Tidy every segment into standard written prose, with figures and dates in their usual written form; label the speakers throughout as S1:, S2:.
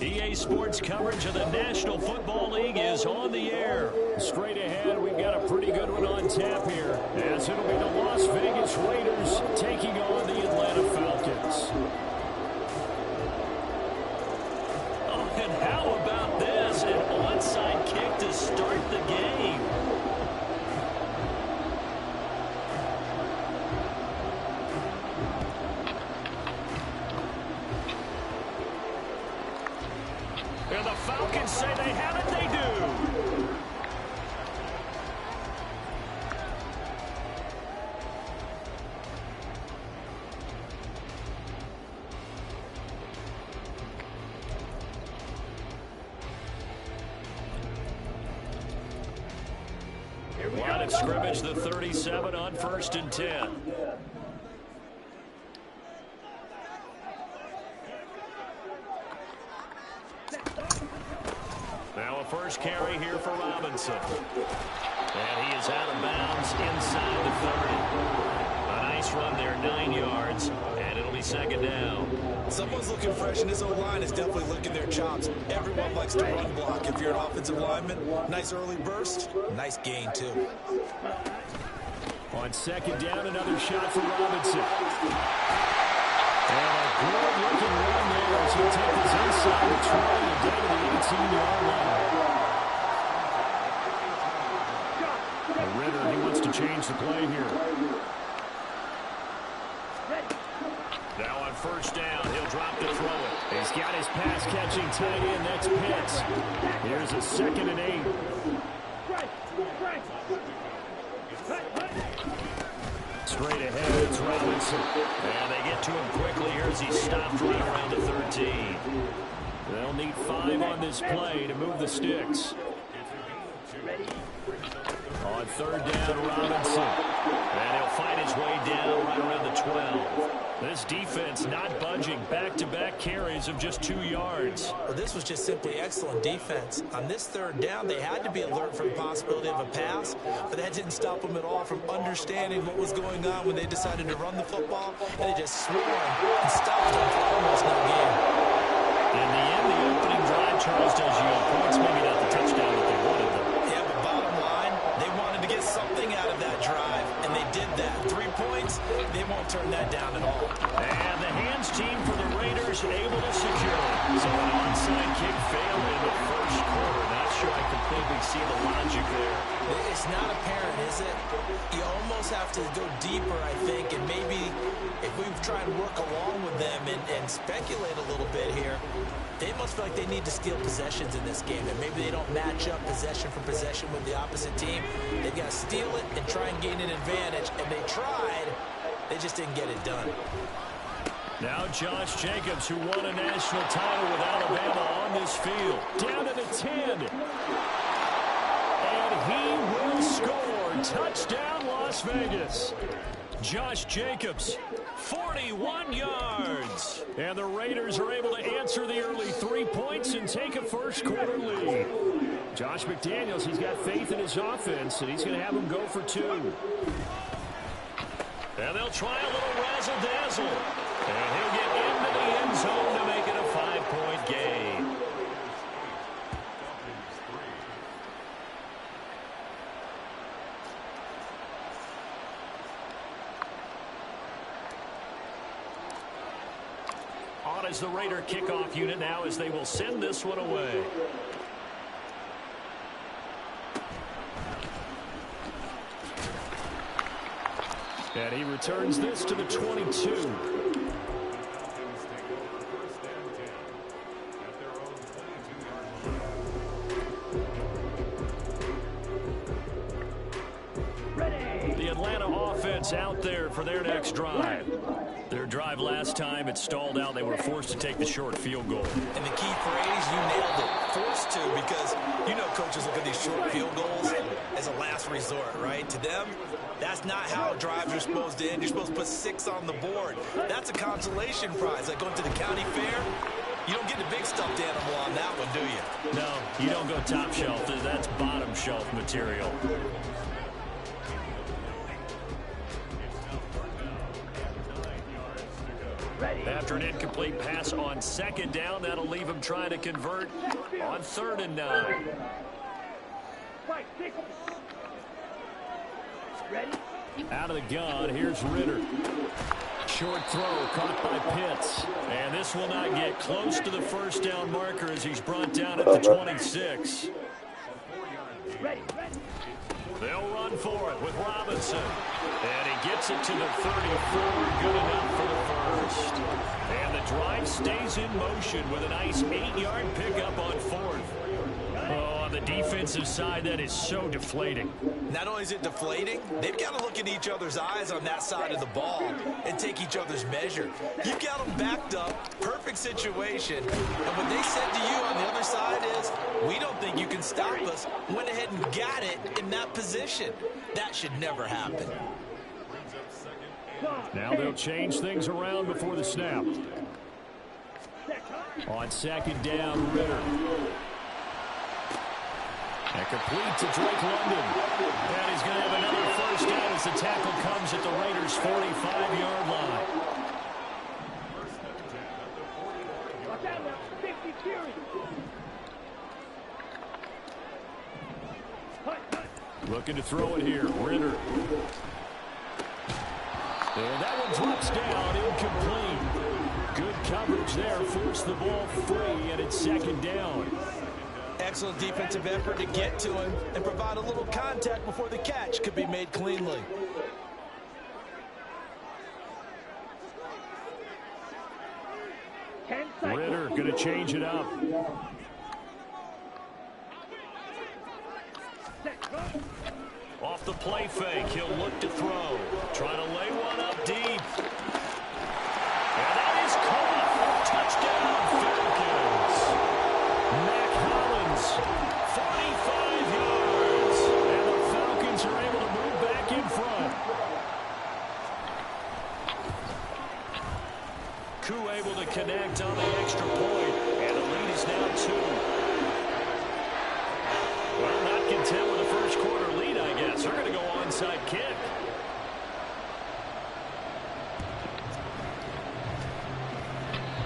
S1: EA Sports coverage of the National Football League is on the air. Straight ahead, we've got a pretty good one on tap here, as it'll be the Las Vegas Raiders taking on the Atlanta Falcons. Oh, and how about this? An onside kick to start the game. And the Falcons say they have it, they do. Line of scrimmage, the 37 on 1st and 10. Now a first carry here for Robinson. And he is out of bounds inside the 30. A nice run there, 9 yards, and it'll be second down.
S2: Someone's looking fresh, and his O-line is definitely licking their chops. Everyone likes to run block. If you're an offensive lineman, nice early burst, nice gain, too.
S1: On second down, another shot for Robinson. And a good-looking run there as he'll take this inside the 20 and down to the 18-yard line. Ritter, he wants to change the play here. Now on first down, he'll drop to throw it. He's got his pass-catching tight end. That's Pitts. Here's a 2nd and 8. Straight ahead, it's Robinson. And they get to him quickly here as he stopped right around the 13. They'll need 5 on this play to move the sticks. On 3rd down, Robinson. And he'll fight his way down right around the 12. This defense not budging. Back-to-back carries of just 2 yards.
S2: Well, this was just simply excellent defense. On this 3rd down, they had to be alert for the possibility of a pass, but that didn't stop them at all from understanding what was going on when they decided to run the football, and they just swarmed and stopped them for almost no gain.
S1: In the end, the opening drive, Charles, does yield points, maybe not the touchdown that they wanted.
S2: Yeah, but bottom line, they wanted to get something out of that drive, and they did that. 3 points, they won't turn that down at all.
S1: And the hands team for the Raiders able to secure it. So an onside kick failed in the 1st quarter. Not sure I completely see the logic there.
S2: It's not apparent, is it? You almost have to go deeper, I think, and maybe if we try and work along with them and speculate a little bit here, they must feel like they need to steal possessions in this game, and maybe they don't match up possession for possession with the opposite team. They've got to steal it and try and gain an advantage, and they tried. They just didn't get it done.
S1: Now Josh Jacobs, who won a national title with Alabama on this field. Down to the 10. And he will score. Touchdown, Las Vegas. Josh Jacobs, 41 yards. And the Raiders are able to answer the early 3 points and take a 1st quarter lead. Josh McDaniels, he's got faith in his offense, and he's going to have them go for 2. And they'll try a little razzle-dazzle. And he'll get into the end zone to make it a 5-point gain. On as the Raider kickoff unit now as they will send this one away. And he returns this to the 22. The Atlanta offense out there for their next drive. Their drive last time, it stalled out. They were forced to take the short field goal.
S2: And the key phrase, you nailed it. Forced to, because you know coaches look at these short field goals as a last resort, right? To them, that's not how drives are supposed to end. You're supposed to put 6 on the board. That's a consolation prize. Like going to the county fair, you don't get the big stuffed animal on that one, do you?
S1: No, you don't go top shelf. That's bottom shelf material.
S3: Ready.
S1: After an incomplete pass on second down, that'll leave him trying to convert on 3rd and 9. Out of the gun, here's Ritter. Short throw caught by Pitts. And this will not get close to the first down marker as he's brought down at the 26. They'll run for it with Robinson. And he gets it to the 34. Good enough for the first. And the drive stays in motion with a nice 8-yard pickup on 4th. Oh, on the defensive side, that is so deflating.
S2: Not only is it deflating, they've got to look in each other's eyes on that side of the ball and take each other's measure. You've got them backed up, perfect situation, and what they said to you on the other side is, we don't think you can stop us. Went ahead and got it in that position. That should never happen.
S1: Now they'll change things around before the snap. On 2nd down, Ritter. And complete to Drake London. And he's going to have another first down as the tackle comes at the Raiders' 45-yard line. Looking to throw it here. Ritter. And that one drops down, incomplete. Good coverage there. Forced the ball free, and it's 2nd down.
S2: Excellent defensive effort to get to him and provide a little contact before the catch could be made cleanly.
S1: Ritter going to change it up. Off the play fake, he'll look to throw. Trying to lay one up deep. And that is caught. Touchdown, Falcons. Mac Hollins, 45 yards. And the Falcons are able to move back in front. Koo able to connect on the extra point. And the lead is now 2. Well, not content with a first quarter lead, I guess. They're going to go onside kick.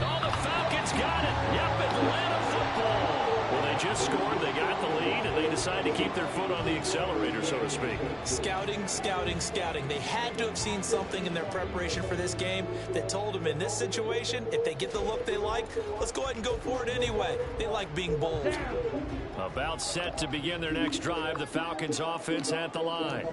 S1: Oh, the Falcons got it. Yep, Atlanta football. Well, they just scored. They got the lead, and they decide to keep their foot on the accelerator, so to speak.
S2: Scouting, scouting, scouting. They had to have seen something in their preparation for this game that told them in this situation, if they get the look they like, let's go ahead and go for it anyway. They like being bold.
S1: About set to begin their next drive, the Falcons offense at the line.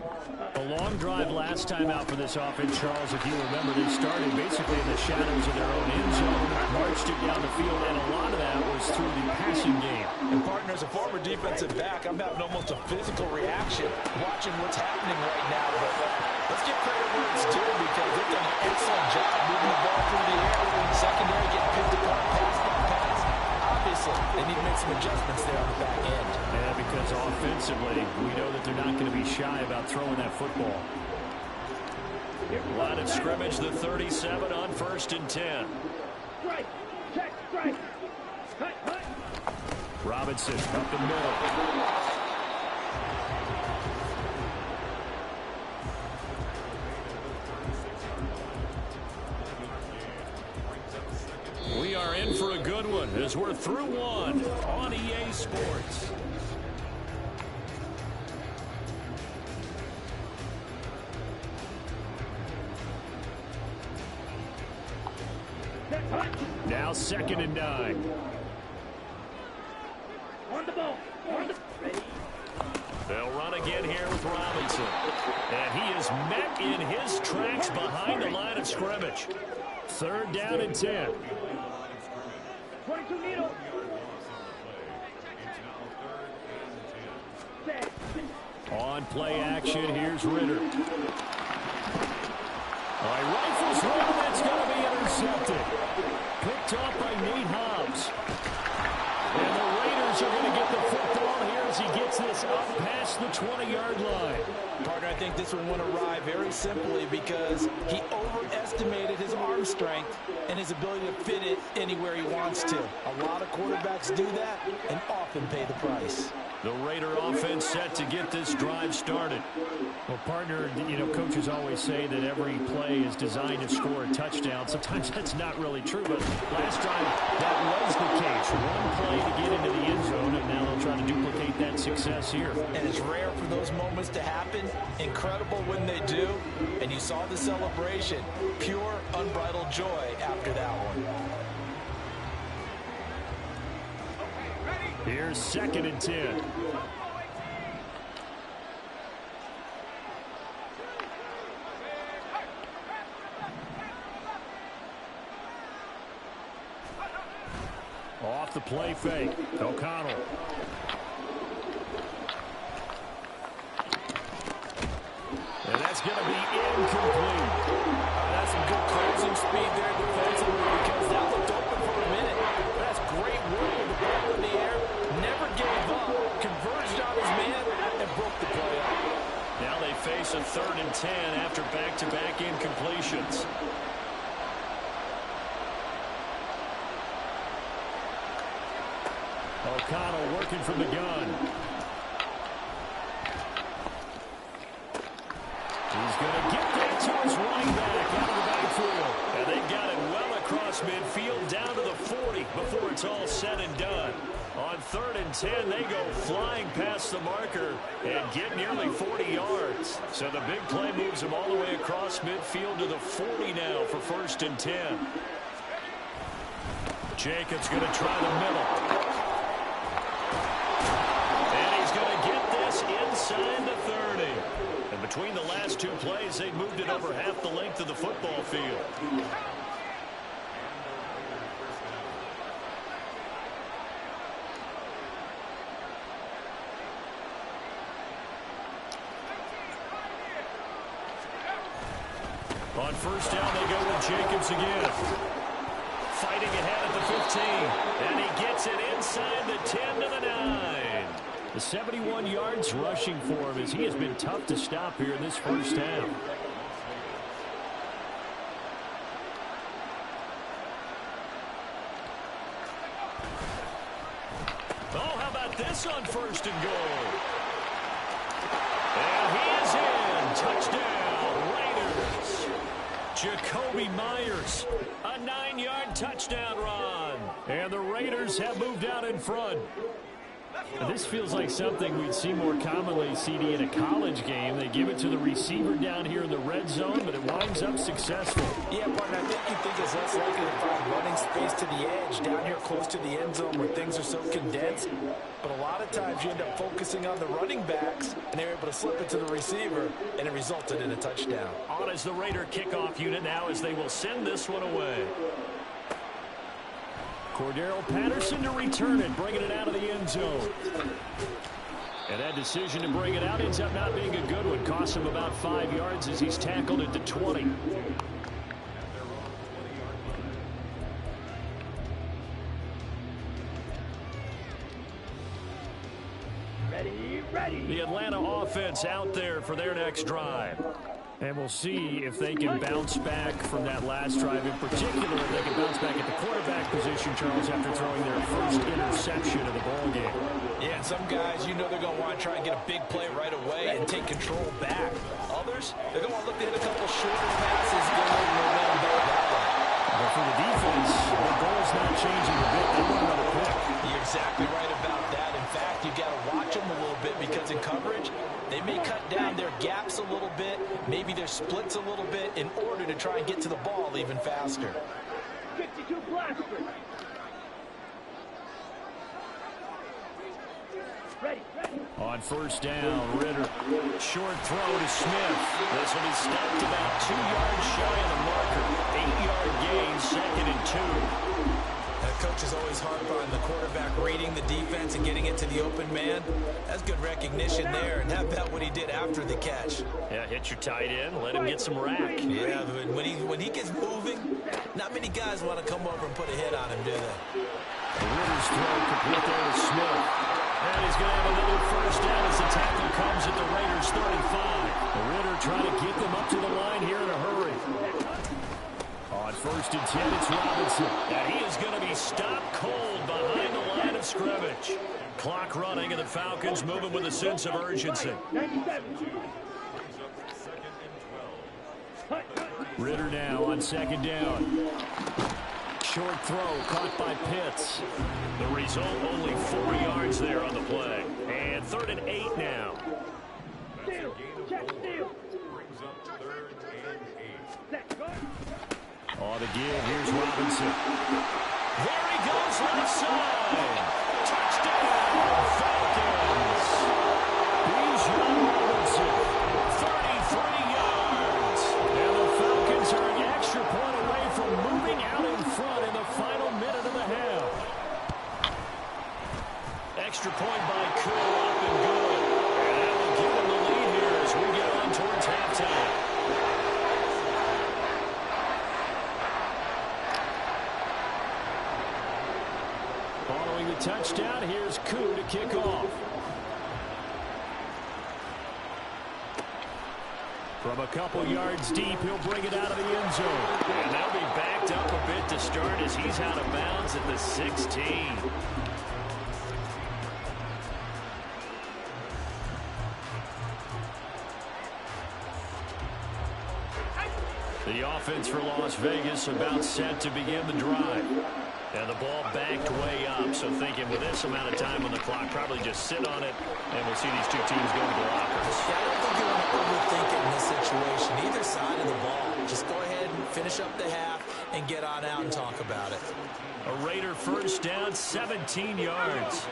S1: A long drive last time out for this offense, Charles, if you remember, they started basically in the shadows of their own end zone, marched it down the field, and a lot of that was through the passing game.
S2: And partner, as a former defensive back, I'm having almost a physical reaction watching what's happening right now. But let's give credit where it's due because they've done an excellent job moving the ball through the air. Secondary getting picked apart pass by pass. Obviously, they need to make some adjustments there on the back end.
S1: Yeah, because offensively, we know that they're not going to be shy about throwing that football. Line of scrimmage, the 37 on 1st and 10.
S3: Strike, check, strike. Cut.
S1: Robinson up the middle. We are in for a good one as we're through one on EA Sports. Now 2nd and 9.
S3: On the ball. Ready.
S1: They'll run again here with Robinson. And he is met in his tracks behind the line of scrimmage. 3rd down and 10.
S3: 22 needle.
S1: On play action, here's Ritter. Rifles one, that's going to be intercepted. Picked off by Nate Hobbs. And the Raiders are going to get the football here as he gets this up past the 20-yard line.
S2: Partner, I think this one went awry very simply because he overestimated his arm strength and his ability to fit it anywhere he wants to. A lot of quarterbacks do that and often pay the price.
S1: The Raider offense set to get this drive started. Well, partner, you know, coaches always say that every play is designed to score a touchdown. Sometimes that's not really true, but last drive that was the case. One play to get into the end zone, and now they'll try to duplicate that success here.
S2: And it's rare for those moments to happen. Incredible when they do. And you saw the celebration. Pure, unbridled joy after that one.
S1: Here's 2nd and 10. Off the play fake. O'Connell. And that's going to be incomplete.
S2: That's some good closing speed there defensively because that looked open for a minute. That's great work with the ball in the air. Never gave up. Converged on his man and broke the play up.
S1: Now they face a 3rd and 10 after back-to-back incompletions. O'Connell working from the gun. He's going to get that to his running back out of the backfield. And they got it well across midfield down to the 40 before it's all said and done. On 3rd and 10, they go flying past the marker and get nearly 40 yards. So the big play moves them all the way across midfield to the 40 now for 1st and 10. Jacobs going to try the middle. Inside the 30. And between the last two plays, they moved it over half the length of the football field. On 1st down, they go with Jacobs again. Fighting ahead at the 15. And he gets it inside the 10 to the 9. The 71 yards rushing for him as he has been tough to stop here in this 1st half. Oh, how about this on 1st and goal? And he is in. Touchdown, Raiders. Jacoby Myers, a 9-yard touchdown run. And the Raiders have moved out in front. This feels like something we'd see more commonly, CD, in a college game. They give it to the receiver down here in the red zone, but it winds up successful.
S2: Yeah, partner, I think you think it's less likely to find running space to the edge down here close to the end zone where things are so condensed. But a lot of times you end up focusing on the running backs, and they're able to slip it to the receiver, and it resulted in a touchdown.
S1: On as the Raider kickoff unit now as they will send this one away. Cordero Patterson to return it, bringing it out of the end zone. And that decision to bring it out ends up not being a good one. Costs him about 5 yards as he's tackled at the 20.
S3: Ready.
S1: The Atlanta offense out there for their next drive. And we'll see if they can bounce back from that last drive. In particular, if they can bounce back at the quarterback position, Charles, after throwing their first interception of the ball game.
S2: Yeah, and some guys, you know they're going to want to try and get a big play right away and take control back. Others, they're going to want to look to hit a couple shorter passes and get a little momentum back that way.
S1: But for the defense, the goal's not changing a bit. They want another pick.
S2: You're exactly right about that. In fact, you got to watch them a little bit because in coverage, they may cut down their gaps a little bit, maybe their splits a little bit in order to try and get to the ball even faster.
S3: 52 blaster. Ready.
S1: On 1st down, Ritter. Short throw to Smith. This will be stopped about 2 yards shy of the marker. 8-yard gain, 2nd and 2.
S2: Coach is always hard on the quarterback reading the defense and getting it to the open man. That's good recognition there, and how about what he did after the catch?
S1: Yeah, hit your tight end, let him get some rack.
S2: Yeah, but when he gets moving, not many guys want to come over and put a hit on him, do they?
S1: Ritter's throw complete there to Smith. And he's going to have a little Raiders 35. The Ritter trying to get them up to the line here in a hurry. On 1st and 10, it's Robinson. And he is going to be stopped cold behind the line of scrimmage. Clock running, and the Falcons moving with a sense of urgency.
S3: 97.
S1: Ritter now on 2nd down. Short throw caught by Pitts. The result, only 4 yards there on the play. And 3rd and 8 now.
S3: Steal. Check steal. Set. Go.
S1: On the give, here's Robinson. There he goes, left side. Touchdown, Falcons. Bijan Robinson, 33 yards. And the Falcons are an extra point away from moving out in front in the final minute of the half. Extra point by Koo, up and good. And that will give them the lead here as we get on towards halftime. Following the touchdown, here's Koo to kick off. From a couple yards deep, he'll bring it out of the end zone. And they'll be backed up a bit to start as he's out of bounds at the 16. The offense for Las Vegas about set to begin the drive. And the ball backed way up, so thinking with this amount of time on the clock, probably just sit on it, and we'll see these two teams go to the lockers.
S2: Yeah, I don't think you want to overthink it in this situation. Either side of the ball. Just go ahead and finish up the half and get on out and talk about it.
S1: A Raider 1st down, 17 yards.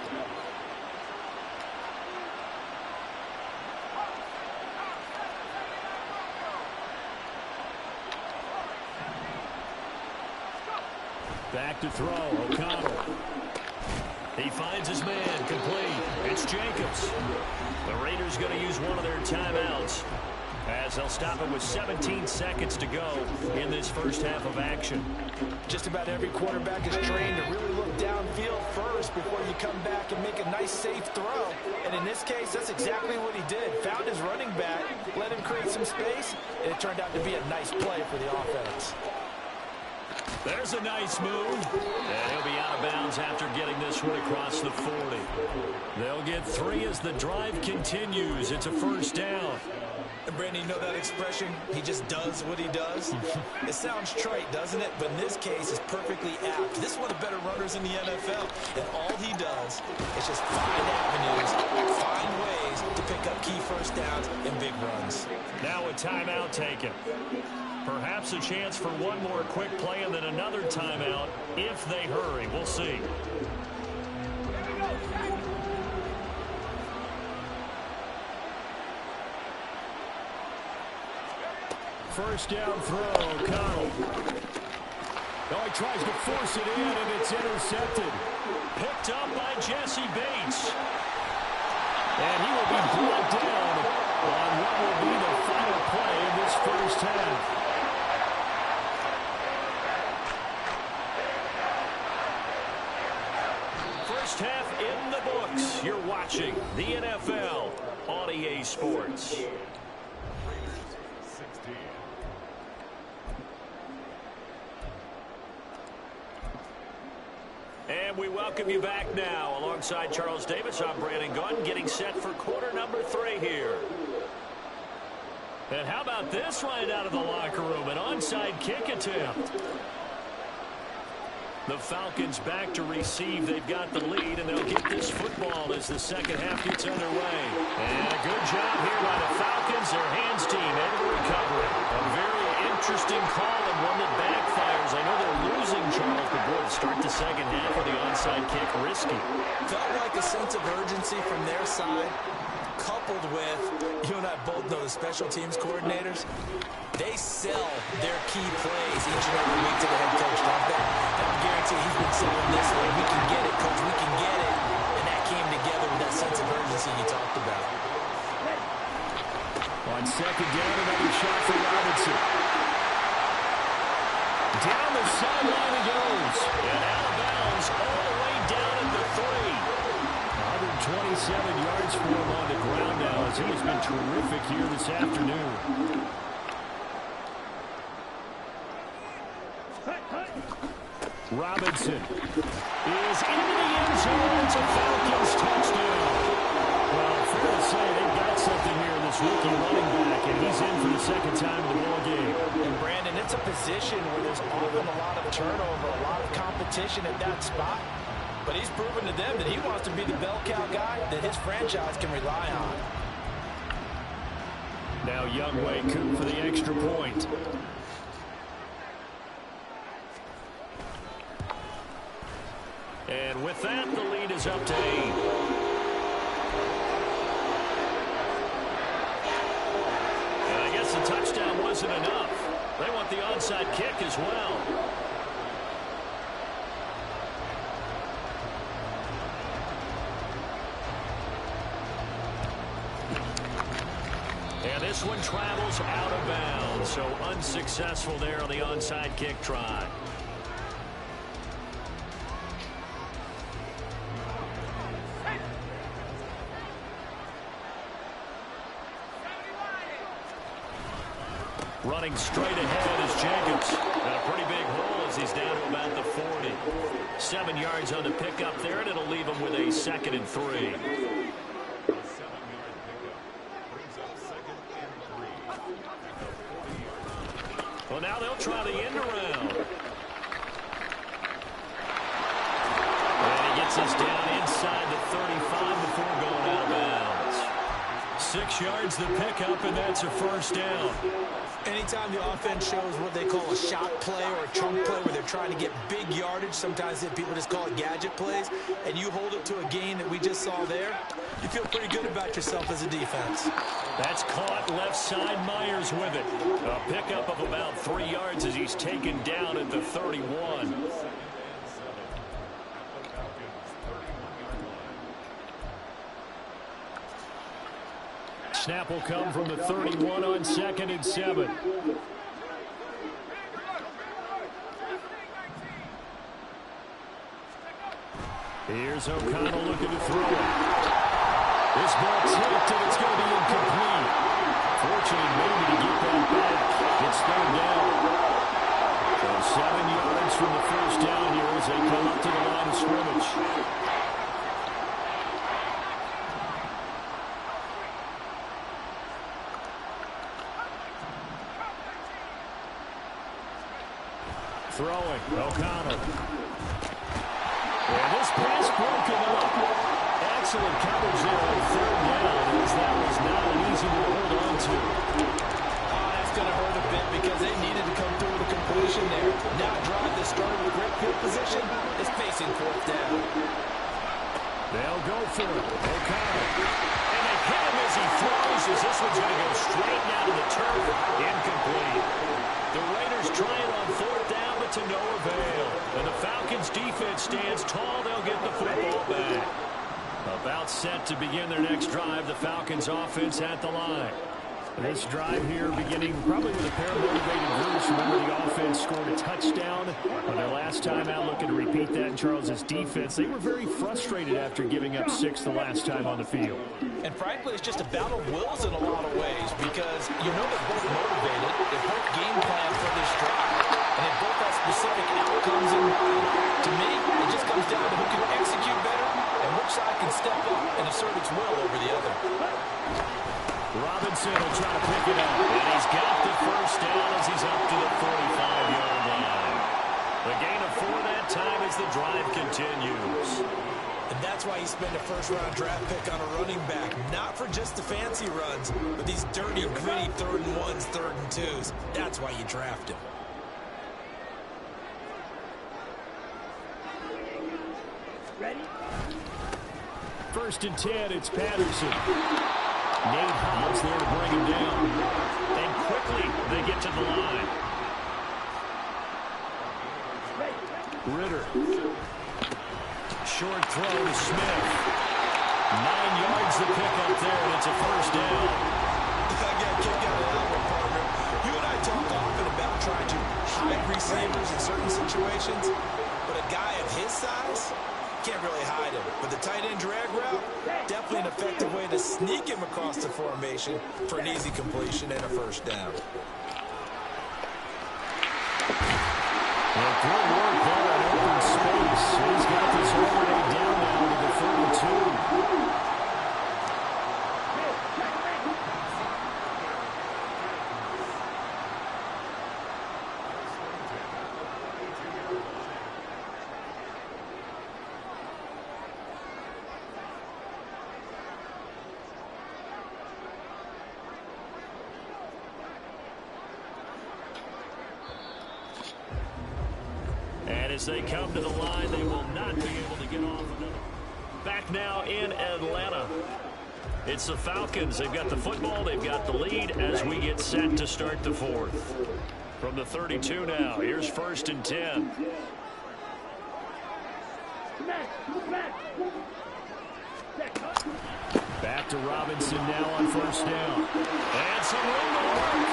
S1: Back to throw, O'Connell. He finds his man, complete. It's Jacobs. The Raiders going to use one of their timeouts as they'll stop it with 17 seconds to go in this first half of action.
S2: Just about every quarterback is trained to really look downfield first before you come back and make a nice, safe throw. And in this case, that's exactly what he did. Found his running back, let him create some space, and it turned out to be a nice play for the offense.
S1: There's a nice move, and he'll be out of bounds after getting this one across the 40. They'll get 3 as the drive continues. It's a 1st down.
S2: And Brandon, you know that expression, he just does what he does? It sounds trite, doesn't it? But in this case, it's perfectly apt. This is one of the better runners in the NFL, and all he does is just find avenues, find ways to pick up key 1st downs and big runs.
S1: Now a timeout taken. Perhaps a chance for one more quick play and then another timeout if they hurry. We'll see. First down throw, O'Connell. Oh, he tries to force it in, and it's intercepted. Picked up by Jesse Bates. And he will be brought down on what will be the final play of this first half. First half in the books. You're watching the NFL on EA Sports. And we welcome you back now. Alongside Charles Davis, I'm Brandon Gunn, getting set for quarter number 3 here. And how about this right out of the locker room? An onside kick attempt. The Falcons back to receive. They've got the lead, and they'll get this football as the second half gets underway. And a good job here by the Falcons. Their hands team able to recover it. A very interesting call and one that backfires. I know they're losing, Charles, but boy, to start the second half with the onside kick, risky.
S2: Felt like a sense of urgency from their side, coupled with, you and I both know the special teams coordinators, they sell their key plays each and every week to the head coach, don't they? And I guarantee he's been selling this one. We can get it, coach, we can get it. And that came together with that sense of urgency you talked about.
S1: On second down, another shot for Robinson. Down the sideline he goes. And out of bounds all the way down at the 3. 27 yards for him on the ground now, as he has been terrific here this afternoon. Robinson is into the end zone. It's a Falcons touchdown. Well, fair to say they've got something here in this rookie running back, and he's in for the second time in the ball game.
S2: And Brandon, it's a position where there's often a lot of turnover, a lot of competition at that spot. But he's proven to them that he wants to be the bell cow guy that his franchise can rely on.
S1: Now Younghoe Koo for the extra point. And with that, the lead is up to 8. And I guess the touchdown wasn't enough. They want the onside kick as well. And this one travels out of bounds, so unsuccessful there on the onside kick try. Running straight ahead is Jacobs. And a pretty big hole as he's down to about the 40. 7 yards on the pickup there, and it'll leave him with a 2nd and 3. Well, now they'll try the end around. And he gets us down inside the 35 before going out of bounds. 6 yards the pickup, and that's a first down.
S2: Anytime the offense shows what they call a shot play or a chunk play where they're trying to get big yardage, sometimes people just call it gadget plays, and you hold it to a gain that we just saw there, you feel pretty good about yourself as a defense.
S1: That's caught left side. Myers with it. A pickup of about 3 yards as he's taken down at the 31. Snap will come from the 31 on 2nd and 7. Here's O'Connell looking to throw it. This ball tipped, and it's going to be incomplete. Fortunate maybe to get that back. It's third down. So 7 yards from the first down here as they come up to the line of scrimmage. Throwing, O'Connell. And this pass broken up. Excellent coverage there on third down, as that was not an easy one to hold on to.
S2: That's going to hurt a bit because they needed to come through with a completion there. Now drive that started with great field position is facing 4th down.
S1: They'll go for it. O'Connell. And they hit him as he throws, as this one's going to go straight down to the turf. Incomplete. The Raiders try it on 4th down, but to no avail. And the Falcons defense stands tall. They'll get the football back. About set to begin their next drive. The Falcons offense at the line. This drive here beginning probably with a pair of motivated groups. Remember, the offense scored a touchdown on their last time out, looking to repeat that in Charles's defense. They were very frustrated after giving up 6 the last time on the field.
S2: And frankly, it's just a battle of wills in a lot of ways because you know they're both motivated. They both game plan for this drive. And they both have specific outcomes in mind. To me, it just comes down to who can execute better and which side can step up and assert its will over the other.
S1: Robinson will try to pick it up. And he's got the first down as he's up to the 45-yard line. The gain of 4 that time as the drive continues.
S2: And that's why you spend a first-round draft pick on a running back. Not for just the fancy runs, but these dirty, gritty 3rd and 1s, 3rd and 2s. That's why you draft him.
S3: Ready?
S1: 1st and 10, it's Patterson. Nate Hobbs there to bring him down. And quickly, they get to the line. Ritter. Short throw to Smith. 9 yards to pick up there, and it's a first down.
S2: I got kicked out of that one, partner. You and I talk often about trying to hide receivers in certain situations, but a guy of his size, Can't really hide him. But the tight end drag route, definitely an effective way to sneak him across the formation for an easy completion and a first down.
S1: Well, good work there in open space. He's got this already down now to the 42. As they come to the line, they will not be able to get off another. Back now in Atlanta. It's the Falcons. They've got the football. They've got the lead as we get set to start the fourth. From the 32 now, here's 1st and 10. Back to Robinson now on 1st down. And some room to work.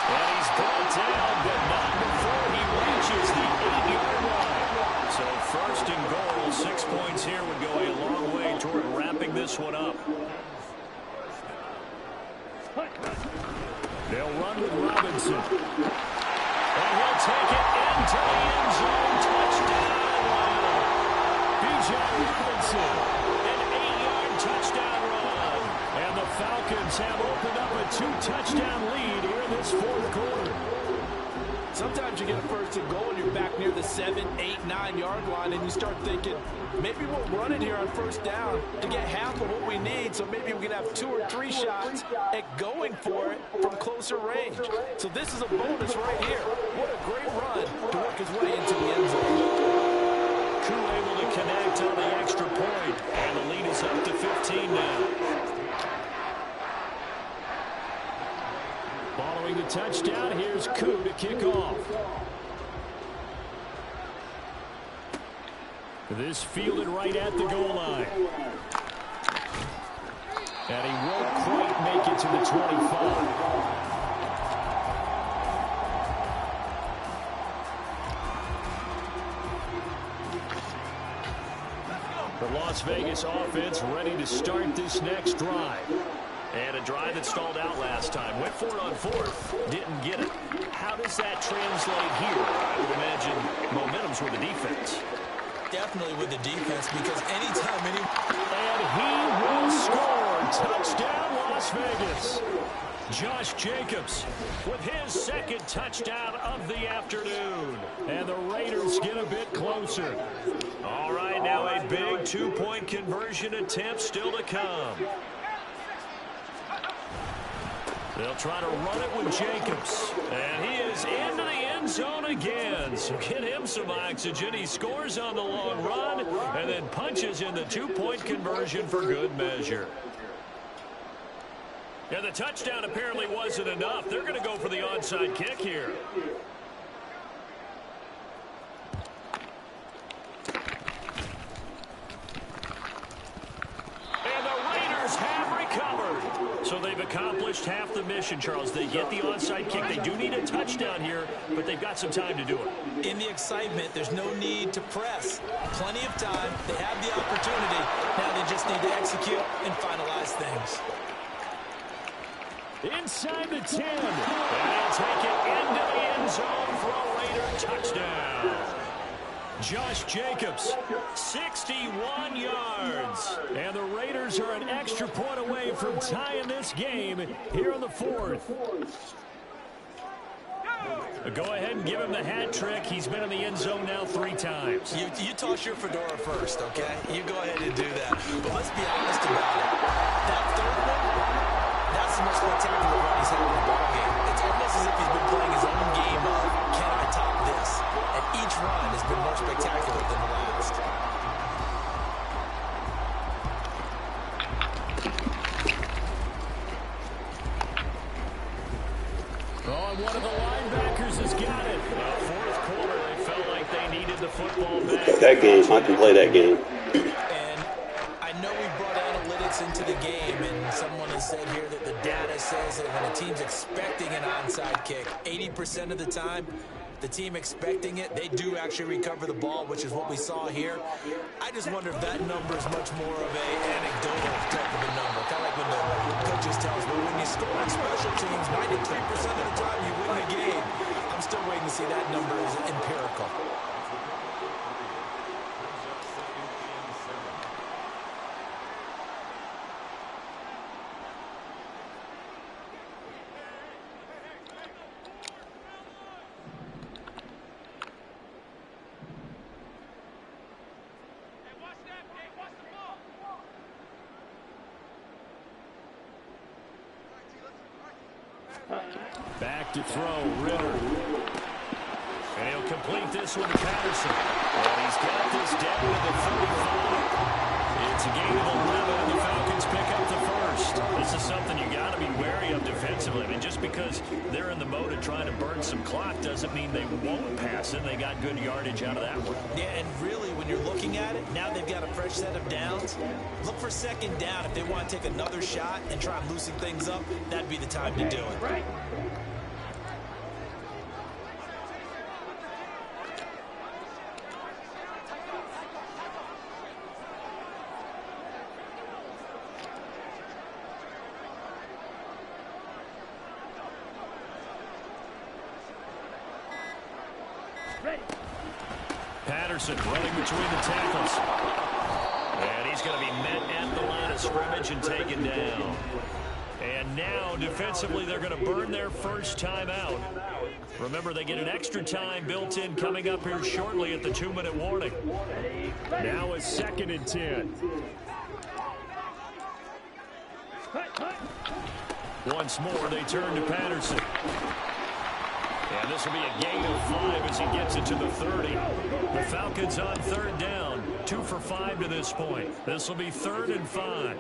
S1: And he's brought down, but not before he reaches the 8-yard line. So 1st and goal, 6 points here would go a long way toward wrapping this one up. They'll run with Robinson. And he'll take it into the end zone. Touchdown. Bijan Robinson, an 8-yard touchdown run. And the Falcons have opened up a 2-touchdown lead here in this 4th quarter.
S4: Sometimes you get a 1st and goal and you're back near the 7, 8, 9-yard line and you start thinking, maybe we'll run it here on 1st down to get half of what we need, so maybe we can have 2 or 3 shots at going for it from closer range. So this is a bonus right here. What a great run to work his way into the end zone.
S1: Koo able to connect on the extra point, and the lead is up to 15 now. Following the touchdown, here's Koo to kick off. This fielded right at the goal line. And he won't quite make it to the 25. The Las Vegas offense ready to start this next drive. And a drive that stalled out last time. Went for it on 4th. Didn't get it. How does that translate here? I would imagine momentum's with the defense.
S2: Definitely with the defense, because anytime
S1: And he will score. Touchdown, Las Vegas. Josh Jacobs with his 2nd touchdown of the afternoon. And the Raiders get a bit closer. All right, now a big 2-point conversion attempt still to come. They'll try to run it with Jacobs. And he is into the end zone again. So get him some oxygen. He scores on the long run and then punches in the 2-point conversion for good measure. And the touchdown apparently wasn't enough. They're going to go for the onside kick here. So they've accomplished half the mission, Charles. They get the onside kick. They do need a touchdown here, but they've got some time to do it.
S2: In the excitement, there's no need to press. Plenty of time. They have the opportunity. Now they just need to execute and finalize things.
S1: Inside the 10. And they'll take it into the end zone for a Raider touchdown. Josh Jacobs, 61 yards. And the Raiders are an extra point away from tying this game here in the 4th. Go ahead and give him the hat trick. He's been in the end zone now 3 times.
S2: You toss your fedora first, okay? You go ahead and do that. But let's be honest about it. That 3rd one, that's the most spectacular run he's had in the ballgame. It's almost as if he's been playing his own game of, can I top this? And each run has been more spectacular than the last.
S1: Oh, and one of the linebackers has got it. 4th quarter, they felt like they needed the football back.
S5: That game, I can play that game.
S2: And I know we brought analytics into the game, and someone has said here that the data says that when a team's expecting an onside kick, 80% of the time, the team expecting it, they do actually recover the ball, which is what we saw here. I just wonder if that number is much more of a anecdotal type of a number. Kind of like when the coaches tell us, well, when you score on special teams, 93% of the time you win the game. I'm still waiting to see that number is empirical.
S1: Back to throw, Ritter. And he'll complete this one to Patterson. And he's got this down to the 45. It's a gain of 11, and the Falcons pick up the first. This is something you got to be wary of defensively. I mean, just because they're in the mode of trying to burn some clock doesn't mean they won't pass it. They got good yardage out of that one.
S2: Yeah, and really, when you're looking at it, now they've got a fresh set of downs. Look for second down. If they want to take another shot and try and loosen things up, that'd be the time to do it.
S3: Right.
S1: Patterson running between the tackles. And he's going to be met at the line of scrimmage and taken down. And now, defensively, they're going to burn their first time out. Remember, they get an extra time built in coming up here shortly at the 2-minute warning. Now a 2nd and 10. Once more, they turn to Patterson. And this will be a gain of 5 as he gets it to the 30. The Falcons on 3rd down. 2 for 5 to this point. This will be 3rd and 5.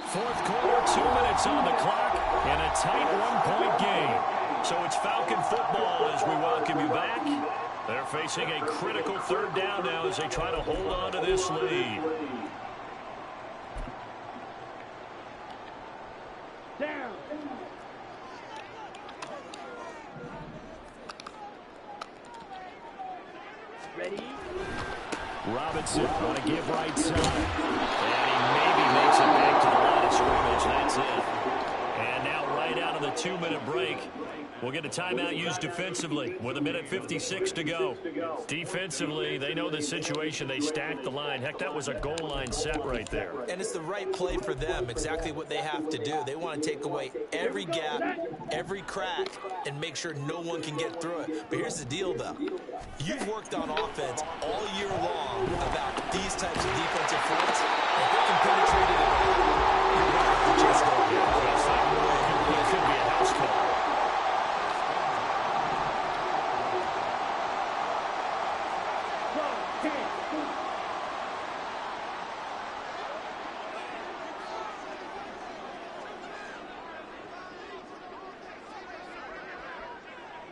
S1: Fourth quarter, 2 minutes on the clock, and a tight 1-point game. So it's Falcon football as we welcome you back. They're facing a critical 3rd down now as they try to hold on to this lead.
S3: Down. Ready?
S1: Robinson on a give right side. And he maybe makes it back to the line of scrimmage. That's it. And now right out of the 2-minute break, we'll get a timeout used defensively with 1:56 to go. Defensively, they know the situation. They stack the line. Heck, that was a goal line set right there.
S2: And it's the right play for them, exactly what they have to do. They want to take away every gap, every crack, and make sure no one can get through it. But here's the deal, though. You've worked on offense all year long about these types of defensive fronts. If they can penetrate it at all, you're going to have to just go here.
S1: It could be a house call.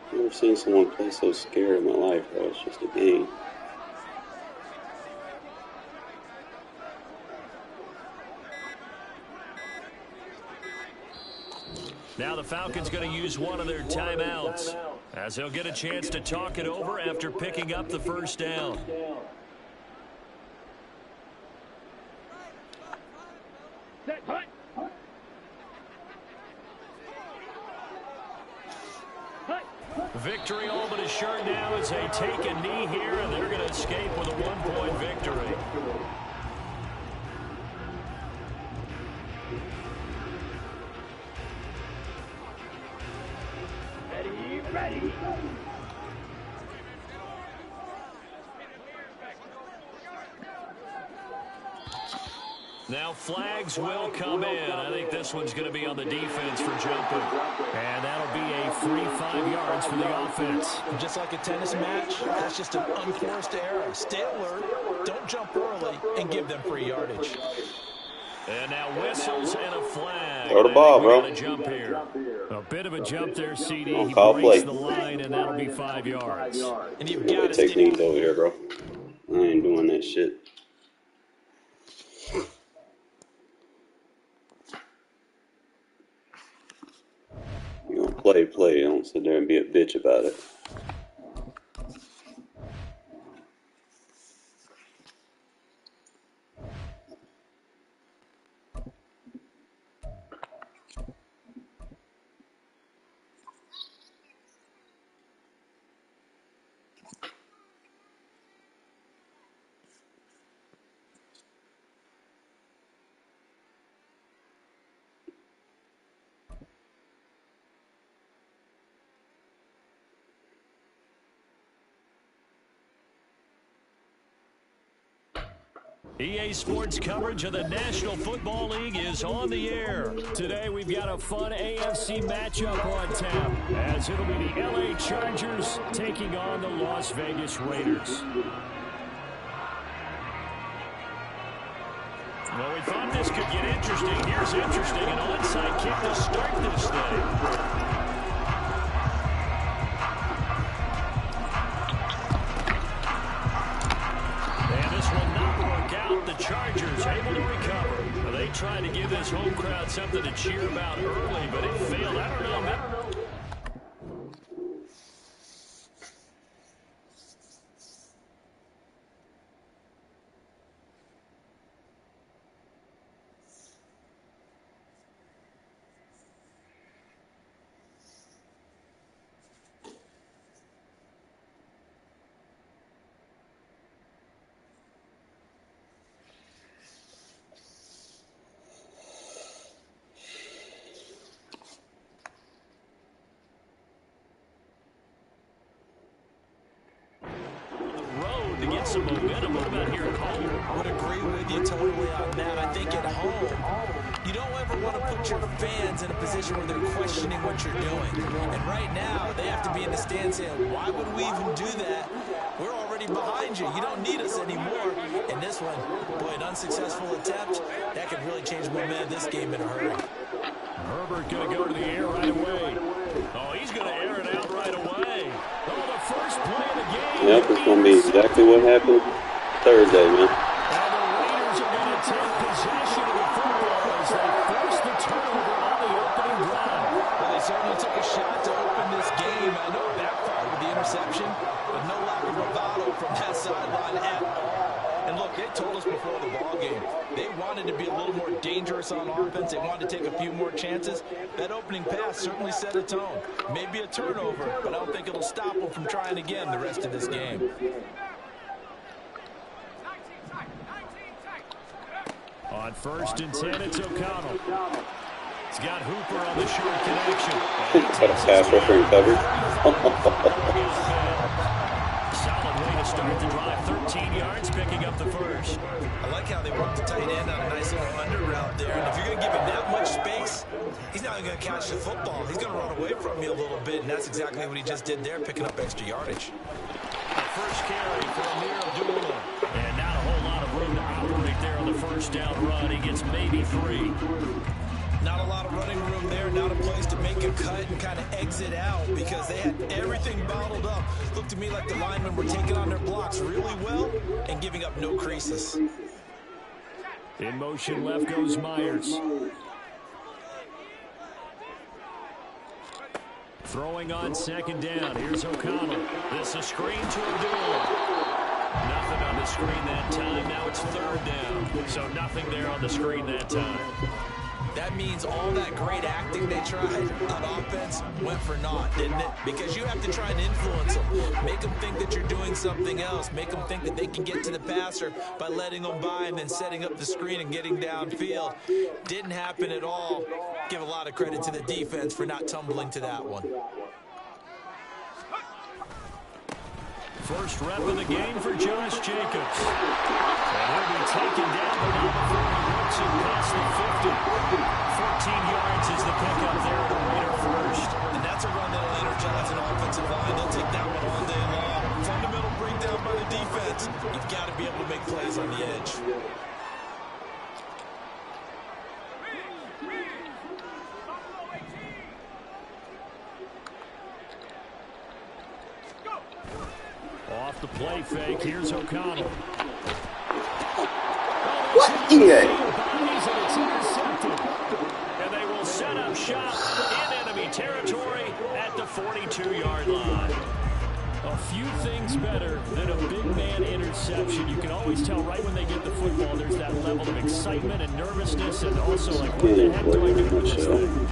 S5: I've never seen someone play so scared in my life, bro. It's just a game.
S1: Now the Falcons going to use one of their timeouts as they'll get a chance to talk it over after picking up the first down.
S3: Set. Hut. Hut.
S1: Victory all but assured now as they take a knee here, and they're going to escape with a 1-point victory.
S3: Ready.
S1: Now flags will come in. I think this one's going to be on the defense for jumping. And that'll be a free 5 yards for the offense.
S2: Just like a tennis match, that's just an unforced error. Stay alert, don't jump early, and give them free yardage.
S1: And now whistles and a flag.
S5: Throw the ball, bro.
S1: A jump here. A bit of a jump there, CD. He
S5: Call
S1: breaks
S5: play.
S1: the line, and that'll be 5 yards.
S2: And you've got to
S5: Techniques over here, bro. I ain't doing that shit. play. Don't sit there and be a bitch about it.
S1: EA Sports coverage of the National Football League is on the air. Today we've got a fun AFC matchup on tap, as it'll be the LA Chargers taking on the Las Vegas Raiders. Well, we thought this could get interesting. Here's interesting. An onside kick to start this thing. The Chargers able to recover. Well, they tried to give this home crowd something to cheer about early, but it failed. I don't know. To get some momentum. What about here at home?
S2: Would agree with you totally on that. I think at home, you don't ever want to put your fans in a position where they're questioning what you're doing. And right now, they have to be in the stand saying, why would we even do that? We're already behind you. You don't need us anymore. And this one, boy, an unsuccessful attempt, that could really change the momentum of this game in a hurry.
S1: Herbert going to go to the air right away. Oh, he's going to air it out right away. Oh, the first play of the game.
S5: Yep, it's going to be exactly what happened Thursday, man.
S1: And the Raiders are going to take possession of the football as they force the turnover on the opening drive.
S4: Well, they certainly took a shot to open this game. I know it backfired with the interception, but no lack of bravado from that sideline at all. And look, they told us before the ball game, they wanted to be a little more dangerous on offense. They wanted to take a few more chances. That opening pass certainly set a tone. Maybe a turnover, but I don't think it'll stop them from trying again the rest of this game.
S1: On 1st and 10, it's O'Connell. He's got Hooper on the short connection.
S5: Got a pass rusher and covered.
S1: Solid way to start the drive. 13 yards, picking up the first.
S2: I like how they work the tight end on a nice little under route there. And if you're going to give him that much space, he's not going to catch the football. He's going to run away from you a little bit, and that's exactly what he just did there, picking up extra yardage.
S1: The first carry for Amir Abdullah. And not a whole lot of room to operate there on the first down run. He gets maybe 3.
S2: Not a lot of running room there, not a place to make a cut and kind of exit out because they had everything bottled up. Looked to me like the linemen were taking on their blocks really well and giving up no creases.
S1: In motion left goes Myers. Throwing on 2nd down. Here's O'Connell. This a screen to Abdullah. Nothing on the screen that time. Now it's 3rd down. So nothing there on the screen that time.
S2: That means all that great acting they tried on offense went for naught, didn't it? Because you have to try and influence them. Make them think that you're doing something else. Make them think that they can get to the passer by letting them by and then setting up the screen and getting downfield. Didn't happen at all. Give a lot of credit to the defense for not tumbling to that one.
S1: First rep of the game for Josh Jacobs. And he'll be taken down, but not before he works it past the 50. 14 yards is the pickup there at the Raider first.
S2: And that's a run that'll energize an offensive line. They'll take that one all day long. Fundamental breakdown by the defense. You've got to be able to make plays on the edge.
S1: Off the play fake, here's O'Connell.
S5: What? EA?
S1: And they will set up shop in enemy territory carry at the 42-yard line. A few things better than a big man interception. You can always tell right when they get the football, there's that level of excitement and nervousness, and also like, what the heck do I do with this thing?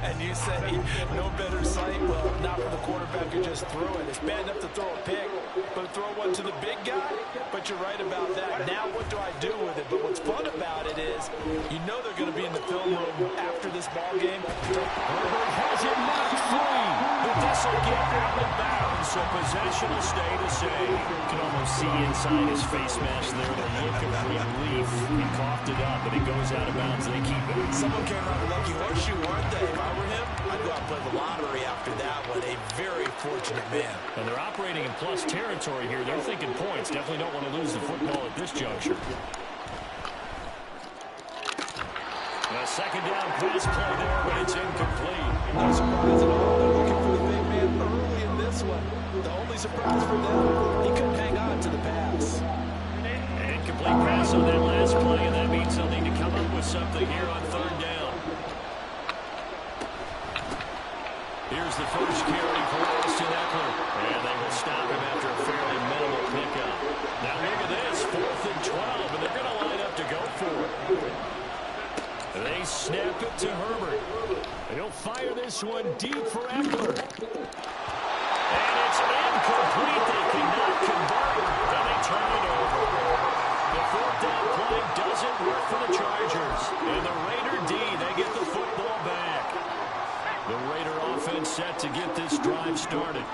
S4: And you say, no better sight? Well, not for the quarterback who just threw it. It's bad enough to throw a pick, but throw one to the big guy? But you're right about that. Now what do I do with it? But what's fun about it is, you know they're going to be in the film room after this ball game.
S1: Herbert has it knocked free, but this will get out of bounds. So possession will stay the same. You can almost see inside his face mask there the look of relief. He coughed it up, and it goes out of bounds. They keep it.
S2: Someone came out a lucky horseshoe, weren't they? If I were him, I'd go out and play the lottery after that one. A very fortunate man.
S1: And they're operating in plus territory here. They're thinking points. Definitely don't want to lose the football at this juncture. A second down pass play there, but it's incomplete.
S4: No surprise at all. They're looking for the big man early in this one. The only surprise for them, he couldn't hang on to the pass.
S1: An incomplete pass on that last play, and that means they'll need to come up with something here on third down. Here's the first carry for Austin Eckler. And they will stop him after a fairly minimal pickup. Now look at this, 4th and 12, and they're going to line up to go for it. They snap it to Herbert. He'll fire this one deep for Eckler. And it's incomplete. They cannot convert, and they turn it over. The 4th down play doesn't work for the Chargers. And the Raider D, they get the football back. The Raider offense set to get this drive started.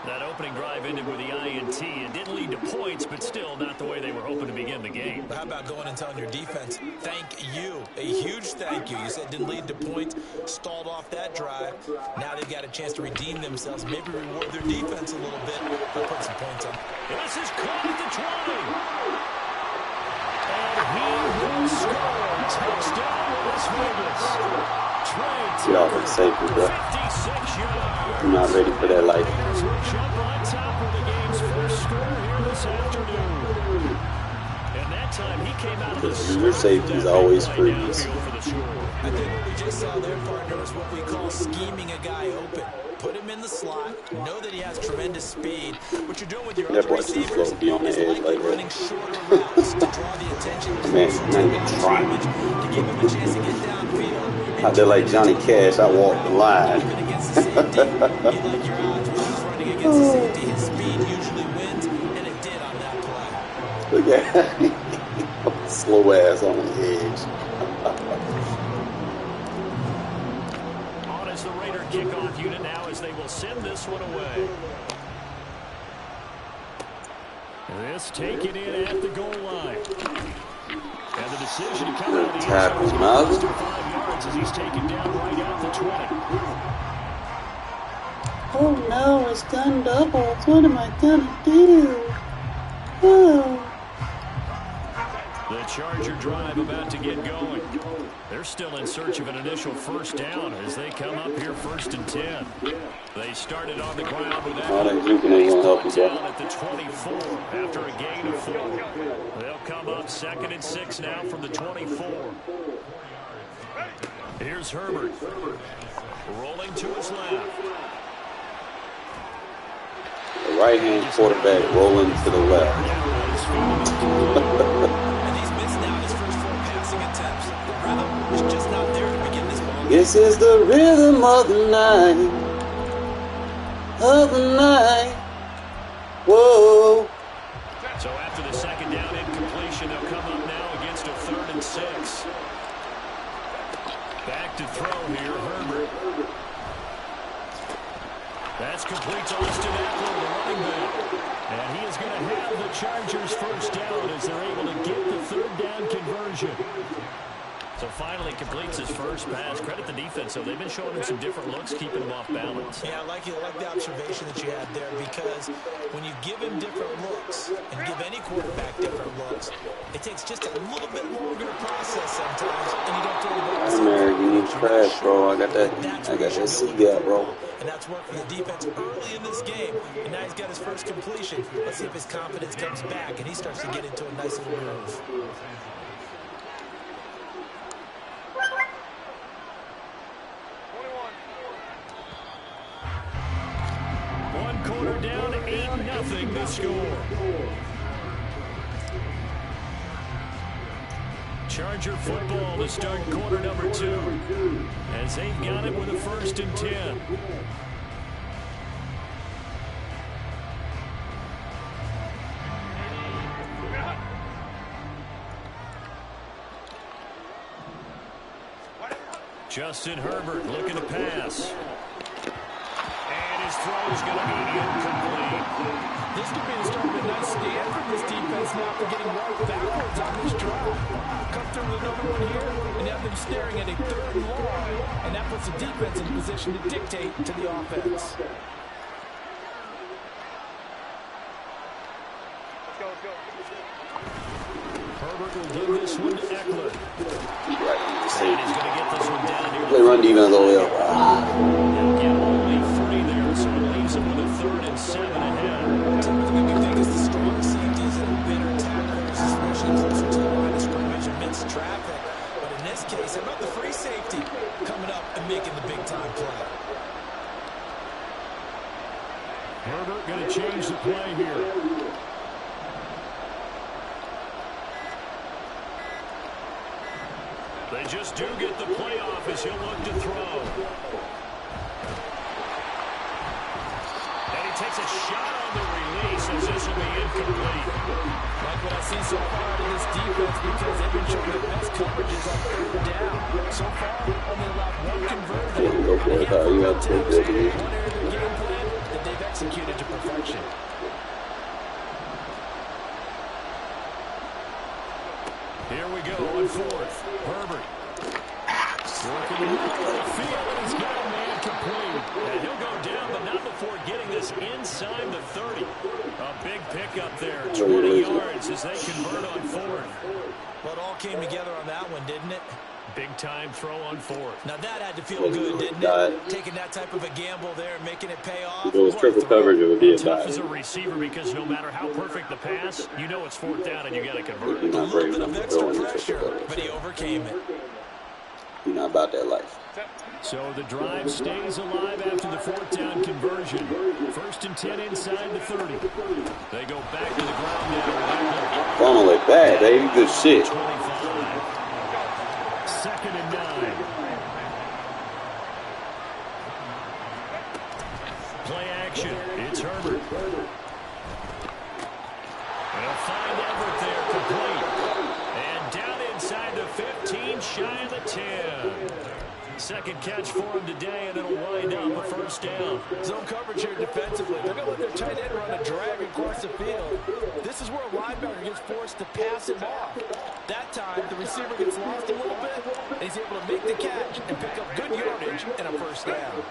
S1: That opening drive ended with the INT. It didn't lead to points, but still not the way they were hoping to begin the game.
S2: How about going and telling your defense, thank you, a huge thank you. You said it didn't lead to points, stalled off that drive. Now they've got a chance to redeem themselves, maybe reward their defense a little bit by putting some points on.
S1: This is caught at the 20. And he will score. Touchdown, Las Vegas.
S5: Get off the safety, bro.
S1: 56 yards.
S5: I'm not ready for that life.
S1: Raiders will jump on top of the game's first score here this afternoon. And that time he came out of the
S5: Your safeties always freeze.
S2: I think what we just saw there, partner, is what we call scheming a guy open. Put him in the slot, know that he has tremendous speed. What you're doing with your other receivers is likely running shorter routes to draw the attention of the to give him a chance to get downfield.
S5: I did like Johnny Cash, I walked the line.
S2: Against the safety, you like your odds when he's running against the safety. His speed usually wins, and it did on that play.
S5: Look at him. Slow ass on the edge.
S1: On as the Raider kickoff unit now as they will send this one away. This taken in at the goal line. And the decision to come out of the end zone is going to 5 yards as he's taken down right at the 20.
S6: Oh no, it's gun doubles. What am I gonna do? Oh.
S1: The Charger drive about to get going. They're still in search of an initial first down as they come up here 1st and 10. They started on the ground with that. Down at the 24 after a gain of 4. They'll come up 2nd and 6 now from the 24. Here's Herbert. Rolling to his left.
S5: The right-hand quarterback rolling to the left.
S2: And he's missed now his first 4 passing attempts. The rhythm is just not there to begin this ball.
S5: This is the rhythm of the night. Of the night. Whoa.
S1: So after the 2nd down incompletion, they'll come up now against a 3rd and 6. Back to throw here, Herbert. That's complete to Austin Eckler, the running back. And he is going to have the Chargers first down as they're able to get the 3rd down conversion. So finally completes his first pass. Credit the defense, so they've been showing him some different looks, keeping him off balance.
S2: Yeah, I like the observation that you had there, because when you give him different looks and give any quarterback different looks, it takes just a little bit longer to process sometimes, and you don't throw the ball.
S5: Man, you need crash, bro. I got that C gap, bro.
S2: And that's worked for the defense early in this game. And now he's got his first completion. Let's see if his confidence comes back and he starts to get into a nice little groove.
S1: quarter down 8-0 the score. Charger football to start quarter number 2. As they've got it with a 1st and 10. Justin Herbert looking to pass. And his throw is going to be incomplete.
S4: This could be the start of a nice stand from this defense now for getting right backwards on this drive. Come through with another one here, and have them staring at a 3rd and long, and that puts the defense in a position to dictate to the offense.
S3: Let's go.
S1: Herbert will give this one to Eckler. And he's going to get this one down here.
S5: They run defense all the way up.
S1: They'll get only 3 there, so it leaves them with a 3rd and 7 ahead.
S2: Typically, we think it's the strong safeties and better tacklers, especially closer to the line of scrimmage amidst traffic. But in this case, how about the free safety coming up and making the big-time play?
S1: Herbert going to change the play here. They just do get the play off as he'll look to throw. And he takes a shot on the release as this will be incomplete.
S4: Like what I see so far out of this defense, because they've been showing the best coverages on 3rd down. So far, only allowed 1 conversion.
S5: You have to take
S4: One area of their game plan that they've executed to perfection.
S1: Here we go on 4th. Herbert. Working the middle of the field, and he's got a man complete. And he'll go down, but not before getting this inside the 30. A big pickup there, 20 yards as they convert on 4th.
S2: Well, it all came together on that one, didn't it?
S1: Big-time throw on 4th.
S2: Now that had to feel good, didn't it? Taking that type of a gamble there and making it pay off.
S5: If it was triple coverage, it would be a
S1: Tough
S5: bad.
S1: as a receiver because no matter how perfect the pass, you know it's 4th down and you got to convert
S5: You're
S1: it.
S2: A
S5: not
S2: little
S5: brave
S2: bit
S5: enough
S2: of
S5: to
S2: extra
S5: throw in the triple
S2: pressure,
S5: coverage.
S2: but he overcame it.
S5: You're not about that life.
S1: So the drive stays alive after the 4th down conversion. 1st and 10 inside the 30. They go back to the ground now.
S5: Funnel it back, baby. Good shit.
S1: 25. 2nd and 9. Play action. It's Herbert. They'll find Everett there complete. And down inside the 15, shy of the 10. Second catch for him today, and it'll wind up a 1st down.
S4: Zone coverage here defensively. They're going to let their tight end run a drag across the field. This is where a linebacker gets forced to pass him off. That time, the receiver gets lost a little bit, and he's able to make the catch and pick up good yardage and a 1st down.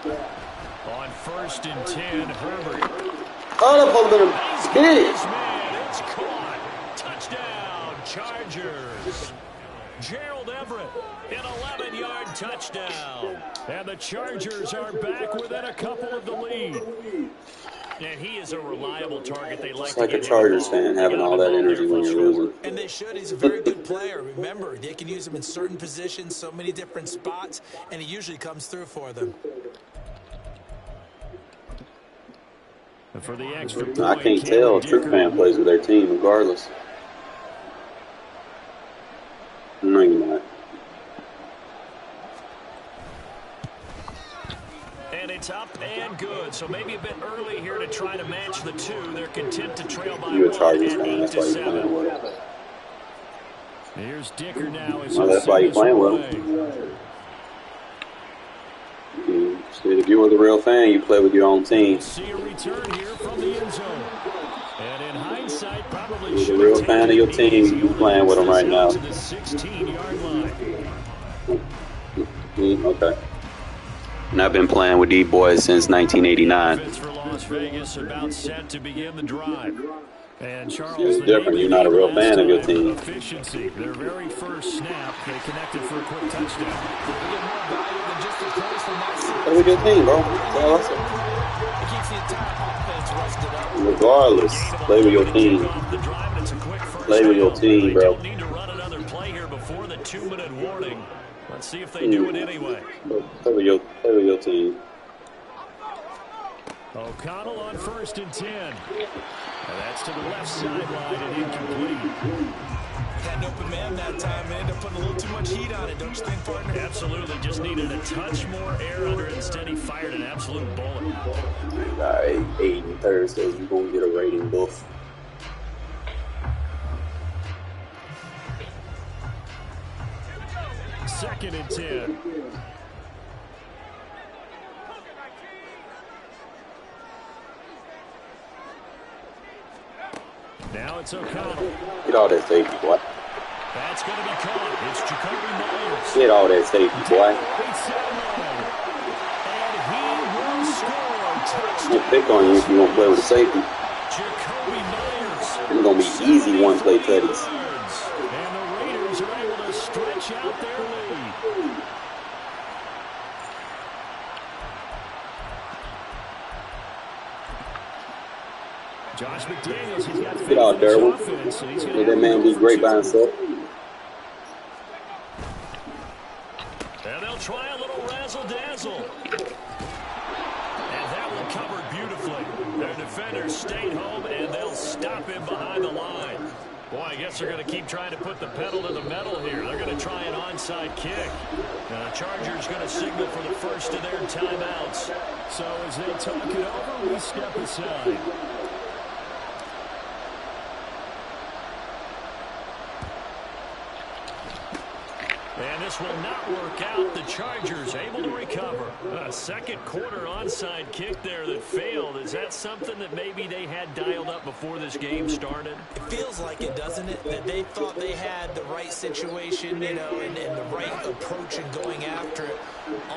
S1: On 1st and 10, Herbert.
S5: Oh, that pulled him in a
S1: Man, it's caught. Touchdown, Chargers. Gerald Everett, an 11-yard touchdown. And the Chargers are back within a couple of the lead. And he is a reliable target. They
S5: It's like a Chargers fan having all that energy when you're losing.
S2: And they should. He's a very good player. Remember, they can use him in certain positions, so many different spots, and he usually comes through for them.
S1: And for the extra point,
S5: I can't tell if Trick Fan plays with their team regardless. No, you're not.
S1: And it's up and good. So maybe a bit early here to try to match the 2. They're content to trail by
S5: You're a
S1: 1
S5: Chargers
S1: at
S5: fan. That's why you're playing
S1: 8-7.
S5: with him.
S1: Here's Dicker now.
S5: Well, that's why you're playing with him. If you were the real fan, you play with your own team.
S1: See a return here from the end zone. And in hindsight, probably
S5: You're
S1: should
S5: the real
S1: have
S5: fan of your team. You playing with them right now.
S1: to the 16-yard line.
S5: Okay. And I've been playing with these boys since 1989.
S1: Defense for Las Vegas about set to begin the drive. And Charles,
S5: It's different. You're not a real fan of your team.
S1: Efficiency. Their very first snap, they connected for a quick touchdown.
S5: Play with your team, bro. That's all I said.
S2: It keeps the entire offense rested up.
S5: Regardless, play with your team. Play with your team, bro.
S1: They don't need to run another play here before the 2-minute warning. Let's see if they do it anyway.
S5: Play with your team.
S1: O'Connell on 1st and 10. And that's to the left sideline and incomplete.
S2: Had an open man that time and ended up putting a little too much heat on it, don't you think, partner?
S1: Absolutely. Just needed a touch more air under it. Instead, he fired an absolute bullet.
S5: All right, Aiden Thursday, you're going to get a rating buff.
S1: Second and 10. Now it's O'Connell.
S5: Get all that safety, boy.
S1: That's going to be caught. It's Jacoby Myers.
S5: Get all that safety, boy.
S1: And he will score. Touchdown.
S5: I'm going to pick on you if you want to play with the safety.
S1: Jacoby Myers.
S5: It's going to be easy one-play tutties.
S1: And the Raiders are able to stretch out their lead. Josh McDaniels, he's got
S5: Get out, Darryl.
S1: offense, and he's
S5: Let that man be great by himself.
S1: And they'll try a little razzle-dazzle. And that one covered beautifully. Their defenders stayed home, and they'll stop him behind the line. Boy, I guess they're going to keep trying to put the pedal to the metal here. They're going to try an onside kick. Now, the Chargers going to signal for the first of their timeouts. So as they talk it over, we step aside. And this will not work out. The Chargers able to recover. A second quarter onside kick there that failed. Is that something that maybe they had dialed up before this game started?
S2: It feels like it, doesn't it? That they thought they had the right situation, you know, and the right approach in going after it.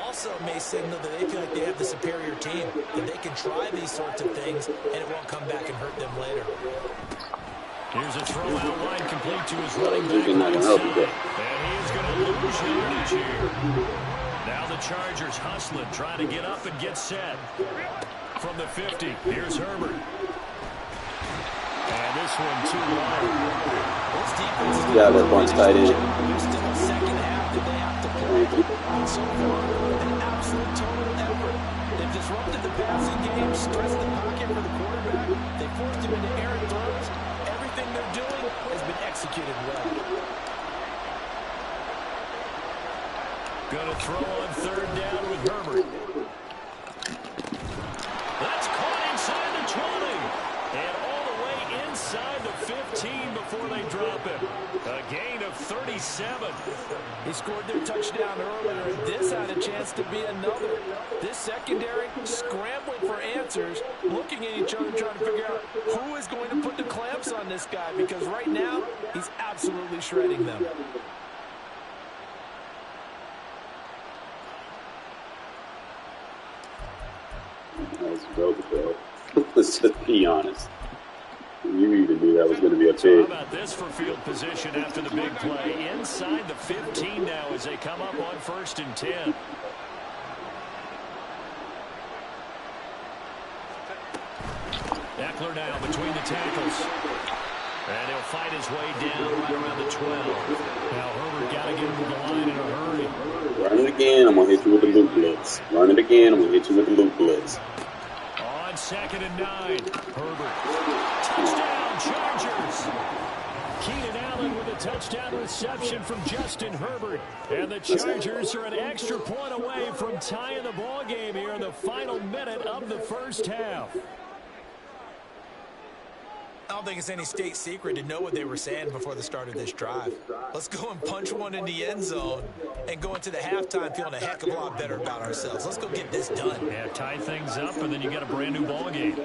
S2: Also may signal that they feel like they have the superior team, that they can try these sorts of things, and it won't come back and hurt them later.
S1: Here's a throw out line complete to his running back. And he is going to lose yardage here. Now the Chargers hustling, trying to get up and get set. From the 50, here's Herbert. And this one too long.
S5: Yeah, that one's tight end.
S2: There's still a second half that they have to play. And so far, an absolute total effort. They've disrupted the passing game, stressed the pocket for the quarterback. They forced him into errant throws. Everything they're doing has been executed well.
S1: Going to throw on third down with Herbert. That's caught inside the 20. And all the way inside the 15 before they drop him. A gain of 37.
S4: He scored their touchdown earlier, and this had a chance to be another. This secondary scrambling for answers, looking at each other, trying to figure out who is going to put the clamps on this guy, because right now, he's absolutely shredding them.
S5: That's dope, though. Let's just be honest. You even knew that was going to be a
S1: So
S5: pick.
S1: how about this for field position after the big play? Inside the 15 now as they come up on 1st and 10. Eckler now between the tackles. And he'll fight his way down right around the 12. Now Herbert got to get him to the line in a hurry.
S5: Run it again, I'm going to hit you with the loop blitz. Run it again, I'm going to hit you with the loop blitz.
S1: On 2nd and 9, Herbert. Touchdown, Chargers. Keenan Allen with a touchdown reception from Justin Herbert. And the Chargers are an extra point away from tying the ball game here in the final minute of the first half.
S2: I don't think it's any state secret to know what they were saying before the start of this drive. Let's go and punch one in the end zone and go into the halftime feeling a heck of a lot better about ourselves. Let's go get this done.
S1: Yeah, tie things up, and then you get a brand new ball game.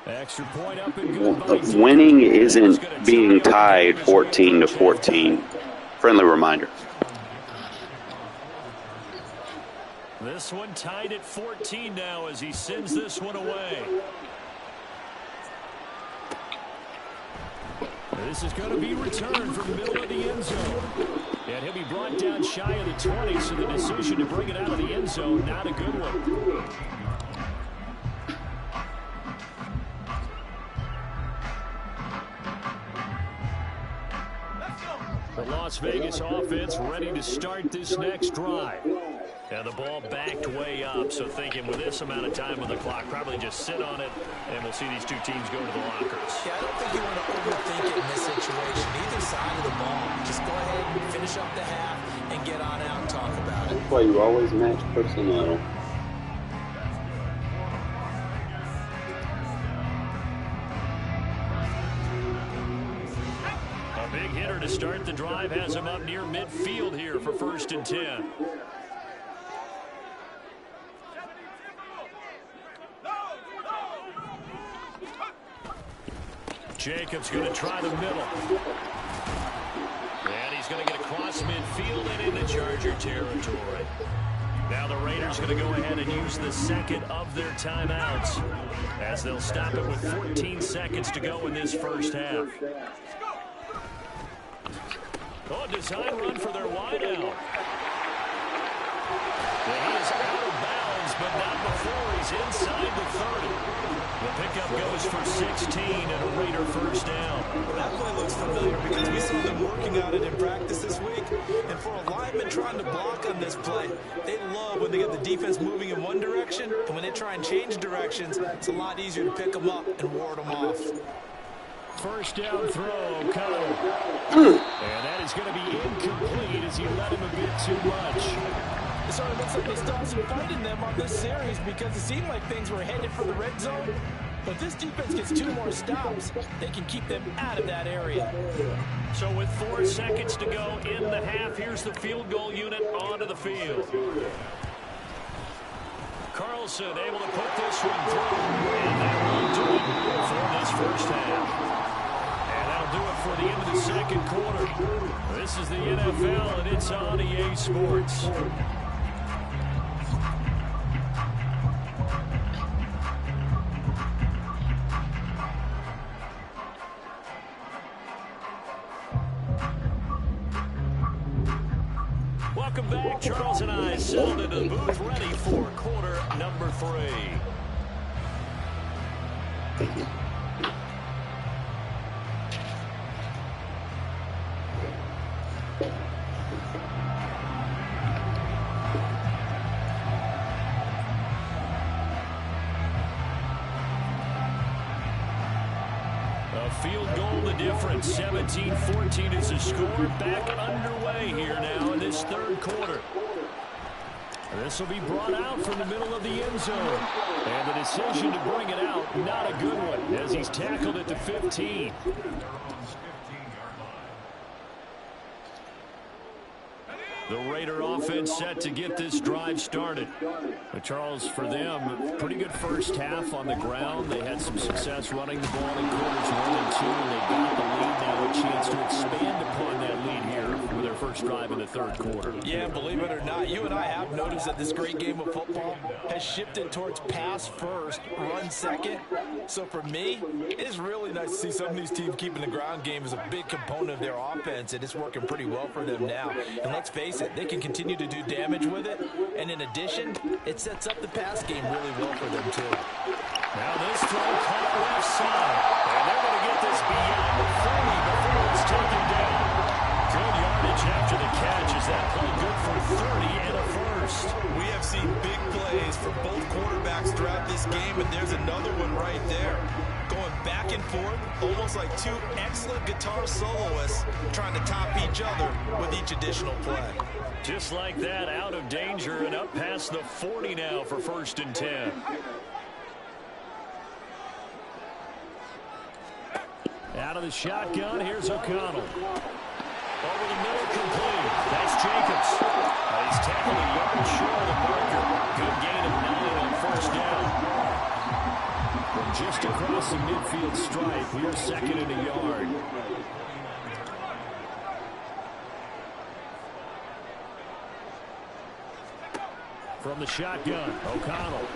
S1: Extra point up and good.
S5: Winning isn't being tied 14-14. Friendly reminder.
S1: This one tied at 14 now as he sends this one away. This is going to be returned from the middle of the end zone. And he'll be brought down shy of the 20, so the decision to bring it out of the end zone, not a good one. The Las Vegas offense ready to start this next drive. And the ball backed way up, so thinking with this amount of time on the clock, probably just sit on it, and we'll see these two teams go to the lockers.
S2: Yeah, I don't think you want to overthink it in this situation. Either side of the ball, just go ahead and finish up the half and get on out and talk about it.
S5: That's why you always match personnel.
S1: A big hitter to start the drive has him up near midfield here for 1st and 10. Jacobs going to try the middle. And he's going to get across midfield and into Charger territory. Now the Raiders going to go ahead and use the second of their timeouts as they'll stop it with 14 seconds to go in this first half. Oh, design run for their wideout. He is out of bounds, but not before he's inside the 30. The pickup goes for 16 and a Raider first down.
S2: That play looks familiar because we saw them working on it in practice this week. And for a lineman trying to block on this play, they love when they get the defense moving in one direction. And when they try and change directions, it's a lot easier to pick them up and ward them off.
S1: First down throw, O'Connell. And that is going to be incomplete as he let him a bit too much.
S4: It sort of looks like they stopped some fight in them on this series because it seemed like things were headed for the red zone. But if this defense gets 2 more stops, they can keep them out of that area.
S1: So with 4 seconds to go in the half, here's the field goal unit onto the field. Carlson able to put this one through. And that will do it for this first half. And that'll do it for the end of the second quarter. This is the NFL, and it's on EA Sports. Welcome back. Charles and I settled into the booth ready for quarter number 3. A field goal the difference. 17-14 is the score. Back underway here now in this third quarter. This will be brought out from the middle of the end zone. And the decision to bring it out, not a good one, as he's tackled at the 15. The Raider offense set to get this drive started. But Charles, for them, pretty good first half on the ground. They had some success running the ball in quarters 1 and 2, and they got the lead now, a chance to expand upon that lead here with their first drive in the third quarter.
S4: Yeah, believe it or not, you and I have noticed that this great game of football has shifted towards pass first, run second. So for me, it's really nice to see some of these teams keeping the ground game as a big component of their offense, and it's working pretty well for them now. And let's face it, they can continue to do damage with it, and in addition, it sets up the pass game really well for them too.
S1: Now this throw caught left side, and they're going to get this beyond the 40 before it's taken down. Good yardage after the catch. Is that play good for 30 and a first?
S2: We have seen big plays for both quarterbacks throughout this game, and there's another one right there. Going back and forth, almost like 2 excellent guitar soloists trying to top each other with each additional play.
S1: Just like that, out of danger and up past the 40 now for 1st and 10. Out of the shotgun, here's O'Connell. Over the middle, complete. That's Jacobs. He's tackled a yard short of the marker. Good gain of 9 on first down. From just across the midfield stripe, we're second and a yard. From the shotgun, O'Connell.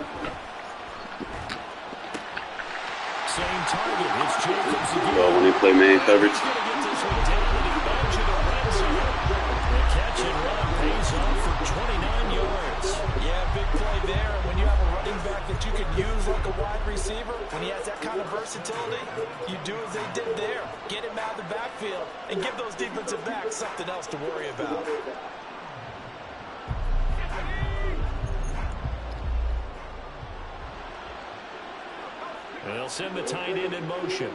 S1: Same target. It's Jacobs again.
S5: Well, when they play man coverage.
S1: He's going to get this one down to the edge of the red zone. The catch and run pays off for 29 yards.
S4: Yeah, big play there. And when you have a running back that you can use like a wide receiver, when he has that kind of versatility, you do as they did there. Get him out of the backfield and give those defensive backs something else to worry about.
S1: They'll send the tight end in motion.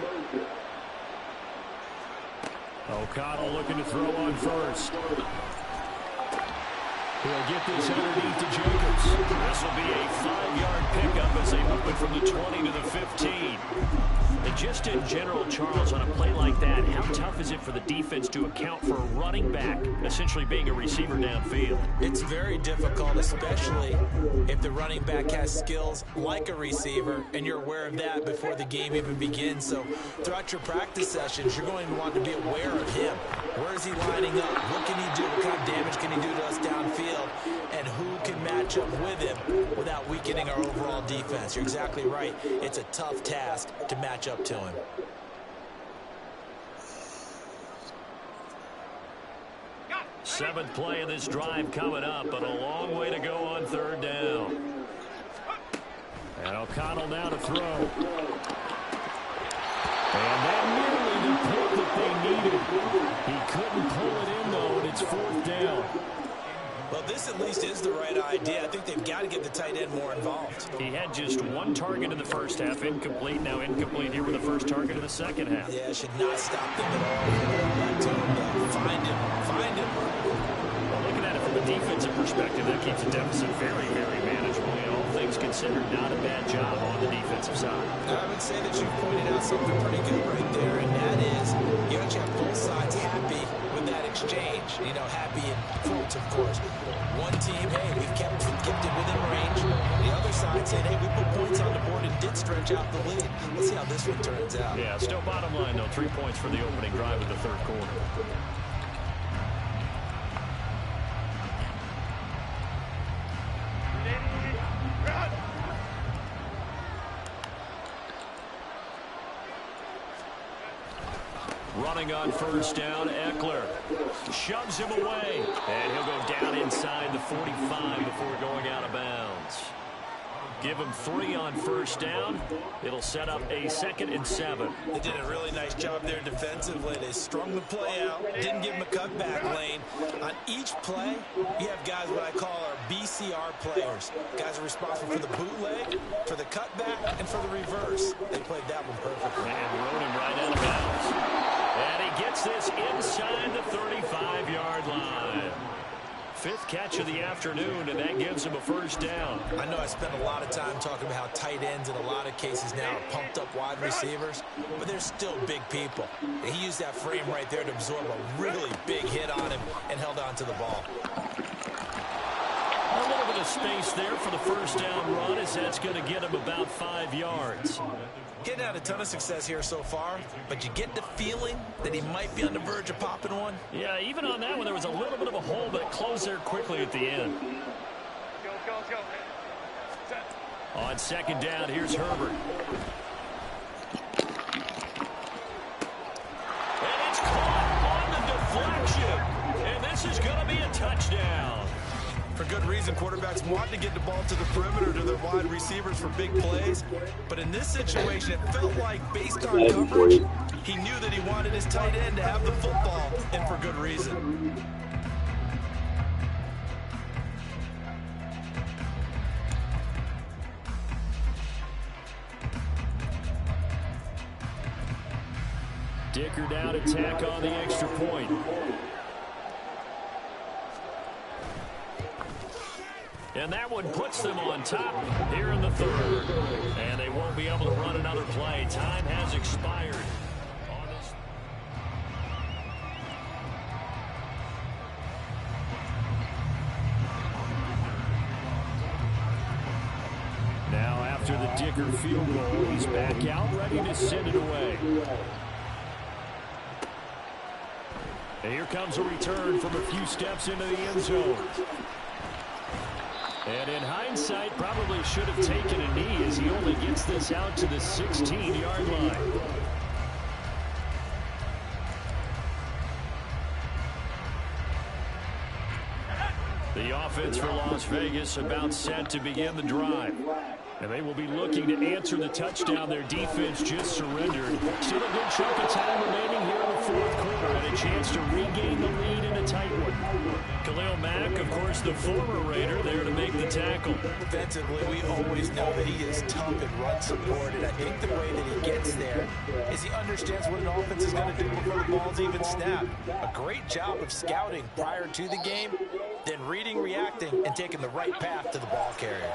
S1: O'Connell looking to throw on first. He'll get this underneath to Jacobs. This will be a 5-yard pickup as they move it from the 20 to the 15. And just in general, Charles, on a play like that, how tough is it for the defense to account for a running back essentially being a receiver downfield?
S2: It's very difficult, especially if the running back has skills like a receiver, and you're aware of that before the game even begins. So throughout your practice sessions, you're going to want to be aware of him. Where is he lining up? What can he do? What kind of damage can he do to us downfield? And who can match up with him without weakening our overall defense? You're exactly right. It's a tough task to match up to him.
S1: Seventh play of this drive coming up, but a long way to go on third down. And O'Connell now to throw. And that nearly the pick that they needed. He couldn't pull it in, though, and it's fourth down.
S2: Well, this at least is the right idea. I think they've got to get the tight end more involved.
S1: He had just one target in the first half, incomplete. Now incomplete here with the first target in the second half.
S2: Yeah, should not stop them at all. Find him.
S1: Well, looking at it from a defensive perspective, that keeps the deficit very, very manageable. All things considered, not a bad job on the defensive side.
S2: I would say that you've pointed out something pretty good right there, and that is you actually have both sides happy with that exchange. You know, happy in quotes, of course. One team, hey, we've kept it within range. The other side saying, hey, we put points on the board and did stretch out the lead. Let's see how this one turns out.
S1: Yeah, still bottom line, though, 3 points for the opening drive of the third quarter. Running on first down, Eckler shoves him away, and he'll go down inside the 45 before going out of bounds. Give him 3 on first down. It'll set up a 2nd and 7.
S2: They did a really nice job there defensively. They strung the play out, didn't give him a cutback lane. On each play, you have guys what I call our BCR players. Guys are responsible for the bootleg, for the cutback, and for the reverse. They played that one perfectly.
S1: And rode him right out of bounds. And he gets this inside the 35-yard line. 5th catch of the afternoon, and that gives him a first down.
S2: I know I spent a lot of time talking about how tight ends in a lot of cases now are pumped up wide receivers, but they're still big people. And he used that frame right there to absorb a really big hit on him and held on to the ball.
S1: A little bit of space there for the first down run, as that's going to get him about 5 yards.
S2: Getting out a ton of success here so far, but you get the feeling that he might be on the verge of popping one.
S1: Yeah, even on that one, there was a little bit of a hole, but it closed there quickly at the end. On second down, here's Herbert. And it's caught on the deflection. And this is going to be a touchdown.
S7: For good reason, quarterbacks want to get the ball to the perimeter to their wide receivers for big plays. But in this situation, it felt like, based on coverage, he knew that he wanted his tight end to have the football, and for good reason.
S1: Dicker down to tack on the extra point. And that one puts them on top here in the third. And they won't be able to run another play. Time has expired. Now after the Dicker field goal, he's back out ready to send it away. And here comes a return from a few steps into the end zone. And in hindsight, probably should have taken a knee as he only gets this out to the 16-yard line. The offense for Las Vegas about set to begin the drive. And they will be looking to answer the touchdown their defense just surrendered. Still a good chunk of time remaining here in the fourth quarter, and a chance to regain the lead in a tight one. Khalil Mack, of course, the former Raider, there to make the tackle.
S2: Defensively, we always know that he is tough and run supported. I think the way that he gets there is he understands what an offense is going to do before the ball's even snapped. A great job of scouting prior to the game, then reading, reacting, and taking the right path to the ball carrier.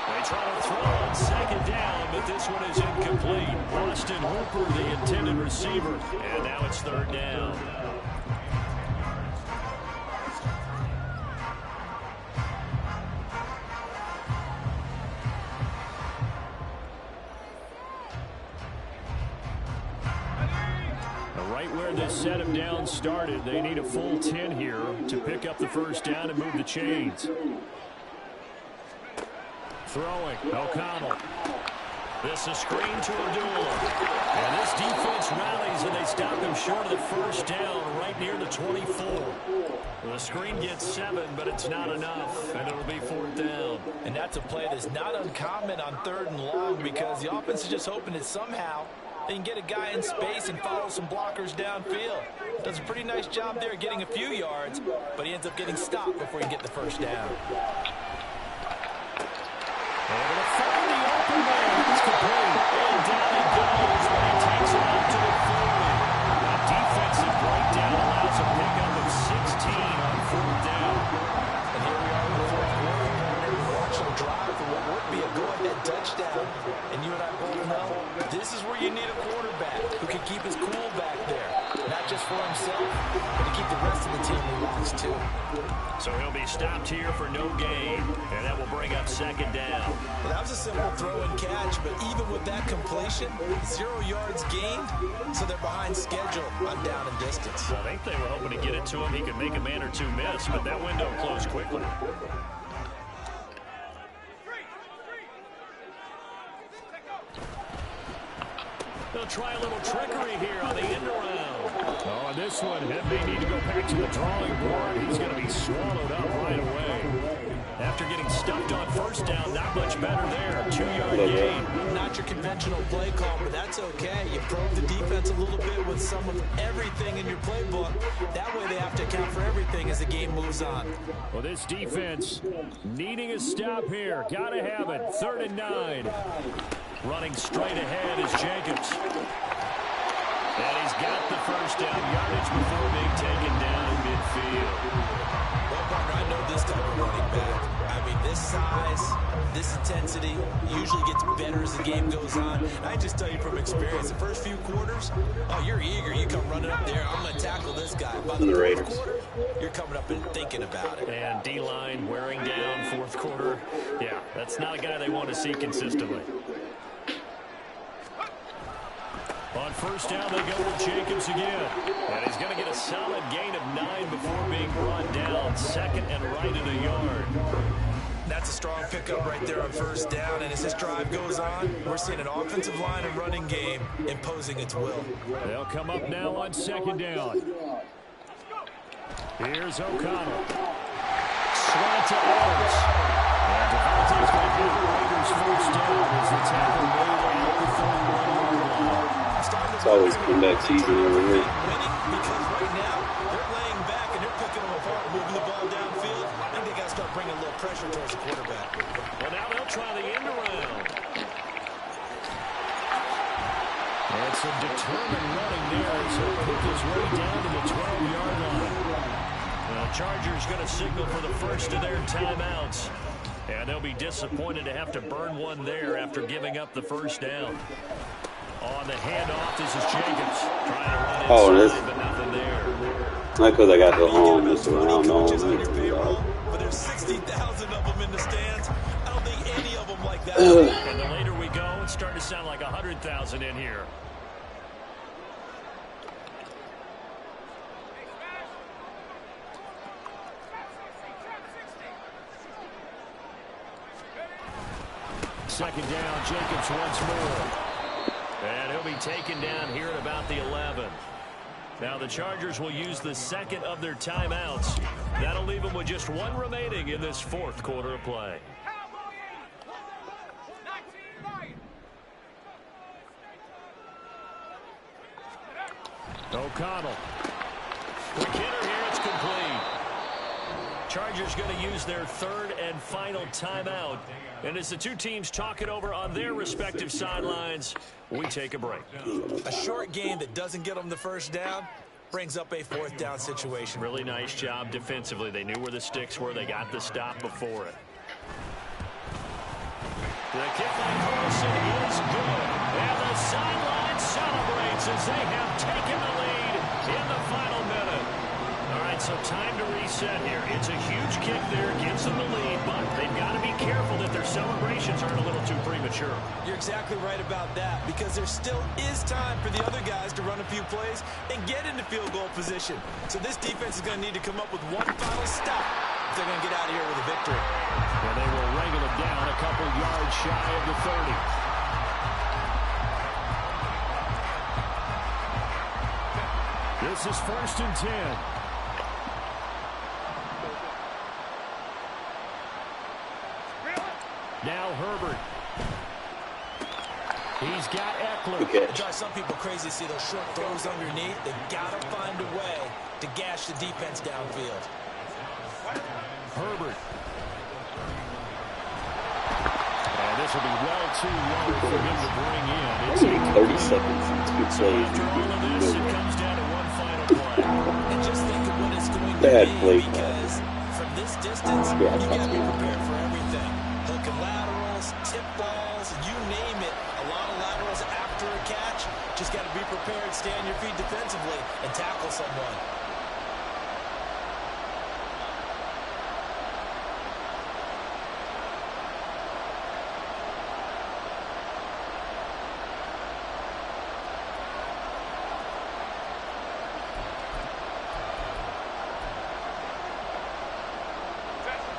S1: They try to throw on second down, but this one is incomplete. Austin Hooper, the intended receiver, and now it's third down. Right where this set of downs started, they need a full 10 here to pick up the first down and move the chains. Throwing, O'Connell. This is screen to Abdullah. And this defense rallies, and they stop him short of the first down right near the 24. The screen gets 7, but it's not enough, and it'll be fourth down.
S2: And that's a play that's not uncommon on 3rd and long because the offense is just hoping that somehow they can get a guy in space and follow some blockers downfield. Does a pretty nice job there getting a few yards, but he ends up getting stopped before he can get the first down.
S1: Able to find the open man. It's complete. And down he goes when he takes it up to the 40. That defensive breakdown allows a pickup of 16 on fourth down.
S2: And here we are in the fourth quarter. Watch them drive for what would be a go-ahead touchdown. And you and I both know this is where you need a quarterback who can keep his cool back there. Not just for himself, but to keep the rest of the team relaxed too.
S1: So he'll be stopped here for no gain, and that will bring up second down.
S2: Well, that was a simple throw and catch, but even with that completion, 0 yards gained, so they're behind schedule on down and distance.
S1: I think they were hoping to get it to him. He could make a man or two miss, but that window closed quickly. They'll try a little trickery here on the end around. Oh, and this one, it may need to go back to the drawing board. He's going to be swallowed up right away. After getting stuffed on first down, not much better there. 2-yard gain.
S2: Not your conventional play call, but that's okay. You probe the defense a little bit with some of everything in your playbook. That way they have to account for everything as the game moves on.
S1: Well, this defense needing a stop here. Got to have it. 3rd and 9. Running straight ahead is Jacobs. And he's got the first down yardage before being taken down in midfield.
S2: Well, partner, I know this type of running back. I mean, this size, this intensity usually gets better as the game goes on. I just tell you from experience, the first few quarters, oh, you're eager. You come running up there. I'm going to tackle this guy. By the fourth quarter, you're coming up and thinking about it.
S1: And D-line wearing down fourth quarter. Yeah, that's not a guy they want to see consistently. On first down, they go with Jacobs again. And he's going to get a solid gain of 9 before being brought down. 2nd and right at a yard.
S2: That's a strong pickup right there on first down. And as this drive goes on, we're seeing an offensive line and running game imposing its will.
S1: They'll come up now on 2nd down. Here's O'Connell. Slant to Edwards. And Devontae's going to get the Raiders first down as the tackle made at the 31-yard line.
S5: It's always comeback season over here.
S2: Because right now, they're laying back and they're picking them apart, moving the ball downfield. I think they got to start bringing a little pressure towards the quarterback.
S1: Well, now they'll try the end around. And some determined running there as he'll pick his way down to the 12-yard line. The Chargers going to signal for the first of their timeouts. And they'll be disappointed to have to burn one there after giving up the first down. On the handoff, this is Jacobs. Trying to run inside, but nothing there.
S5: Not because I got the home, just so I don't know.
S2: But there's 60,000 of them in the stands. I don't think any of them like that.
S1: And the later we go, it's starting to sound like 100,000 in here. Second down, Jacobs once more. And he'll be taken down here at about the 11. Now the Chargers will use the second of their timeouts. That'll leave them with just one remaining in this fourth quarter of play. O'Connell. Quick hitter here. It's complete. Chargers going to use their third and final timeout. And as the two teams talk it over on their respective sidelines, we take a break.
S2: A short game that doesn't get them the first down brings up a fourth down situation.
S1: Really nice job defensively. They knew where the sticks were. They got the stop before it. The kick by Carlson is good. And the sideline celebrates as they have taken the lead in the final minute. All right, so time to reset here. It's a huge kick there, gives them the lead, but they've got to be careful that their celebrations aren't a little too premature.
S2: You're exactly right about that, because there still is time for the other guys to run a few plays and get into field goal position. So this defense is going to need to come up with one final stop if they're going to get out of here with a victory.
S1: And they will wrangle it down a couple yards shy of the 30. This is 1st and 10. Now Herbert. He's got Eckler.
S2: It drives some people crazy to see those short throws underneath. They got to find a way to gash the defense downfield.
S1: Herbert. And this will be well too low for him to bring in.
S5: It's 30 seconds into
S1: So after all of this, it comes down to one final play.
S2: And just think of what it's going to
S5: Bad play.
S2: be, because from this distance, you got to be prepared for everything. Hook and laterals, tip balls, you name it. A lot of laterals after a catch. Just got to be prepared, stay on your feet defensively, and tackle someone.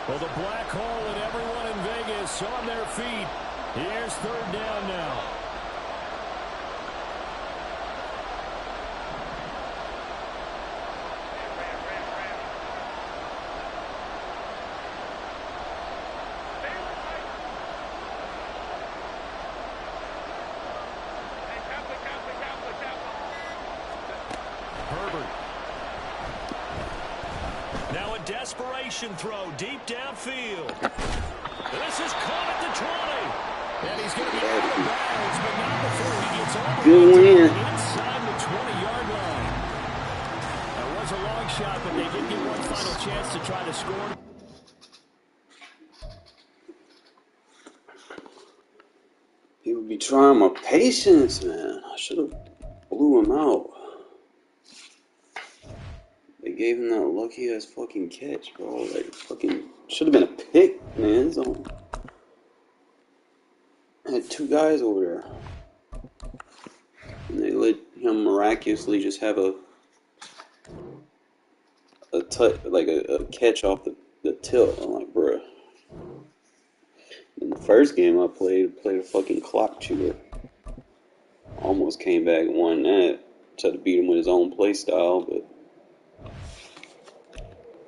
S1: Well, the black hole and everyone in Vegas on their feet. Here's 3rd down now. Herbert. Now a desperation throw deep downfield. This is caught at the 20. And he's going to be out of bounds, but not before he gets all the way inside the 20-yard line. That was a long shot, but they did get one final chance to try to score.
S5: People be trying my patience, man. I should have blew him out. They gave him that lucky ass fucking catch, bro. Like, fucking should have been a pick, man. So, I had 2 guys over there, and they let him miraculously just have a catch off the tilt. I'm like, bruh. In the first game I played a fucking clock chewer. Almost came back and won that. Tried to beat him with his own play style, but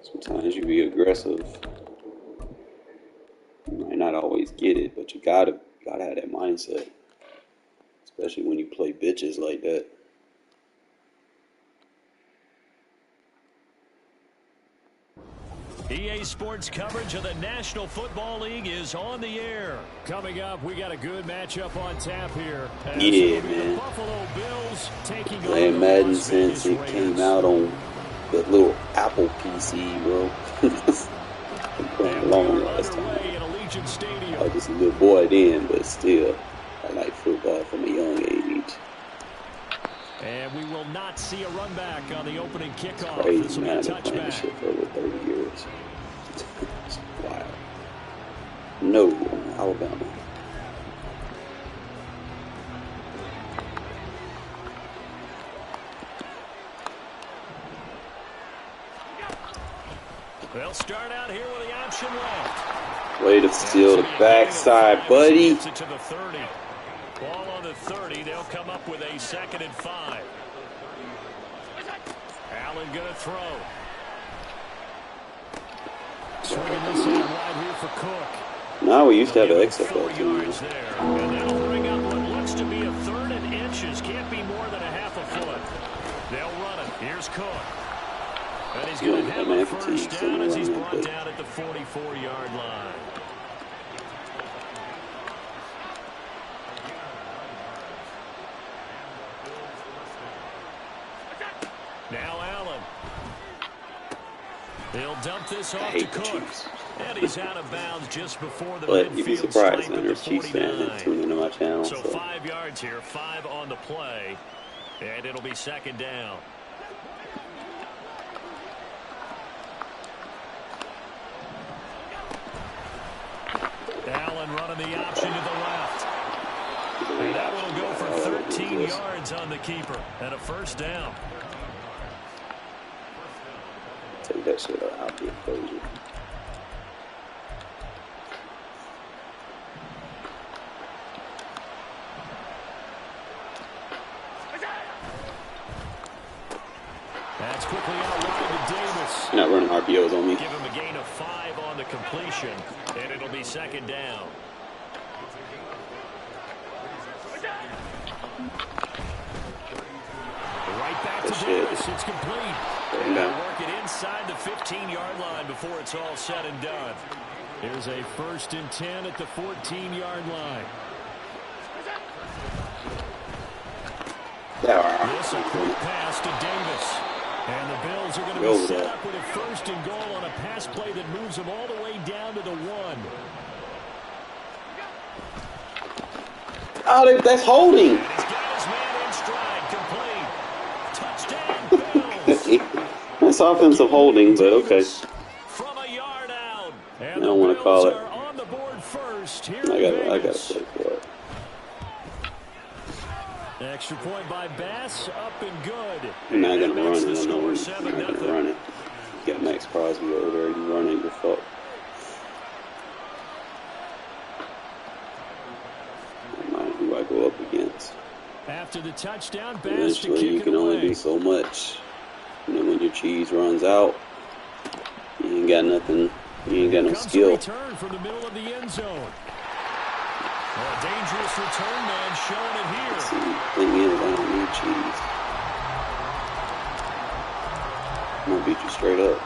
S5: sometimes you be aggressive. You might not always get it, but you gotta have that mindset. Especially when you play bitches like that.
S1: EA Sports coverage of the National Football League is on the air. Coming up, we got a good matchup on tap here.
S5: Yeah, man.
S1: The Buffalo Bills taking
S5: playing Madden since it came out on the little Apple PC, bro. Playing long last time. I was just a little boy then, but still, I like football from a young age.
S1: And we will not see a run back on the opening kickoff.
S5: Crazy,
S1: This will be
S5: man.
S1: a
S5: I've been playing this
S1: touchback.
S5: shit for over 30 years. It's wild. No, Alabama.
S1: They'll start out here with the option left.
S5: Way to steal the backside, buddy.
S1: Gets it to the 30. Ball on the 30. They'll come up with a 2nd and 5. Allen going to throw. Swinging this in wide here for Cook.
S5: No, we used to have an XFL
S1: 4
S5: team.
S1: yards there. And that'll bring up what looks to be a 3rd and inches. Can't be more than a half a foot. They'll run it. Here's Cook. And he's going to have a first down as he's brought down at the 44-yard line. Now Allen. He'll dump this off to Cook. And he's out of bounds just before the midfield.
S5: But you'd be surprised when there's Chiefs fans that tune into my channel.
S1: So 5 yards here, 5 on the play. And it'll be second down. Allen running the option to the left. And that will go for 13 yards on the keeper and a first down.
S5: Take that shit out the equation.
S1: That's quickly out wide to Davis.
S5: You're not running RPOs on me.
S1: Give him a gain of 5 on the completion, and it'll be second down. Right back to Davis. It's complete. And they'll work it inside the 15-yard line before it's all said and done. Here's a 1st and 10 at the 14-yard line. This a quick pass to Davis. And the Bills are going to be set up with a 1st and goal on a pass play that moves them all the way down to the 1.
S5: Oh, that's holding.
S1: And he's got his man in stride. Complete. Touchdown, Bills.
S5: That's offensive holding, but okay.
S1: From a yard out. And
S5: I don't want to call it.
S1: on the board first. Here
S5: I gotta play for it.
S1: Extra point by Bass, up and good.
S5: You're not going to run it. I know you're not going to run it. You got Max Crosby over there. You run it, you're fucked. I mind who I go up against.
S1: After the touchdown, Bass
S5: eventually,
S1: to kick
S5: you can
S1: it
S5: only
S1: away.
S5: do so much. And then when your cheese runs out, you ain't got nothing. You ain't got no skill.
S1: Return from the middle of the end zone. A dangerous return man showing it here.
S5: See, thing is, I don't need cheese. I'm gonna beat you straight up.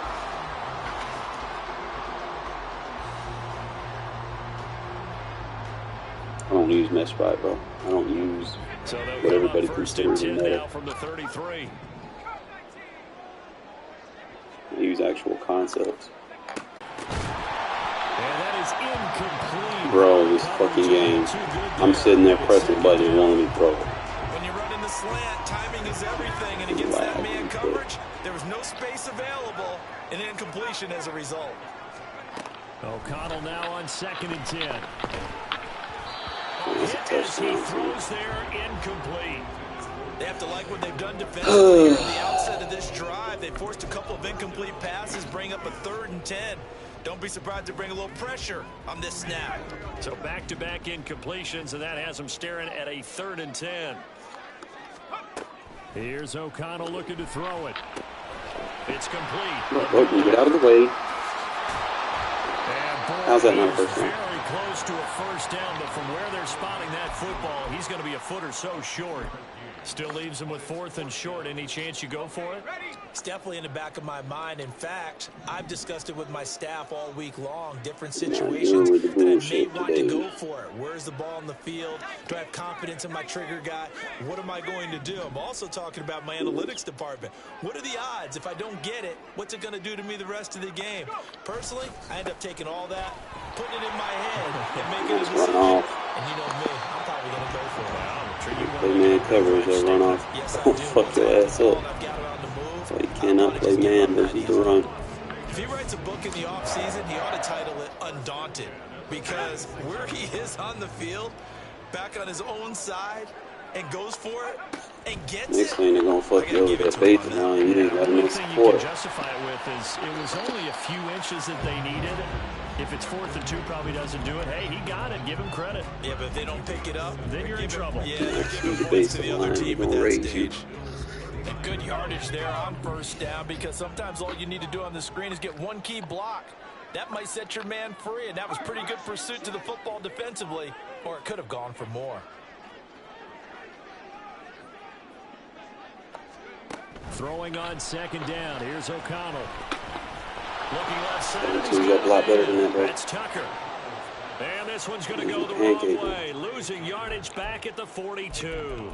S5: I don't use mesh spot, bro. I don't use what everybody considers a meta.
S1: From the 33.
S5: I use actual concepts.
S1: And that is incomplete.
S5: Bro, this fucking game. I'm sitting there pressing the button and won't even throw it.
S7: When you run in the slant, timing is everything, and against that man coverage, there was no space available, and incompletion as a result.
S1: O'Connell now on 2nd and 10.
S5: As
S1: he throws there, incomplete.
S7: They have to like what they've done defensively here at the outset of this drive. They forced a couple of incomplete passes, bring up a 3rd and 10. Don't be surprised to bring a little pressure on this snap.
S1: So back-to-back incompletions, and that has them staring at a 3rd and 10. Here's O'Connell looking to throw it. It's complete.
S5: Look, get out of the way. How's that not a first down?
S1: Very close to a first down, but from where they're spotting that football, he's going to be a foot or so short. Still leaves him with 4th and short. Any chance you go for it?
S2: It's definitely in the back of my mind. In fact, I've discussed it with my staff all week long. Different situations that I may want to go for it. Where's the ball in the field? Do I have confidence in my trigger guy? What am I going to do? I'm also talking about my analytics department. What are the odds? If I don't get it, what's it going to do to me the rest of the game? Personally, I end up taking all that, putting it in my head, and making a decision. And you know me, I'm probably going to go for it.
S5: Play man coverage or run off. Oh, fuck your ass up. So he cannot play man versus the run.
S2: If he writes a book in the offseason, he ought to title it Undaunted. Because where he is on the field, back on his own side, and goes for it, and gets
S5: Next thing they're going to fuck you over that base now, and you ain't got enough support.
S1: You can justify it with is it was only a few inches that they needed. If it's 4th and 2, probably doesn't do it. Hey, he got it. Give him credit.
S2: Yeah, but if they don't pick it up,
S1: then you're in trouble.
S2: Yeah, they're giving points to the other team at that stage.
S4: And good yardage there on 1st down, because sometimes all you need to do on the screen is get one key block. That might set your man free, and that was pretty good pursuit to the football defensively, or it could have gone for more.
S1: Throwing on second down. Here's O'Connell. Looking left side.
S5: You got a lot better than that, bro.
S1: That's Tucker. And this one's going to go the wrong way. Losing yardage back at the 42.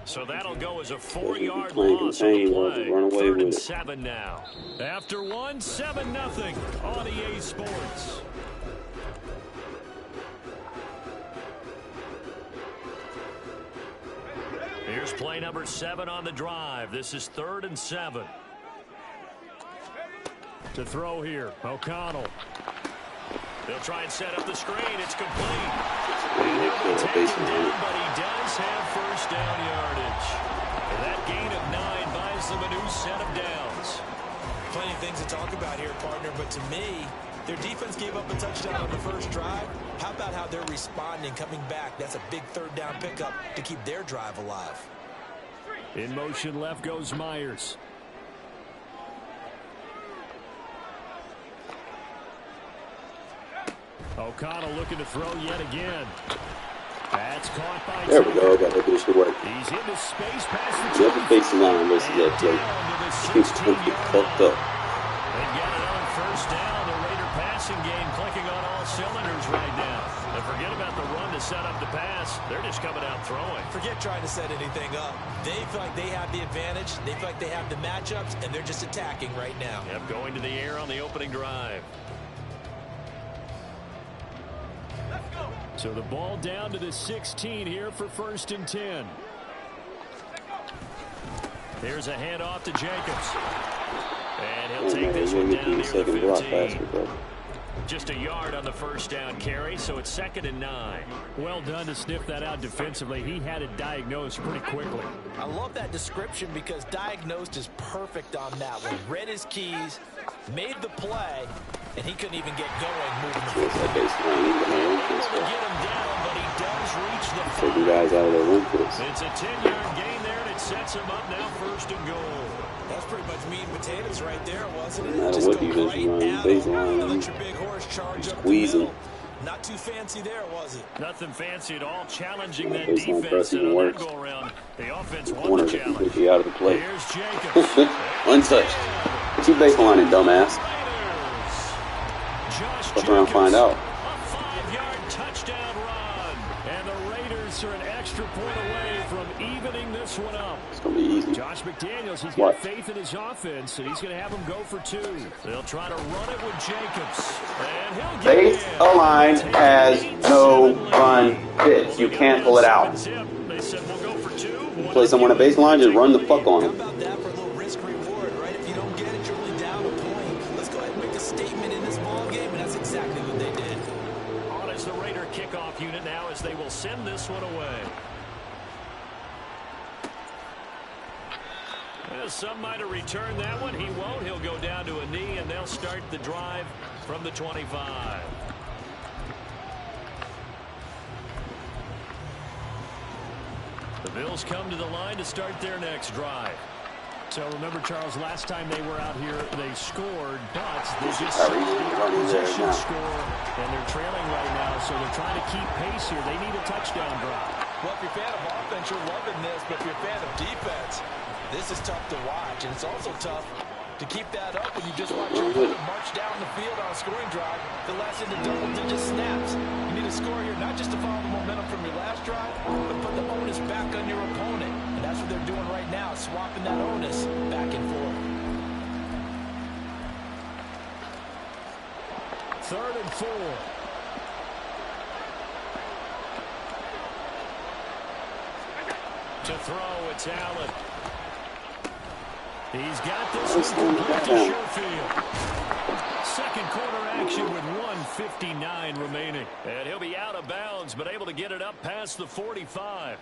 S1: So that'll go as a 4-yard loss on the play. 3rd and 7 now. After 1, 7-0 on EA Sports. Here's play number 7 on the drive. This is 3rd and 7. To throw here, O'Connell. They'll try and set up the screen. It's complete. And he'll be taken down, but he does have first down yardage. And that gain of 9 buys them a new set of downs.
S2: Plenty of things to talk about here, partner, but to me, their defense gave up a touchdown on the first drive. How about how they're responding, coming back? That's a big 3rd down pickup to keep their drive alive.
S1: In motion left goes Myers. O'Connell looking to throw yet again. That's caught by
S5: There we go. Got that good shit work.
S1: He's into space past the
S5: Never facing line versus that play. He's going to get fucked up.
S1: They got it on first down. The Raider passing game clicking on all cylinders right now. And forget about the run to set up the pass. They're just coming out throwing.
S2: Forget trying to set anything up. They feel like they have the advantage. They feel like they have the matchups, and they're just attacking right now.
S1: Yep, going to the air on the opening drive. So the ball down to the 16 here for 1st and 10. Here's a handoff to Jacobs. And he'll take this one down near the 15. Just a yard on the first down carry, so it's 2nd and 9. Well done to sniff that out defensively. He had it diagnosed pretty quickly.
S2: I love that description because diagnosed is perfect on that one. Read his keys, made the play, and he couldn't even get going moving the
S1: football. Get him down, but he does reach the 5.
S5: Taking guys out of their room for this.
S1: It's a 10-yard gain there, and it sets him up now 1st and goal.
S2: That's pretty much meat and potatoes right there, wasn't it?
S5: No matter what defense you run, baseline, squeezing.
S2: Not too fancy there, was it?
S1: Nothing fancy at all. Challenging that defense and on that go-around. The offense won the challenge.
S5: You out of the play.
S1: Here's Jacobs.
S5: Untouched. But you baselining, dumbass. Fuck around and find out.
S1: A 5-yard touchdown run. And the Raiders are an extra point away from evening this one up.
S5: It's going to be easy.
S1: Josh McDaniels, he's got faith in his offense, and he's going to have him go for 2. They'll try to run it with Jacobs. And he'll get
S5: Base align has no run fits. You can't pull it out.
S1: They said we'll go for 2.
S5: You play someone at baseline, just run the fuck on him.
S2: How about that for a little risk reward, right? If you don't get it, you're only down a point. Let's go ahead and make a statement in this ball game, and that's exactly what they did.
S1: On is the Raider kickoff unit now as they will send this one away. Well, some might have returned that one. He won't. He'll go down to a knee, and they'll start the drive from the 25. The Bills come to the line to start their next drive. So remember, Charles, last time they were out here, they scored, but they just possession score, and they're trailing right now, so they're trying to keep pace here. They need a touchdown drive.
S2: Well, if you're a fan of offense, you're loving this, but if you're a fan of defense, this is tough to watch, and it's also tough to keep that up when you just watch your opponent march down the field on a scoring drive that lasts into double-digit snaps. You need a score here, not just to follow the momentum from your last drive, but put the onus back on your opponent. And that's what they're doing right now, swapping that onus back and forth.
S1: 3rd and 4. To throw, it's Allen. He's got this one complete to Sherfield. Second quarter action with 1:59 remaining. And he'll be out of bounds, but able to get it up past the 45.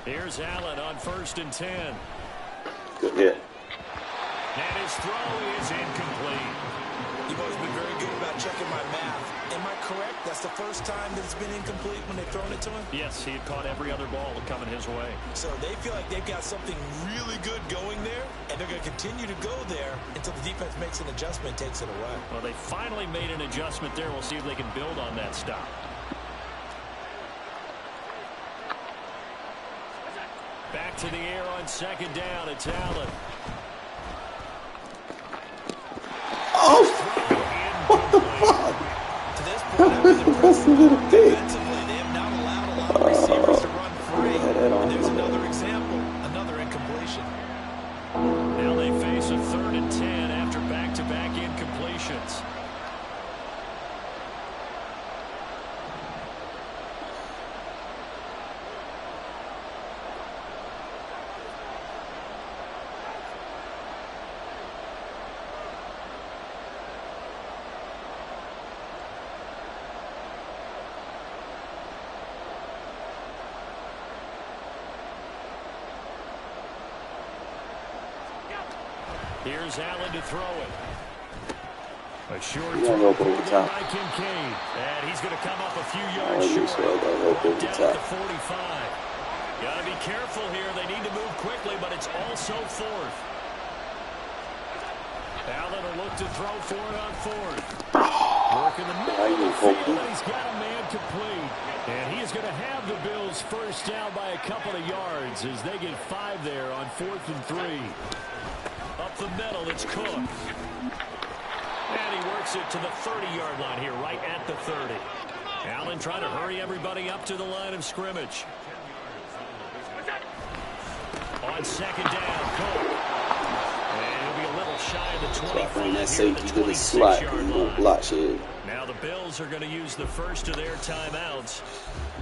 S1: Here's Allen on 1st and 10.
S5: Good hit.
S1: And his throw is incomplete.
S2: You've always been very good about checking my math. Am I correct? That's the first time that it's been incomplete when they've thrown it to him?
S1: Yes, he had caught every other ball coming his way.
S2: So they feel like they've got something really good going there, and they're going to continue to go there until the defense makes an adjustment, takes it away.
S1: Well, they finally made an adjustment there. We'll see if they can build on that stop. Back to the air on second down. It's Allen.
S5: Oh, what the fuck?
S2: To this point, I was impressed. Defensively, they have not allowed a lot of receivers to run free. And there's another example, another incompletion.
S1: Now they face a 3rd and 10 after back-to-back incompletions. Here's Allen to throw it. A short throw by Kincaid. And he's going to come up a few yards short. Down at the 45. Got to be careful here. They need to move quickly, but it's also 4th. Allen will look to throw for it on 4th. Work in the middle of the field, and he's got a man complete. And he is going to have the Bills first down by a couple of yards as they get 5 there on 4th and 3. Up the middle, it's Cook. And he works it to the 30-yard line here, right at the 30. Allen trying to hurry everybody up to the line of scrimmage. On second down, Cook. And he'll be a little shy of the 25 here at the 26-yard line. Now the Bills are going to use the first of their timeouts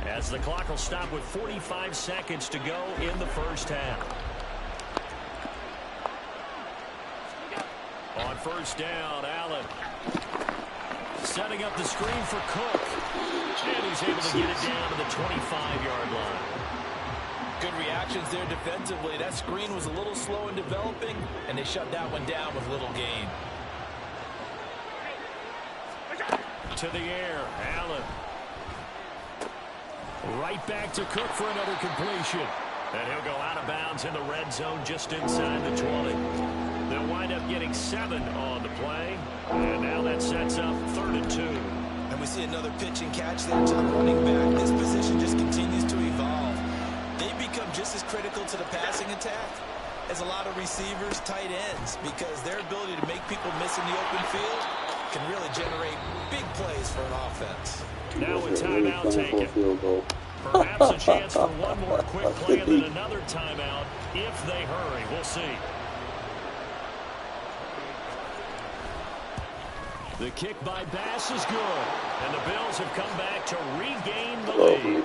S1: as the clock will stop with 45 seconds to go in the first half. On first down, Allen setting up the screen for Cook. And he's able to get it down to the 25-yard line.
S4: Good reactions there defensively. That screen was a little slow in developing, and they shut that one down with little gain.
S1: To the air, Allen. Right back to Cook for another completion. And he'll go out of bounds in the red zone just inside the 20. They'll wind up getting 7 on the play. And now that sets up 3rd and 2.
S2: And we see another pitch and catch there to the running back. This position just continues to evolve. They become just as critical to the passing attack as a lot of receivers, tight ends, because their ability to make people miss in the open field can really generate big plays for an offense.
S1: Now a timeout taken. Perhaps a chance for one more quick play and then another timeout if they hurry. We'll see. The kick by Bass is good. And the Bills have come back to regain the lead.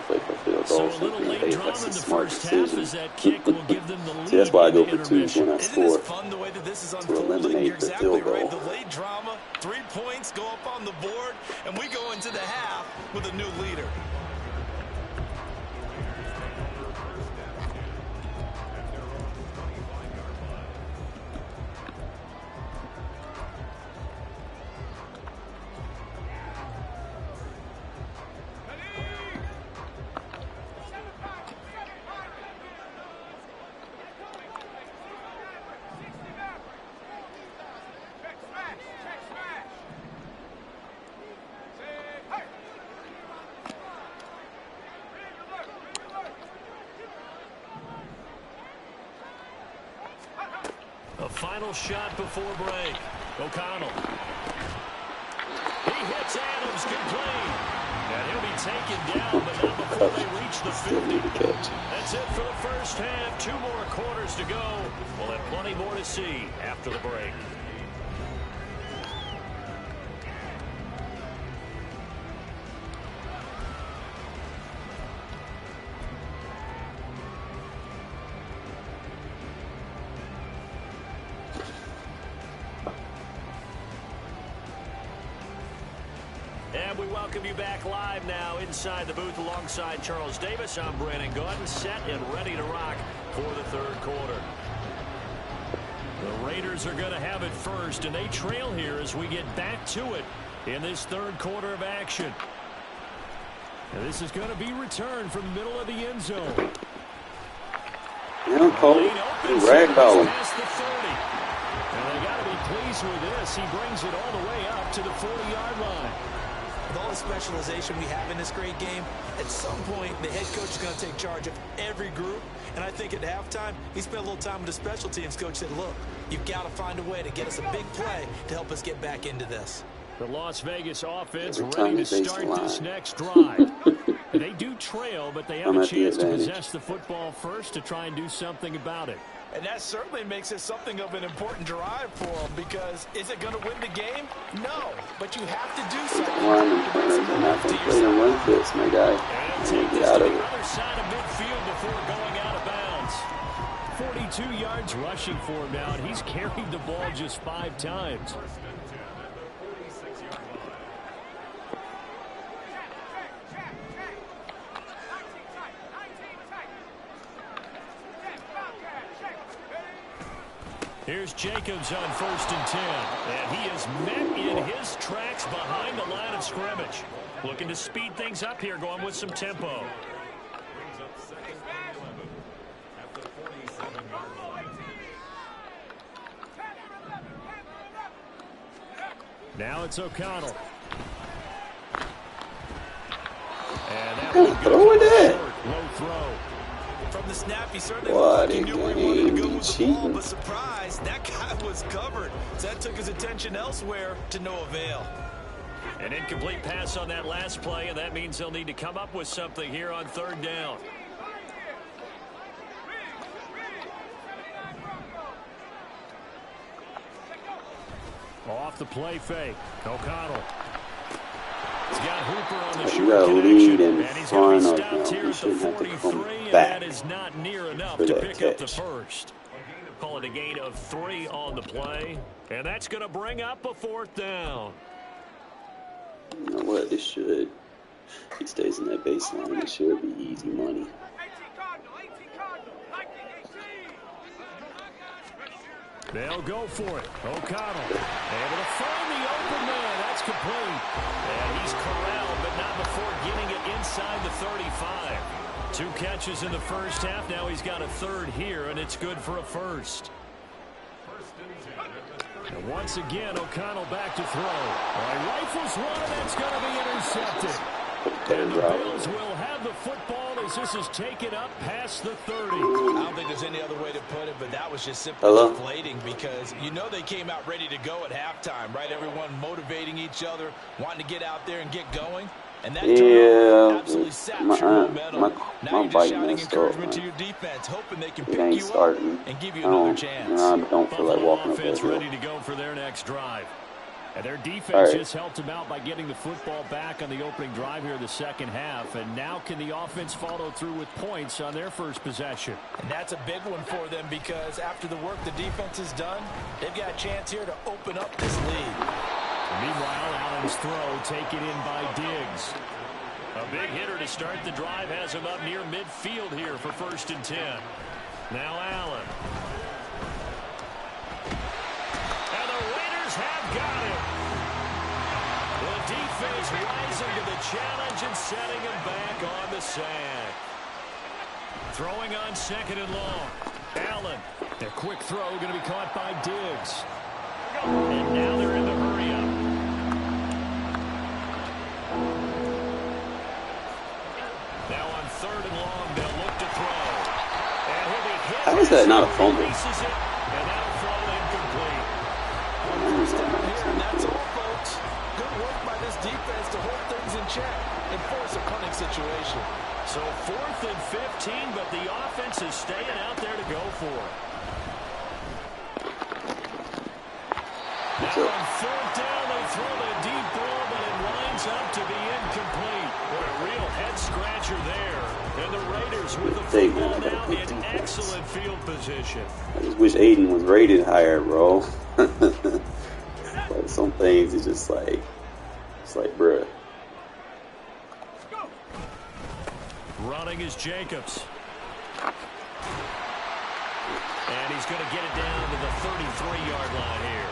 S1: So a little late drama in the first half as that kick will give them the lead.
S5: See, that's why I go for 2 when I score.
S2: Isn't it fun the way that this is unfolding? You're exactly right. The late drama, 3 points go up on the board, and we go into the half with a new leader.
S1: Final shot before break. O'Connell. He hits Adams complete. And he'll be taken down, but not before they reach the 50. That's it for the first half. 2 more quarters to go. We'll have plenty more to see after the break. And we welcome you back live now inside the booth alongside Charles Davis. I'm Brandon Gordon, set and ready to rock for the 3rd quarter. The Raiders are going to have it first, and they trail here as we get back to it in this 3rd quarter of action. And this is going to be returned from the middle of the end zone.
S5: Yeah, Cole. Ragdoll.
S1: Past the 30. And they got to be pleased with this. He brings it all the way up to the 40-yard line.
S2: With all the specialization we have in this great game, at some point the head coach is going to take charge of every group. And I think at halftime, he spent a little time with the special teams coach, said, look, you've got to find a way to get us a big play to help us get back into this.
S1: The Las Vegas offense ready to start this next drive. They do trail, but they have a chance to possess the football first to try and do something about it.
S4: And that certainly makes it something of an important drive for them, because is it going to win the game? No, but you have to do something.
S5: Run and run fits, my guy.
S1: And take this to the other side of midfield before going out of bounds. 42 yards rushing for him now, and he's carried the ball just 5 times. Here's Jacobs on 1st and 10. And he is met in his tracks behind the line of scrimmage. Looking to speed things up here, going with some tempo. Now it's O'Connell. And that will
S5: throw it.
S1: Low throw.
S2: From the snap, he certainly looked like he knew where he wanted to go with the ball, but surprise, that guy was covered. So that took his attention elsewhere to no avail.
S1: An incomplete pass on that last play, and that means they'll need to come up with something here on 3rd down. Off the play fake, O'Connell. He's got Hooper on the short connection, and he's going to be stopped here at the 43, and that is not near enough to pick up the first. Call it a gain of 3 on the play, and that's going to bring up a 4th down.
S5: You know what? This should. He stays in that baseline. It should be easy money.
S1: They'll go for it. O'Connell able to find the open man. That's complete. And he's corralled, but not before getting it inside the 35. 2 catches in the first half. Now he's got a 3rd here, and it's good for a first. And once again, O'Connell back to throw. Rifles one, and that's going to be intercepted. And the Bills will have the football as this is taken up past the 30.
S4: I don't think there's any other way to put it, but that was just simply deflating, because you know they came out ready to go at halftime, right? Everyone motivating each other, wanting to get out there and get going. And that absolutely saps your momentum. Now you're just shouting encouragement to your defense, hoping they can pick you up and give you another chance.
S5: I don't feel like walking up
S1: offense ready to go for their next drive. And their defense just helped them out by getting the football back on the opening drive here in the second half. And now can the offense follow through with points on their first possession?
S4: And that's a big one for them, because after the work the defense has done, they've got a chance here to open up this lead.
S1: Meanwhile, Allen's throw taken in by Diggs. A big hitter to start the drive has him up near midfield here for 1st and 10. Now Allen. And the Raiders have got him. The defense rising to the challenge and setting him back on the sack. Throwing on 2nd and long. Allen. A quick throw going to be caught by Diggs. And now they're in the hurry-up. Now on 3rd and long, they'll look to throw. And he'll be hit.
S5: How is that not a fumble?
S1: And that'll fall incomplete.
S4: First down here, and that's all, folks. Good work by this defense to hold things in check and force a punting situation.
S1: So 4th and 15, but the offense is staying out there to go for it. Now on 4th down, they throw the deep ball, but it winds up to be incomplete. What a real head-scratcher there. And the Raiders with the football now in excellent field position.
S5: I just wish Aiden was rated higher, bro. Like some things, it's like, bruh.
S1: Running is Jacobs. And he's going to get it down to the 33-yard line here.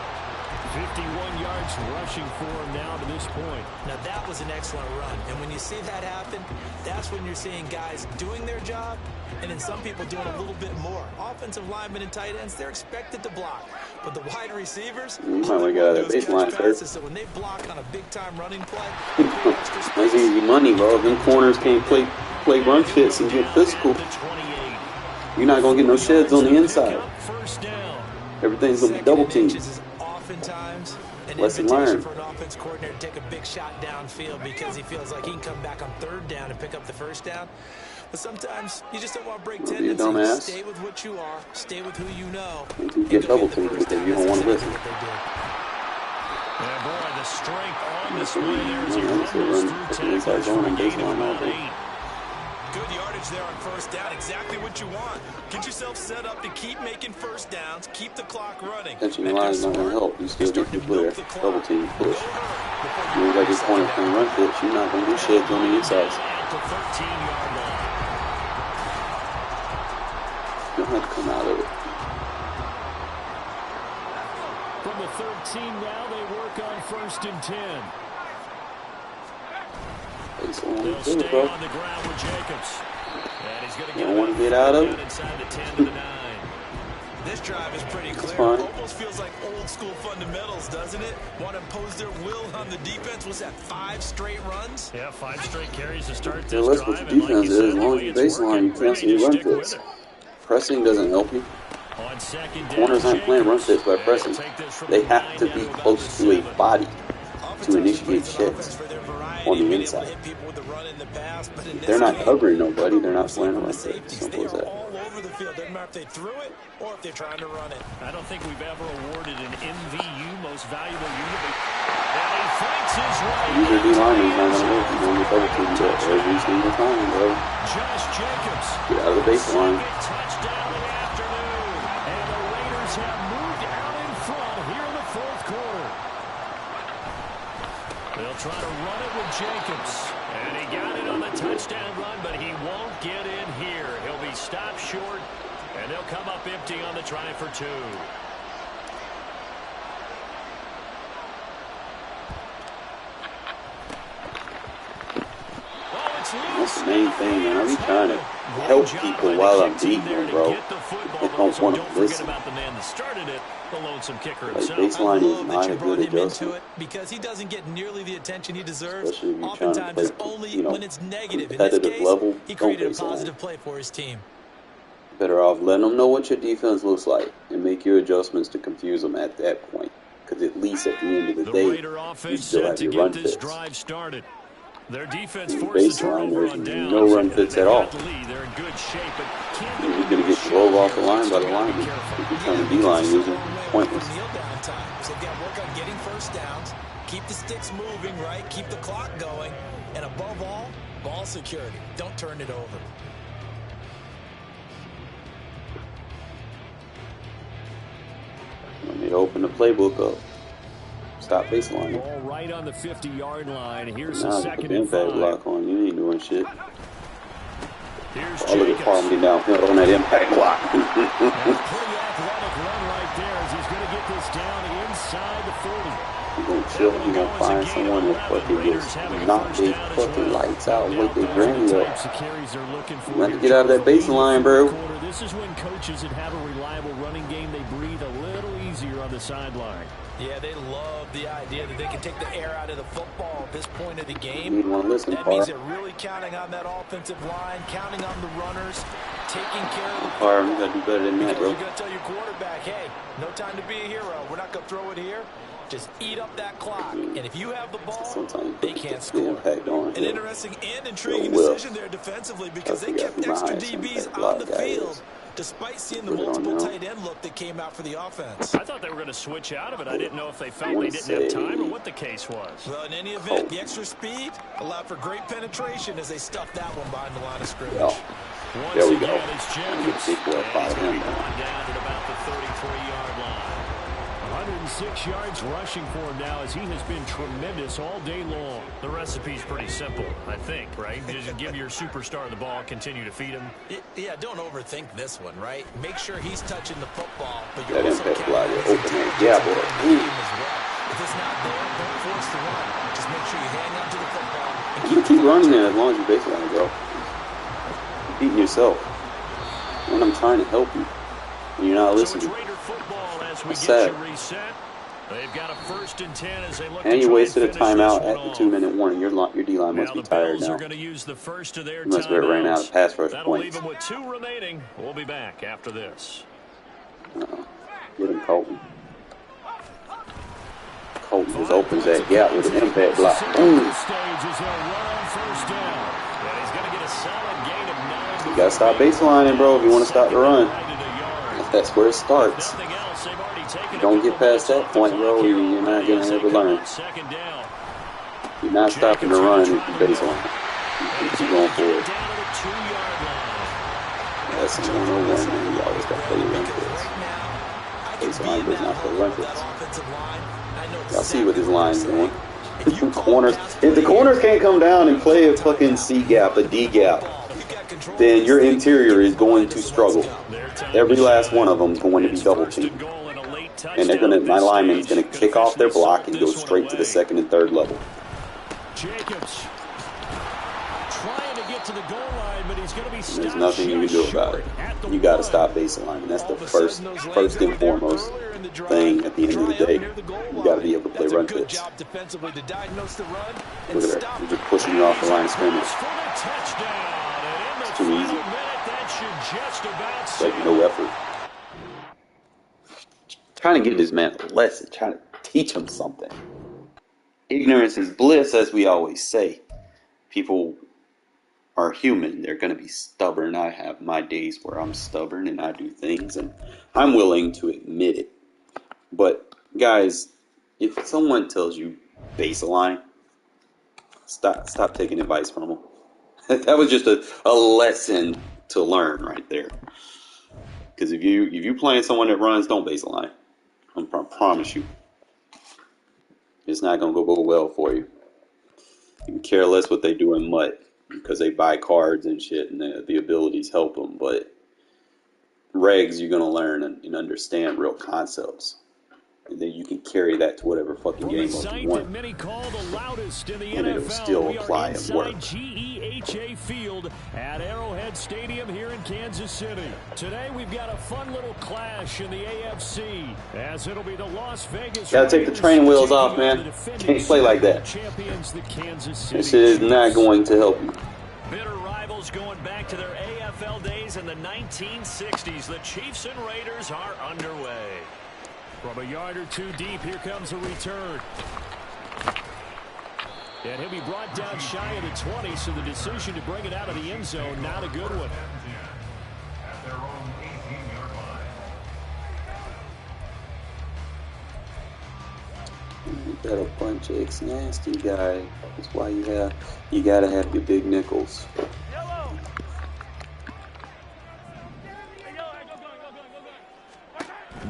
S1: 51 yards rushing for him now to this point.
S2: Now, that was an excellent run. And when you see that happen, that's when you're seeing guys doing their job and then some people doing a little bit more. Offensive linemen and tight ends, they're expected to block. But the wide receivers,
S5: finally got that baseline first.
S2: So when they block on a big-time running play,
S5: that's easy money, bro. Them corners can't play run fits and get physical. You're not going to get no sheds on the inside. Everything's going to be double teamed.
S2: Oftentimes an
S5: Lesson
S2: invitation
S5: learned.
S2: for an offense coordinator to take a big shot downfield because he feels like he can come back on third down and pick up the first down. But sometimes you just don't want to break tendencies. Stay with what you are. Stay with who you know.
S5: You get double teamed because you don't want to listen.
S1: And boy, the strength on display there as he runs through tackles for a gain of about 8.
S7: Good yardage there on first down. Exactly what you want. Get yourself set up to keep making first downs. Keep the clock running.
S5: Catching the line is not going to help. You still get the clear. Double team push. You ain't got this corner playing run fits. You're not going to get sheds on the insides.
S1: The 13-yard line.
S5: You don't have to come out of it.
S1: From the 13 now, they work on 1st and 10. They'll stay on the ground with Jacobs. And he's going to get
S5: want to get out of it?
S1: inside the 10 to the 9.
S7: This drive is pretty clear.
S5: Fine.
S7: Almost feels like old school fundamentals, doesn't it? Want to impose their will on the defense. Was that 5 straight runs?
S1: Yeah, 5 straight carries to start
S5: Yeah,
S1: this
S5: that's
S1: drive.
S5: what the defense is. As long as you baseline, you can't see run fits. Pressing doesn't help you.
S1: On second down,
S5: Corners aren't playing run fits by pressing. They have to be
S1: down
S5: close to a body to initiate
S7: Offense
S5: sheds
S7: for their variety,
S5: on the
S7: being able to
S5: inside.
S7: hit people with the run in the pass, but in this
S5: They're not
S7: game,
S5: covering nobody. They're not playing a run
S7: the
S5: fit.
S7: safeties,
S5: Simple
S7: they
S5: as
S7: are
S5: that.
S7: all over the field. Doesn't matter if they threw it or if they're trying to run it.
S1: I don't think we've ever awarded an MVU, most valuable unit. And he fights his way.
S5: Usually D-line is not going to work. You're going to get double teamed every single time, bro.
S1: Josh Jacobs.
S5: Get out of the baseline.
S1: Second touchdown of the afternoon. And the Raiders have moved out in front here in the 4th quarter. They'll try to run it with Jacobs. And he got it on the touchdown run, but he won't get in here. He'll be stopped short, and they'll come up empty on the try for 2.
S5: That's the main thing, man. I be trying to help people while I'm beating them, bro. They don't want to listen.
S1: About the man that started it, the lonesome kicker
S5: Like,
S1: himself.
S5: baseline is
S2: Love
S5: not
S2: that
S5: a
S2: you brought
S5: good
S2: him into
S5: adjustment.
S2: it because he doesn't get nearly the attention he deserves.
S5: Especially if you're trying to
S2: Oftentimes,
S5: play,
S2: it's only
S5: you know,
S2: when it's negative. In this
S5: competitive
S2: case,
S5: level,
S2: he
S5: don't
S2: created a
S5: baseline.
S2: positive play for his team.
S5: Better off letting them know what your defense looks like and make your adjustments to confuse them at that point. Because at least at the end of the
S1: The
S5: day,
S1: Raider
S5: you
S1: offense
S5: still
S1: set
S5: have
S1: to
S5: your
S1: get
S5: run
S1: this
S5: fits.
S1: drive started. Their defense
S5: In the
S1: forced the
S5: baseline,
S1: turnover
S5: there's
S1: on downs.
S5: no run fits at all.
S1: The lead. They're in good shape, but can't
S5: You're
S1: be
S5: going to get drove off the line by the
S1: Still gotta be
S5: lineman.
S1: careful.
S5: If you turn the D-line using pointless.
S2: Kneel down times. They've got to work on getting first downs, keep the sticks moving, right? Keep the clock going, and above all, ball security. Don't turn it over.
S5: Let me open the playbook up. Stop baseline.
S1: Ball right on the 50-yard line. Here's
S5: Now
S1: the
S5: put
S1: second
S5: the
S1: and
S5: impact
S1: 5.
S5: block on. You ain't doing shit.
S1: Here's
S5: Oh, look at
S1: Jacobs.
S5: Parham getting downfield on that impact block.
S1: And a pretty athletic run right there as he's going to get this down inside the 40.
S5: You're going to chill. You're going to find someone that fucking just knock their fucking lights out with their granny up. You got to get out of that baseline, bro.
S1: This is when coaches that have a reliable running game, they breathe a little easier on the sideline.
S2: Yeah, they love the idea that they can take the air out of the football at this point of the
S5: You
S2: game.
S5: need one listen,
S2: That means
S5: Parham.
S2: they're really counting on that offensive line, counting on the runners, taking care of the
S5: Parham, you got to do better than that,
S2: because
S5: bro.
S2: you're going to tell your quarterback, hey, no time to be a hero. We're not going to throw it here. Just eat up that clock. And if you have the ball,
S5: Sometimes
S2: they
S5: you
S2: can't
S5: put the
S2: score.
S5: impact on
S7: An
S5: him.
S7: interesting and intriguing
S5: Will.
S7: decision there defensively because
S5: I
S7: they
S5: forgot
S7: kept
S5: who my
S7: extra
S5: highest
S7: DBs
S5: impact
S7: on the
S5: block guy
S7: field
S5: is.
S7: despite seeing the
S5: Put it on
S7: multiple
S5: now.
S7: tight end look that came out for the offense.
S1: I thought they were going to switch out of it. I didn't know if they felt they
S5: wanna
S1: didn't have
S5: say-
S1: time or what the case was.
S7: Well, in any event, the extra speed allowed for great penetration as they stuffed that one behind the line of scrimmage.
S5: Oh,
S1: Once
S5: there we
S1: again,
S5: go.
S1: it's
S5: I'm
S1: Jacobs.
S5: gonna take
S1: And
S5: that
S1: he's
S5: by
S1: going to be
S5: him.
S1: going down at about the 33-yard line. 106 yards rushing for him now as he has been tremendous all day long.
S8: The recipe's pretty simple, I think, right? Just give your superstar the ball, continue to feed him.
S2: Yeah, don't overthink this one, right? Make sure he's touching the football, but
S5: That
S2: you're also
S5: impact line
S2: counting
S5: open hand. Yeah, boy.
S2: as well. If it's not there, don't force the run. Just make sure you hang on to the football. And
S5: You keep running there as long as you baseline, bro. You're beating yourself. When I'm trying to help you, and you're not listening.
S1: So it's Raider football as we
S5: That's
S1: get
S5: sad.
S1: you reset. They've got a 1st and 10 as they look
S5: And
S1: to
S5: you
S1: try
S5: wasted a
S1: and finish
S5: timeout
S1: this
S5: at
S1: one
S5: the
S1: off.
S5: 2-minute warning. Your D-line must
S1: Now
S5: be
S1: the
S5: tired
S1: Bills
S5: now.
S1: are going to use the first of their
S5: You must have ran out of
S1: timeouts.
S5: pass rush
S1: That'll leave
S5: points.
S1: them with 2 remaining. We'll be back after this.
S5: Get him, Colton. Colton just opens that gap with an impact block. Boom. You gotta stop baselining, bro, if you want to stop the run. That's where it starts. You don't get past that point, bro, you're not gonna ever learn. You're not stopping the run if you baseline. You keep going forward. That's 101, man. You always gotta play your run fits. Baseline does not play run fits. Y'all see what this line's doing. Corners. If the corners can't come down and play a fucking C gap, a D gap, then your interior is going to struggle. Every last one of them is going to be double teamed. And they're gonna, my lineman's gonna kick off their block and go straight to the 2nd and 3rd level.
S1: Jacobs trying to get to the goal line, but he's going to be stopped.
S5: There's nothing you can do about it. You got to stop baseline. That's the first and foremost thing at the end of the day. You got to be able to play run fits. Look at that. You're just pushing you off the line of scrimmage. It's too easy. It's like no effort. Trying to give this man a lesson. Trying to teach him something. Ignorance is bliss, as we always say. People are human. They're going to be stubborn. I have my days where I'm stubborn and I do things, and I'm willing to admit it. But, guys, if someone tells you baseline, stop taking advice from them. That was just a lesson to learn right there. Because if you playing someone that runs, don't baseline. I promise you. It's not going to go well for you. You can care less what they do in MUT because they buy cards and shit and the abilities help them. But regs, you're going to learn and understand real concepts. And then you can carry that to whatever fucking game mode you want.
S1: Many call the loudest in the
S5: And it'll
S1: NFL.
S5: still apply and work.
S1: GEHA Field at Arrowhead Stadium here in Kansas City. Today we've got a fun little clash in the AFC as it'll be the Las Vegas
S5: Gotta take the training wheels off, man. Can't play like that.
S1: Champions, the Kansas City
S5: This shit is not going to help you.
S1: Bitter rivals going back to their AFL days in the 1960s. The Chiefs and Raiders are underway. From a yard or two deep, here comes a return. And he'll be brought down shy of the 20, so the decision to bring it out of the end zone, not a good one.
S5: You got a bunch of ex-nasty guy. That's why you gotta have your big nickels.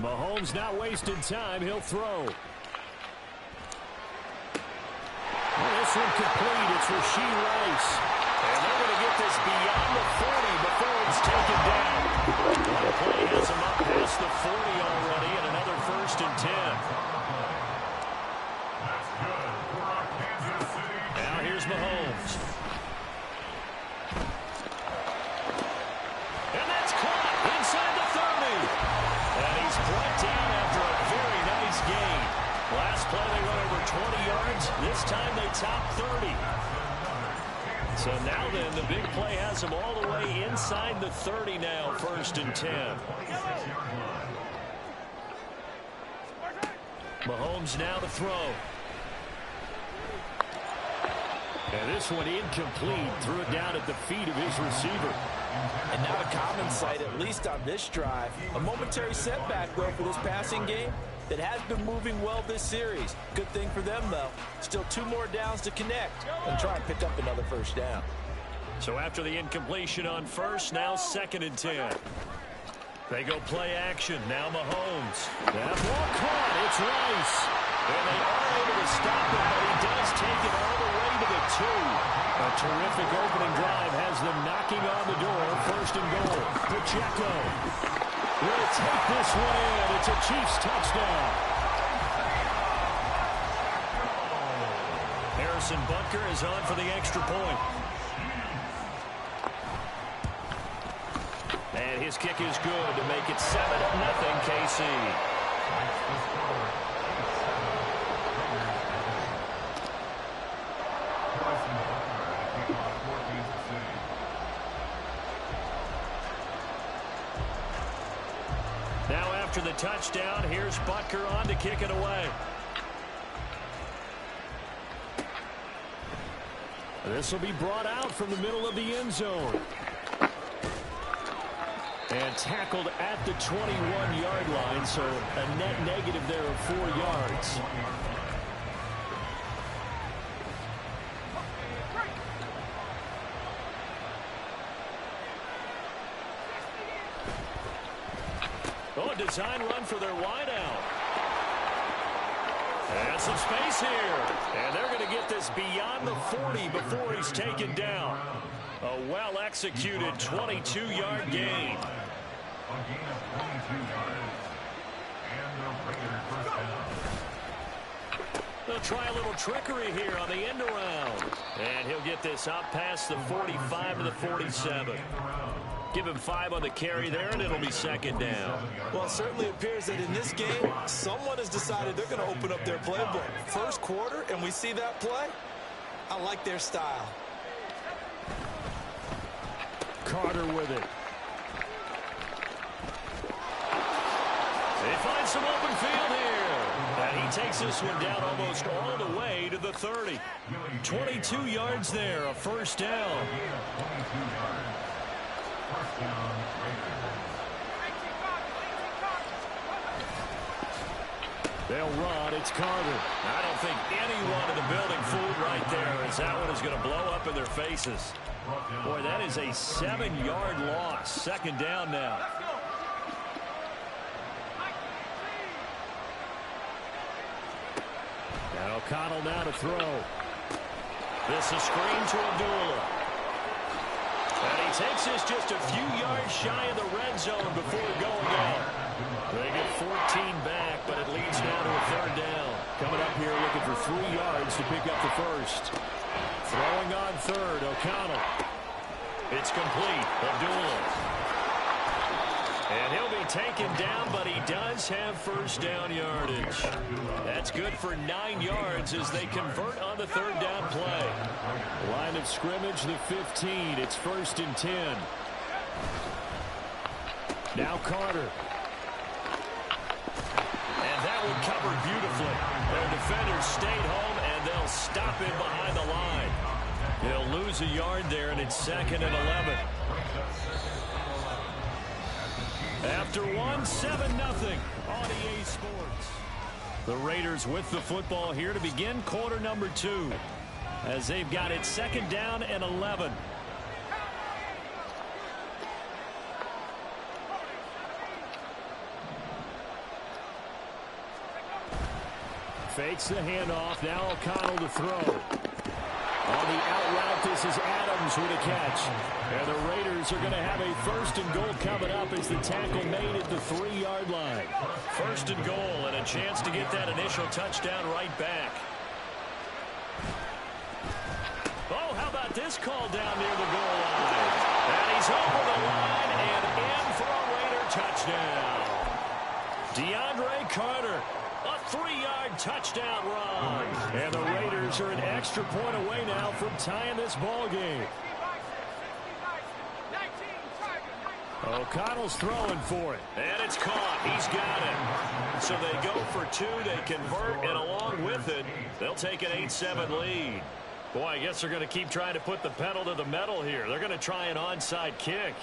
S1: Mahomes not wasting time. He'll throw. Well, this one complete. It's Rashee Rice. And they're going to get this beyond the 40 before it's taken down. One play has him up past the 40 already, and another 1st and 10. Now here's Mahomes. And that's caught inside the 30. And he's brought down after a very nice gain. Last play they went over 20 yards. This time they top 30. So now then, the big play has him all the way inside the 30 now, 1st and 10. Mahomes now to throw. And this one incomplete. Threw it down at the feet of his receiver.
S2: And now a common sight, at least on this drive. A momentary setback, though, for this passing game that has been moving well this series. Good thing for them, though. Still 2 more downs to connect and try and pick up another 1st down.
S1: So after the incompletion on 1st, now 2nd and 10. They go play action. Now Mahomes. That ball caught. It's Rice. And they are able to stop him, but he does take it all the way to the 2. A terrific opening drive has them knocking on the door. First and goal. Pacheco will take this one in. It's a Chiefs touchdown. Harrison Butker is on for the extra point. And his kick is good to make it 7-0 KC. Now after the touchdown, here's Butker on to kick it away. This will be brought out from the middle of the end zone. And tackled at the 21-yard line, so a net negative there of 4 yards. Oh, a design run for their wideout. And some space here. And they're going to get this beyond the 40 before he's taken down. A well-executed 22-yard gain. They'll try a little trickery here on the end around. And he'll get this out past the 45 to the 47. Give him 5 on the carry there, and it'll be second down.
S2: Well, it certainly appears that in this game, someone has decided they're going to open up their playbook. First quarter, and we see that play. I like their style.
S1: Carter with it. They find some open field here. And he takes this one down almost all the way to the 30. 22 yards there, a first down. They'll run. It's Carter. I don't think anyone in the building fooled right there, as that one is going to blow up in their faces. Boy, that is a 7-yard loss. Second down now. And O'Connell now to throw. This is screen to Abdullah. And he takes this just a few yards shy of the red zone before going out. They get 14 back, but it leads now to a third down. Coming up here looking for 3 yards to pick up the first. Throwing on third, O'Connell. It's complete. Abdullah. And he'll be taken down, but he does have first down yardage. That's good for 9 yards as they convert on the third down play. Line of scrimmage, the 15. It's first and 10. Now Carter. And that one covered beautifully. Their defenders stayed home, and they'll stop him behind the line. They'll lose a yard there, and it's second and 11. After 7-0 on EA Sports. The Raiders with the football here to begin quarter number 2. As they've got it second down and 11. Fakes the handoff. Now O'Connell to throw. On the out route, this is Adams with a catch. And the Raiders are going to have a first and goal coming up as the tackle made at the 3-yard line. First and goal and a chance to get that initial touchdown right back. Oh, how about this call down near the goal line? And he's over the line and in for a Raider touchdown. DeAndre Carter. A 3-yard touchdown run. And the Raiders are an extra point away now from tying this ball game. O'Connell's throwing for it. And it's caught. He's got it. So they go for 2. They convert, and along with it, they'll take an 8-7 lead. Boy, I guess they're going to keep trying to put the pedal to the metal here. They're going to try an onside kick.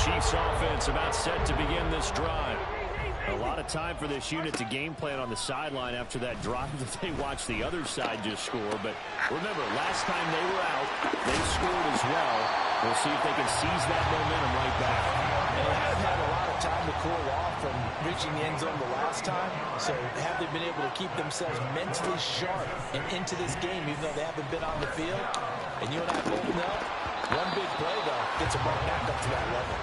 S1: Chiefs offense about set to begin this drive. A lot of time for this unit to game plan on the sideline after that drive that they watched the other side just score. But remember, last time they were out, they scored as well. We'll see if they can seize that momentum right back.
S2: They have had a lot of time to cool off from reaching the end zone the last time. So have they been able to keep themselves mentally sharp and into this game, even though they haven't been on the field? And you and I both know, one big play, though, gets them right back up to that level.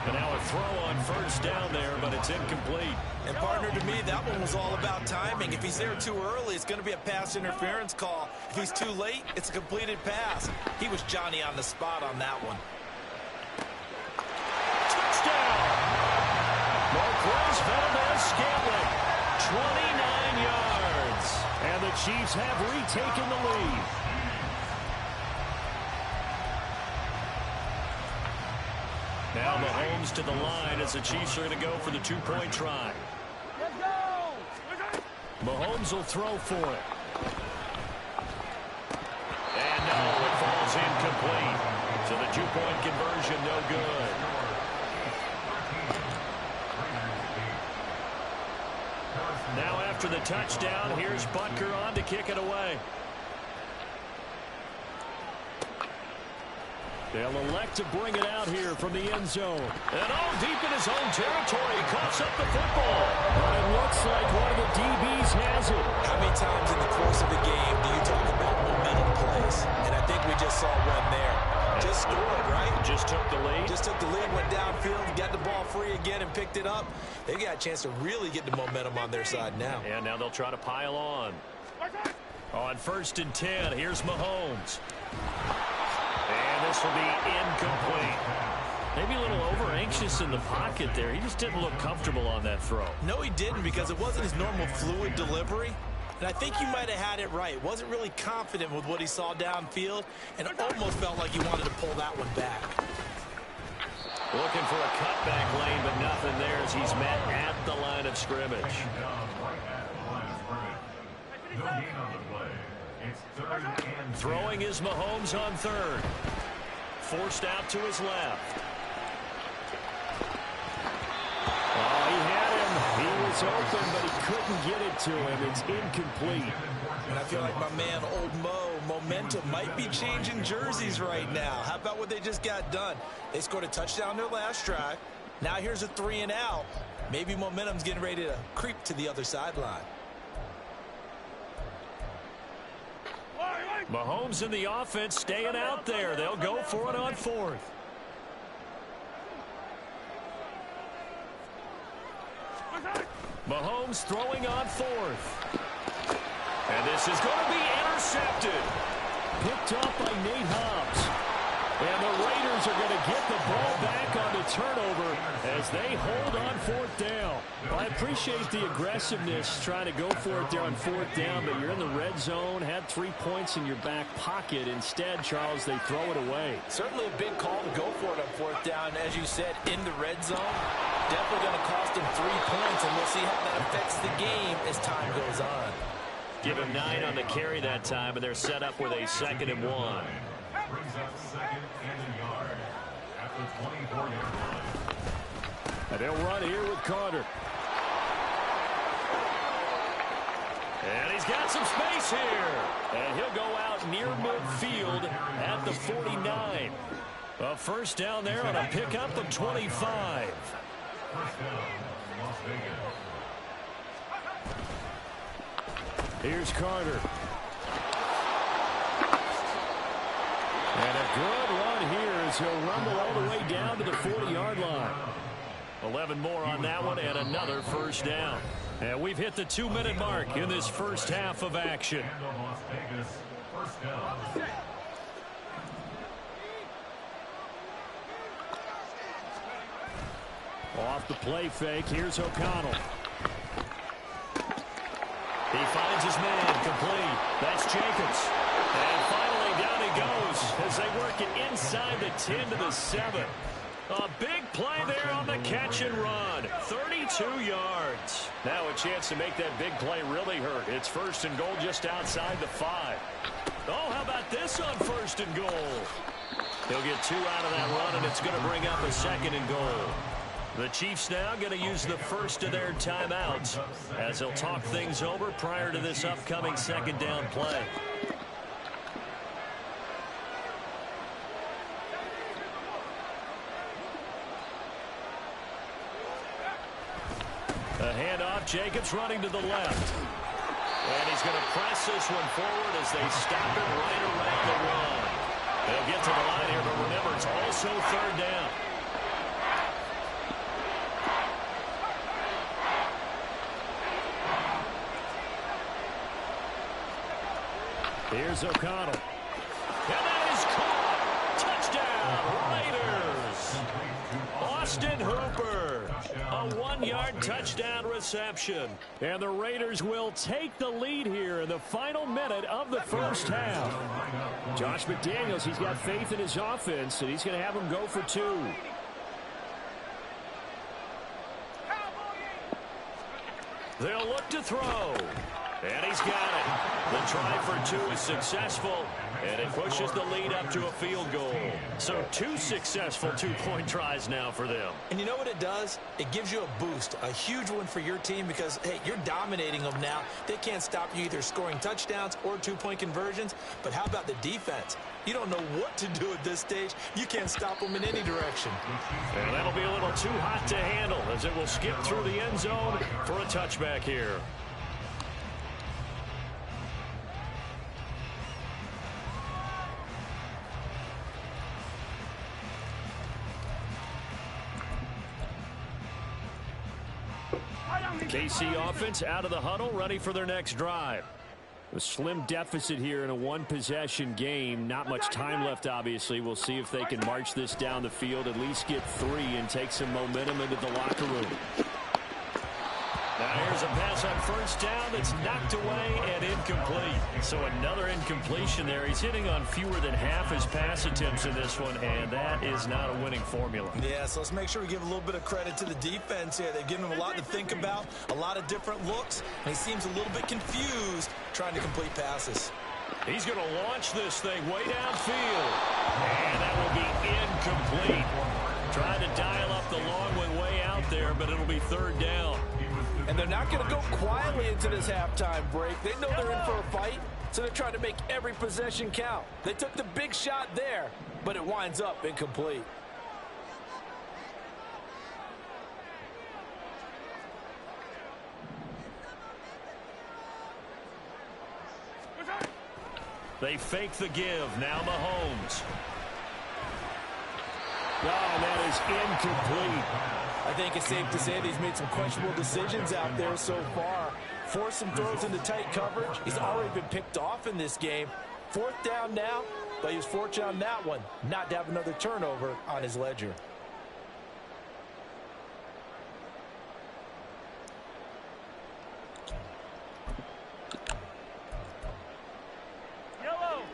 S1: And now a throw on first down there, but it's incomplete.
S7: And partner, to me, that one was all about timing. If he's there too early, it's going to be a pass interference call. If he's too late, it's a completed pass. He was Johnny on the spot on that one.
S1: Touchdown! Marquez Valdez-Scantling, 29 yards. And the Chiefs have retaken the lead. Now Mahomes to the line as the Chiefs are going to go for the two-point try.
S3: Let's go!
S1: Mahomes will throw for it. And no, it falls incomplete. So the two-point conversion no good. Now after the touchdown, here's Butker on to kick it away. They'll elect to bring it out here from the end zone. And all deep in his own territory, he coughs up the football. But it looks like one of the DBs has it.
S2: How many times in the course of a game do you talk about momentum plays? And I think we just saw one there. Just scored, right?
S1: Just took the lead.
S2: Just took the lead, went downfield, got the ball free again and picked it up. They got a chance to really get the momentum on their side now.
S1: And now they'll try to pile on. On 1st and 10, here's Mahomes. And this will be incomplete. Maybe a little over-anxious in the pocket there. He just didn't look comfortable on that throw.
S2: No, he didn't, because it wasn't his normal fluid delivery. And I think you might have had it right. Wasn't really confident with what he saw downfield, and it almost felt like he wanted to pull that one back.
S1: Looking for a cutback lane, but nothing there as he's met at the line of scrimmage. Throwing is Mahomes on 3rd. Forced out to his left. Oh, he had him. He was open, but he couldn't get it to him. It's incomplete.
S2: And I feel like my man, Old Mo, momentum might be changing jerseys right now. How about what they just got done? They scored a touchdown their last drive. Now here's a 3 and out. Maybe momentum's getting ready to creep to the other sideline.
S1: Mahomes and the offense staying out there. They'll go for it on 4th. Mahomes throwing on 4th. And this is going to be intercepted. Picked up by Nate Hobbs. And the Raiders are going to get the ball back on the turnover as they hold on 4th down. Well, I appreciate the aggressiveness trying to go for it there on 4th down, but you're in the red zone, had 3 points in your back pocket. Instead, Charles, they throw it away.
S2: Certainly a big call to go for it on 4th down. As you said, in the red zone, definitely going to cost them 3 points, and we'll see how that affects the game as time goes on.
S1: Give him 9 on the carry that time, and they're set up with a 2nd and 1.
S9: Brings up 2nd and a yard at the 24-yard line.
S1: And they'll run here with Carter. And he's got some space here. And he'll go out near midfield at the 49. A first down there on a pickup of 25.
S9: First down, Las Vegas.
S1: Here's Carter. And a good run here as he'll rumble all the way down to the 40-yard line. 11 more on that one and another first down. And we've hit the 2-minute mark in this first half of action.
S9: And Las Vegas, first down.
S1: Off the play fake, here's O'Connell. He finds his man, complete. That's Jacobs. And finally down he goes as they work it inside the 10 to the 7. A big play there on the catch and run. 32 yards. Now a chance to make that big play really hurt. It's 1st and goal just outside the 5. Oh, how about this on 1st and goal? He'll get 2 out of that run, and it's going to bring up a 2nd and goal. The Chiefs now going to use the first of their timeouts as they'll talk things over prior to this upcoming 2nd down play. A handoff, Jacobs running to the left. And he's going to press this one forward as they stop it right around the run. They'll get to the line here, but remember, it's also 3rd down. Here's O'Connell. And that is caught. Touchdown, Raiders. Austin Hooper. A 1-yard touchdown reception. And the Raiders will take the lead here in the final minute of the first half. Josh McDaniels, he's got faith in his offense, and he's going to have them go for 2. They'll look to throw. And he's got it. The try for 2 is successful, and it pushes the lead up to a field goal. So 2 successful 2-point tries now for them.
S2: And you know what it does? It gives you a boost, a huge one for your team because, hey, you're dominating them now. They can't stop you either scoring touchdowns or 2-point conversions. But how about the defense? You don't know what to do at this stage. You can't stop them in any direction.
S1: And that'll be a little too hot to handle as it will skip through the end zone for a touchback here. KC offense out of the huddle, ready for their next drive. A slim deficit here in a 1-possession game. Not much time left, obviously. We'll see if they can march this down the field, at least get 3, and take some momentum into the locker room. Now here's a pass on 1st down that's knocked away and incomplete. So another incompletion there. He's hitting on fewer than half his pass attempts in this one, and that is not a winning formula.
S2: Yeah, so let's make sure we give a little bit of credit to the defense here. They've given him a lot to think about, a lot of different looks, and he seems a little bit confused trying to complete passes.
S1: He's going to launch this thing way downfield, and that will be incomplete. Trying to dial up the long one way out there, but it'll be 3rd down.
S4: And they're not going to go quietly into this halftime break. They know they're in for a fight, so they're trying to make every possession count. They took the big shot there, but it winds up incomplete.
S1: They fake the give. Now Mahomes. Oh, that is incomplete.
S4: I think it's safe to say that he's made some questionable decisions out there so far. Forced some throws into tight coverage. He's already been picked off in this game. 4th down now, but he was fortunate on that one not to have another turnover on his ledger.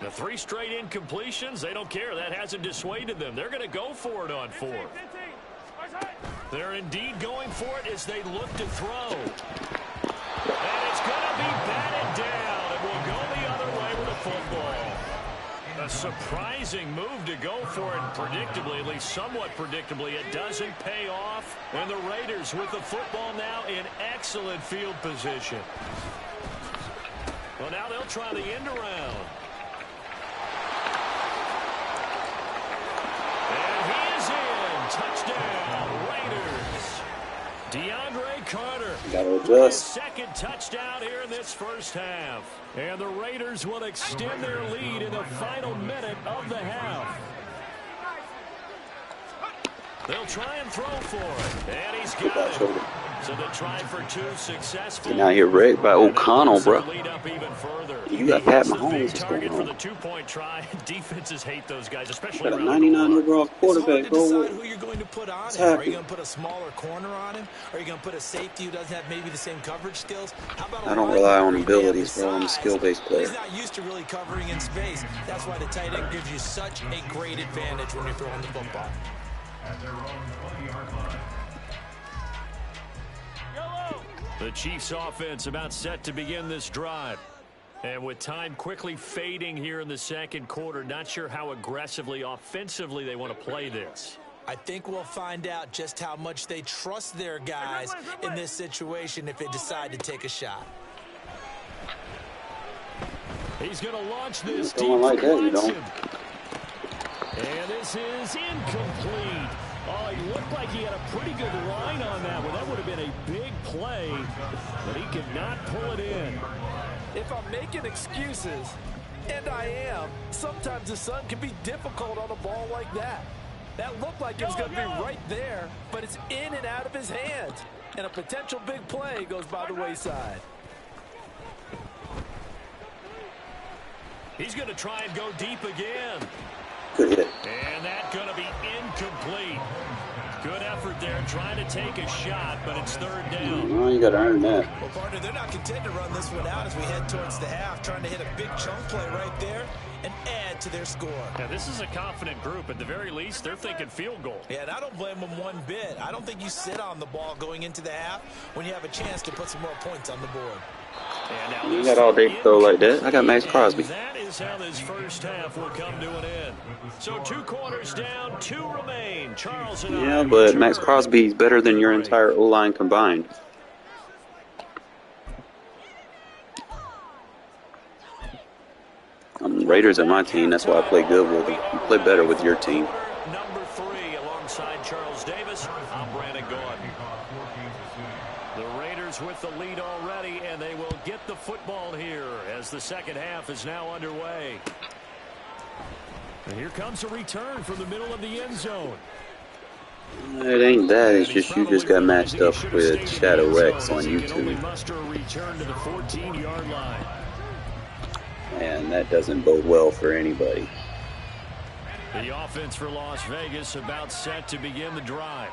S1: The 3 straight incompletions, they don't care. That hasn't dissuaded them. They're going to go for it on 4th. They're indeed going for it as they look to throw. And it's going to be batted down. It will go the other way with the football. A surprising move to go for it predictably, at least somewhat predictably. It doesn't pay off. And the Raiders with the football now in excellent field position. Well, now they'll try the end around. Touchdown, Raiders. DeAndre Carter.
S5: Got to adjust.
S1: 2nd touchdown here in this first half. And the Raiders will extend their lead in the final minute of the half. They'll try and throw for it. And he's got it. So the try for 2 successful.
S5: Now here wrecked by O'Connell, bro.
S1: Lead up even further.
S5: You got Pat Mahomes.
S1: Target for the 2-point try. Defenses hate those guys, especially
S5: got a 99 overall quarterback, bro.
S2: It's hard to decide who you're going to put on him. Are you going to put a smaller corner on him? Are you going to put a safety who doesn't have maybe the same coverage skills? How about
S5: I don't rely on abilities, bro. I'm a skill-based player.
S2: He's not used to really covering in space. That's why the tight end gives you such a great advantage when you're throwing the football.
S9: At their own 20-yard line.
S1: The Chiefs offense about set to begin this drive. And with time quickly fading here in the second quarter, not sure how aggressively, offensively they want to play this.
S2: I think we'll find out just how much they trust their guys in this situation if they decide to take a shot.
S1: He's going to launch this
S5: deep like that, you don't.
S1: And this is incomplete. Oh, he looked like he had a pretty good line on that one. That would have been a big play, but he could not pull it in.
S4: If I'm making excuses, and I am, sometimes the sun can be difficult on a ball like that. That looked like it was going to be right there, but it's in and out of his hands. And a potential big play goes by the wayside.
S1: He's going to try and go deep again.
S5: Good hit.
S1: And that's going to be incomplete. Good effort there trying to take a shot, but it's third down.
S5: Oh, you got to earn that.
S2: Well, partner, they're not content to run this one out as we head towards the half, trying to hit a big chunk play right there and add to their score.
S1: Yeah, this is a confident group. At the very least, they're thinking field goal.
S2: Yeah, and I don't blame them one bit. I don't think you sit on the ball going into the half when you have a chance to put some more points on the board.
S5: You got all day to throw like that. I got Max Crosby.
S1: That is how this first half will come to an end. So 2 quarters down, 2 remain. Charles and
S5: yeah, but Max Crosby is better than your entire O-line combined. Raiders are my team. That's why I play good with them. You play better with your team.
S1: Number 3 alongside Charles Davis. I'm Brandon Gordon. The Raiders with the lead already, and they will get the football here as the second half is now underway. And here comes a return from the middle of the end zone.
S5: It ain't that. It's just you just got matched up with Shadow Rex on YouTube.
S1: Muster a return to the 14-yard line.
S5: And that doesn't bode well for anybody.
S1: The offense for Las Vegas about set to begin the drive.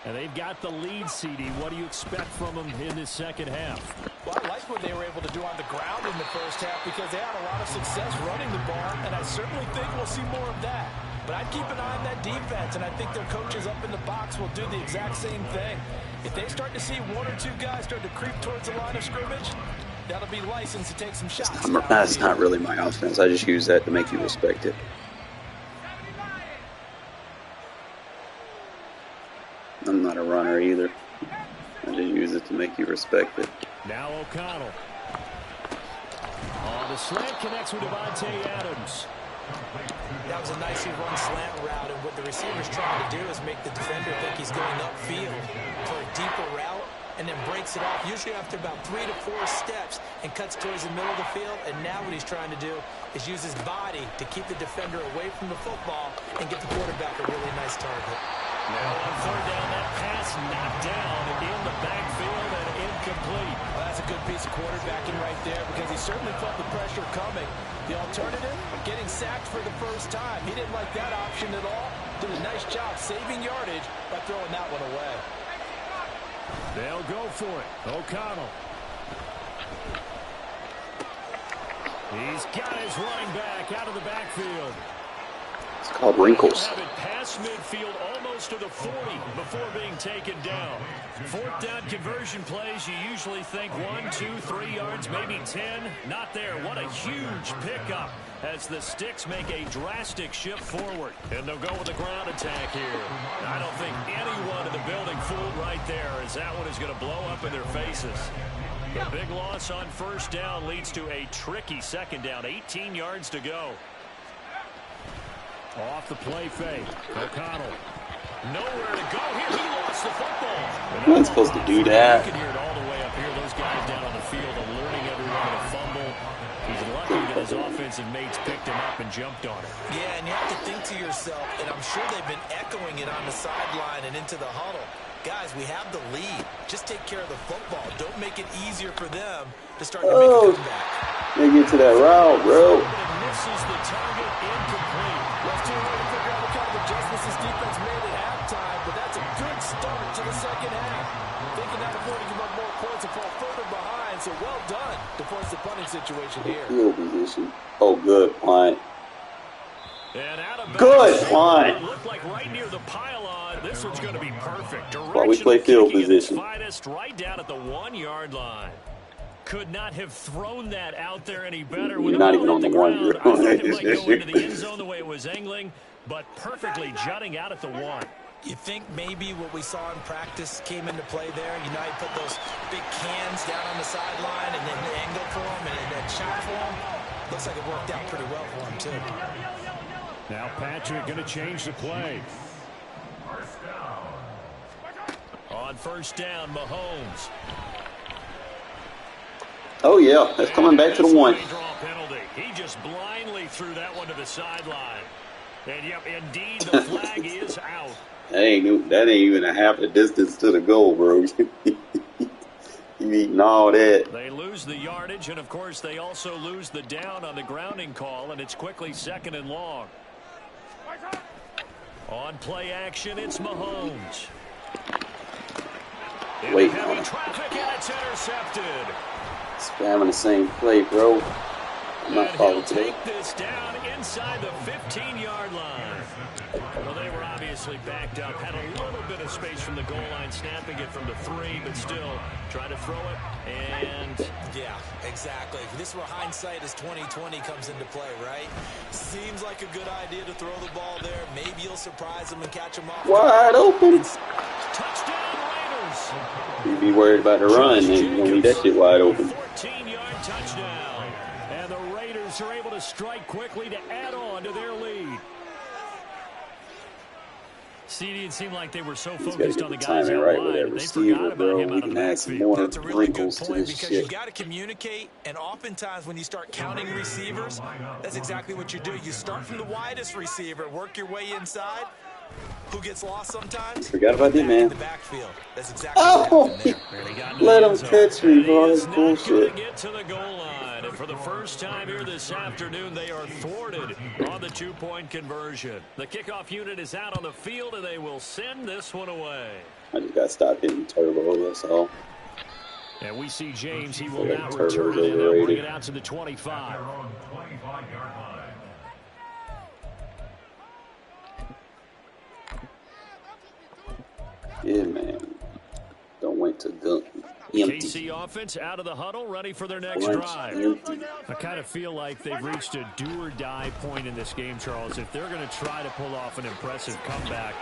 S1: And they've got the lead, CD. What do you expect from them in this second half?
S4: Well, I like what they were able to do on the ground in the first half because they had a lot of success running the ball, and I certainly think we'll see more of that. But I'd keep an eye on that defense, and I think their coaches up in the box will do the exact same thing. If they start to see 1 or 2 guys start to creep towards the line of scrimmage, that'll be licensed to take some shots.
S5: That's not really my offense. I just use that to make you respect it. I'm not a runner either. I just use it to make you respect it.
S1: Now O'Connell. The slant connects with Devontae Adams.
S2: That was a nicely run slant route, and what the receiver's trying to do is make the defender think he's going upfield for a deeper route, and then breaks it off, usually after about 3 to 4 steps, and cuts towards the middle of the field. And now what he's trying to do is use his body to keep the defender away from the football and get the quarterback a really nice target.
S1: Now on third down, that pass knocked down in the backfield and incomplete.
S4: Well, that's a good piece of quarterbacking right there because he certainly felt the pressure coming. The alternative, getting sacked for the first time. He didn't like that option at all. Did a nice job saving yardage by throwing that one away.
S1: They'll go for it. O'Connell. He's got his running back out of the backfield.
S5: It's called wrinkles.
S1: Have it past midfield almost to the 40 before being taken down. 4th down conversion plays, you usually think 1, 2, 3 yards, maybe 10. Not there. What a huge pickup as the Sticks make a drastic shift forward. And they'll go with the ground attack here. I don't think anyone in the building fooled right there, as that one is going to blow up in their faces. The big loss on first down leads to a tricky second down. 18 yards to go. Off the play fake. O'Connell. Nowhere to go here. He lost the football.
S5: You're not supposed to do that.
S1: You can hear it all the way up here. Those guys down on the field alerting everyone to fumble. He's lucky that his offensive mates picked him up and jumped on it.
S2: Yeah, and you have to think to yourself, and I'm sure they've been echoing it on the sideline and into the huddle. Guys, we have the lead. Just take care of the football. Don't make it easier for them to start to make a comeback.
S5: They get to that route, bro.
S1: Misses the target, incomplete.
S4: Left too early to figure out what kind of adjustments this defense made at halftime, but that's a good start to the second half. They can now afford to give up more points and fall further behind, so well done to force the punting situation here.
S5: Field position. Oh, good punt.
S1: And out of
S5: good punt.
S1: Looked like right near the pylon. This one's going to be perfect.
S5: While we play field position.
S1: Finest right down at the 1-yard line. Could not have thrown that out there any better.
S5: You're not even on the one.
S1: I thought it might go into the end zone the way it was angling, but perfectly jutting out at the 1.
S2: You think maybe what we saw in practice came into play there? You know, he put those big cans down on the sideline and then angle for him and then shot for him. Looks like it worked out pretty well for him, too.
S1: Now Patrick going to change the play. On first down, Mahomes.
S5: Oh, yeah. That's coming back to the 1.
S1: He just blindly threw that one to the sideline. And, yep, indeed, the flag is out.
S5: That ain't even a half a distance to the goal, bro. You eating all that.
S1: They lose the yardage, and, of course, they also lose the down on the grounding call, and it's quickly 2nd and long. On play action, it's Mahomes.
S5: Wait.
S1: Heavy traffic, and it's intercepted.
S5: Spamming the same play, bro. I'm not following today.
S1: Take this down inside the 15-yard line. Well, they were obviously backed up, had a little bit of space from the goal line, snapping it from the 3, but still try to throw it, and
S2: yeah, exactly. This is where hindsight is 20/20 comes into play, right? Seems like a good idea to throw the ball there. Maybe you'll surprise them and catch them off.
S5: Wide open.
S1: Touchdown Raiders.
S5: You be worried about the run, and you gonna leave that shit wide open.
S1: 14-yard touchdown, and the Raiders are able to strike quickly to add on to their lead. CD, it seemed like they were so focused on the guys out
S5: right
S1: wide,
S5: with
S1: they forgot about him out of the backfield.
S2: That's a really good point because you got to communicate, and oftentimes when you start counting receivers, that's exactly what you do. You start from the widest receiver, work your way inside. Who gets lost sometimes?
S5: Forgot about that, man.
S2: The backfield. That's exactly what happened there.
S5: Let him catch me, bro. That's bullshit.
S1: Get to the goal line, and for the first time here this afternoon, they are thwarted on the 2-point conversion. The kickoff unit is out on the field, and they will send this one away.
S5: I just got to stop hitting turbo, that's all.
S1: And we see James. He will now return it, and they'll bring it out to the 25.
S5: Yeah, man. Don't wait to go empty.
S1: KC offense out of the huddle, ready for their next
S5: Lunch
S1: drive.
S5: empty.
S1: I kind of feel like they've reached a do-or-die point in this game, Charles. If they're going to try to pull off an impressive comeback,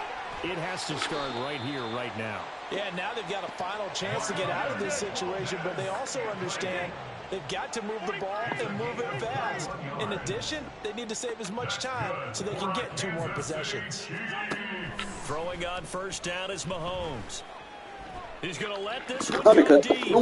S1: it has to start right here, right now.
S4: Yeah, now they've got a final chance to get out of this situation, but they also understand they've got to move the ball and move it fast. In addition, they need to save as much time so they can get 2 more possessions.
S1: Throwing on first down is Mahomes. He's going to let this one go deep.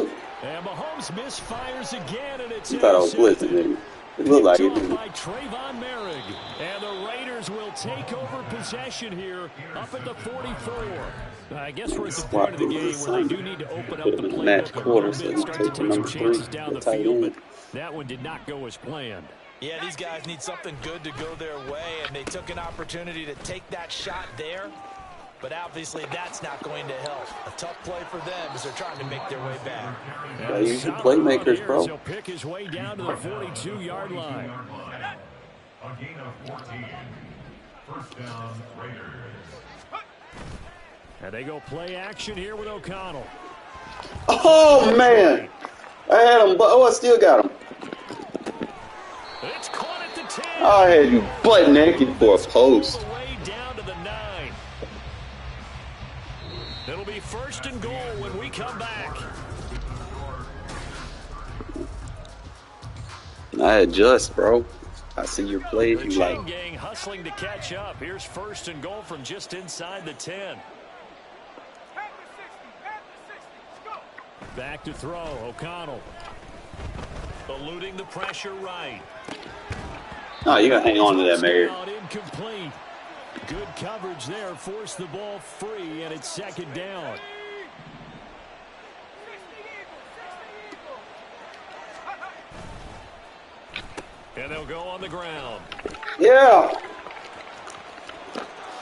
S1: And Mahomes misfires again, and it's
S5: You thought I was blitzing, nigga. It looked like it.
S1: by Trayvon Merrick. And the Raiders will take over possession here up at the 44. I guess we're at the part of the game where they do need to open up the playbook a little bit, start to take some chances down the field, but that one did not go as planned.
S2: Yeah, these guys need something good to go their way, and they took an opportunity to take that shot there. But obviously, that's not going to help. A tough play for them as they're trying to make their way back.
S5: Yeah, use your playmakers, bro.
S1: He'll pick his way down to the 42-yard line.
S9: A gain of 14. First down, Raiders.
S1: And they go play action here with O'Connell.
S5: Oh, man. I had him, but I still got him.
S1: It's caught at the 10.
S5: I had you butt naked for a post.
S1: Down to the 9. It'll be first and goal when we come back.
S5: I adjust, bro. I see your play.
S1: The
S5: You
S1: chain
S5: like,
S1: gang hustling to catch up. Here's first and goal from just inside the 10. Back to throw. O'Connell. Eluding the pressure right.
S5: oh, you gotta hang on to that, Mayor.
S1: Incomplete. Good coverage there. Forced the ball free, and it's second down. And they'll go on the ground.
S5: Yeah.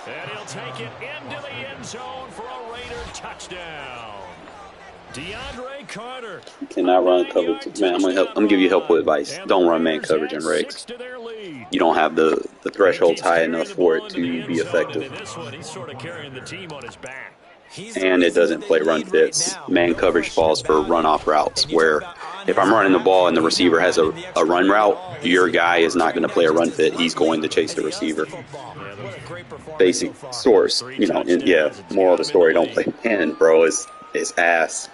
S1: And he'll take it into the end zone for a Raider touchdown. DeAndre Carter.
S5: You cannot run coverage. Man, I'm gonna give you helpful advice. Don't run man coverage in Rex. You don't have the thresholds high enough for it to be effective.
S1: This one, he's sort of carrying the team on his back.
S5: and it doesn't play run fits. Man coverage falls for run-off routes, where if I'm running the ball and the receiver has a run route, your guy is not going to play a run fit. He's going to chase the receiver. Basic source, you know, moral of the story, don't play man, bro. It's ass.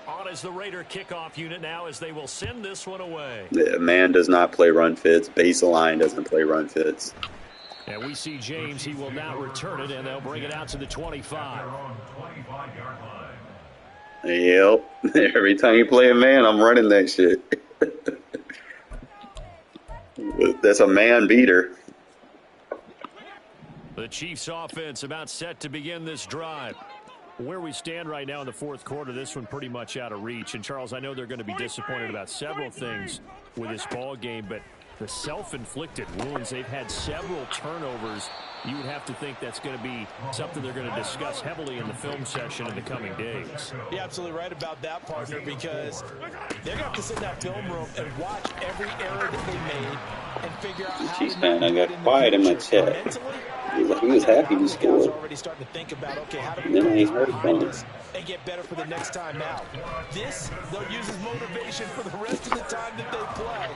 S1: On as the Raider kickoff unit now as they will send this one away.
S5: The man does not play run fits. Baseline doesn't play run fits.
S1: And we see James. He will now return it, and they'll bring it out to the 25.
S5: Yep. Every time you play a man, I'm running that shit. That's a man beater.
S1: The Chiefs offense about set to begin this drive. Where we stand right now in the fourth quarter, this one pretty much out of reach. And, Charles, I know they're going to be disappointed about several things with this ball game, but the self-inflicted wounds, they've had several turnovers. You would have to think that's going to be something they're going to discuss heavily in the film session in the coming days.
S2: You're absolutely right about that, partner, because they're going to have to sit in that film room and watch every error that they made and figure out how
S5: Chiefs fan, I got quiet in my chat. He was happy he scored.
S2: Already starting to think about, okay, how do
S5: we
S2: and get better for the next time out. This, they'll use as motivation for the rest of the time that they play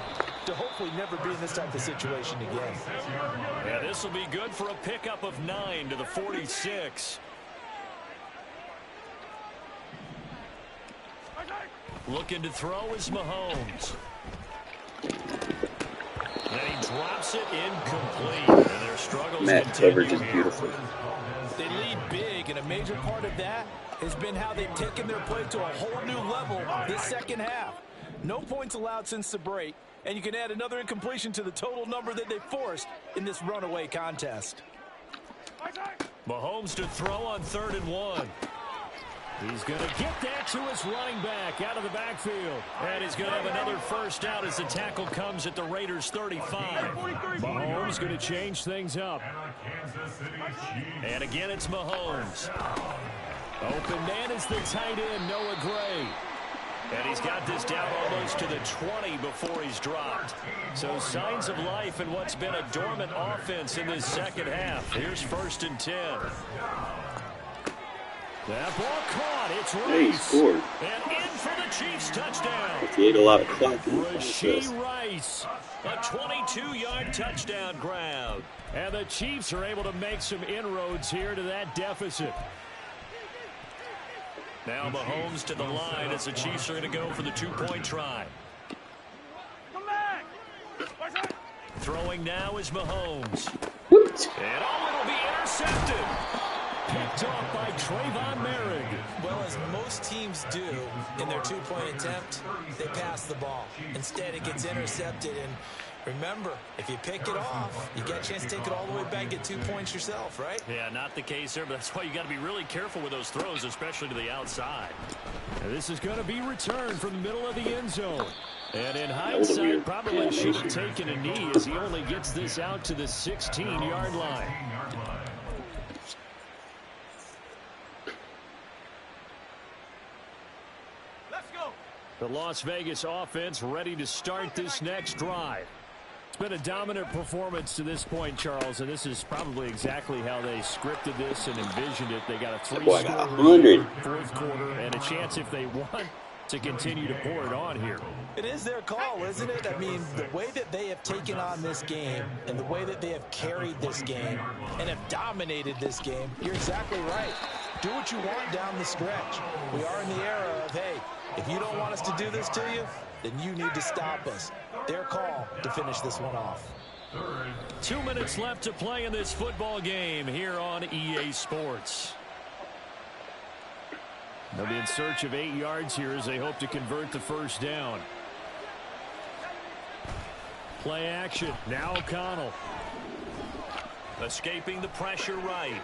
S2: to hopefully never be in this type of situation again.
S1: Yeah, this will be good for a pickup of 9 to the 46. Looking to throw is Mahomes. And he drops it incomplete. And their struggles
S5: Matt
S1: continue.
S5: coverage is beautiful.
S2: They lead big, and a major part of that has been how they've taken their play to a whole new level this second half. No points allowed since the break, and you can add another incompletion to the total number that they forced in this runaway contest.
S1: Mahomes to throw on 3rd and 1. He's going to get that to his running back out of the backfield. And he's going to have another first down as the tackle comes at the Raiders' 35. Mahomes going to change things up. And again, it's Mahomes. Open man is the tight end, Noah Gray. And he's got this down almost to the 20 before he's dropped. So signs of life in what's been a dormant offense in this second half. Here's 1st and 10. That ball caught. It's Rice.
S5: Hey, he scored.
S1: And in for the Chiefs touchdown.
S5: He ate a lot of clock.
S1: Rashee Rice. A 22-yard touchdown grab. And the Chiefs are able to make some inroads here to that deficit. Now Mahomes to the line as the Chiefs are going to go for the 2-point try. Throwing now is Mahomes. And it'll be intercepted. Picked off by Trayvon Merrick.
S2: Well, as most teams do in their 2-point attempt, they pass the ball. Instead, it gets intercepted. And remember, if you pick it off, you get a chance to take it all the way back and get 2 points yourself, right?
S1: Yeah, not the case there, but that's why you got to be really careful with those throws, especially to the outside. And this is going to be returned from the middle of the end zone. And in hindsight, probably should have taken a knee as he only gets this out to the 16-yard line. The Las Vegas offense ready to start this next drive. It's been a dominant performance to this point, Charles, and this is probably exactly how they scripted this and envisioned it. They got a 3-score fourth quarter and a chance, if they want, to continue to pour it on here.
S2: It is their call, isn't it? I mean, the way that they have taken on this game and the way that they have carried this game and have dominated this game, you're exactly right. Do what you want down the stretch. We are in the era of, hey, if you don't want us to do this to you, then you need to stop us. Their call to finish this one off.
S1: 2 minutes left to play in this football game here on EA Sports. They'll be in search of 8 yards here as they hope to convert the first down. Play action. Now O'Connell. Escaping the pressure right.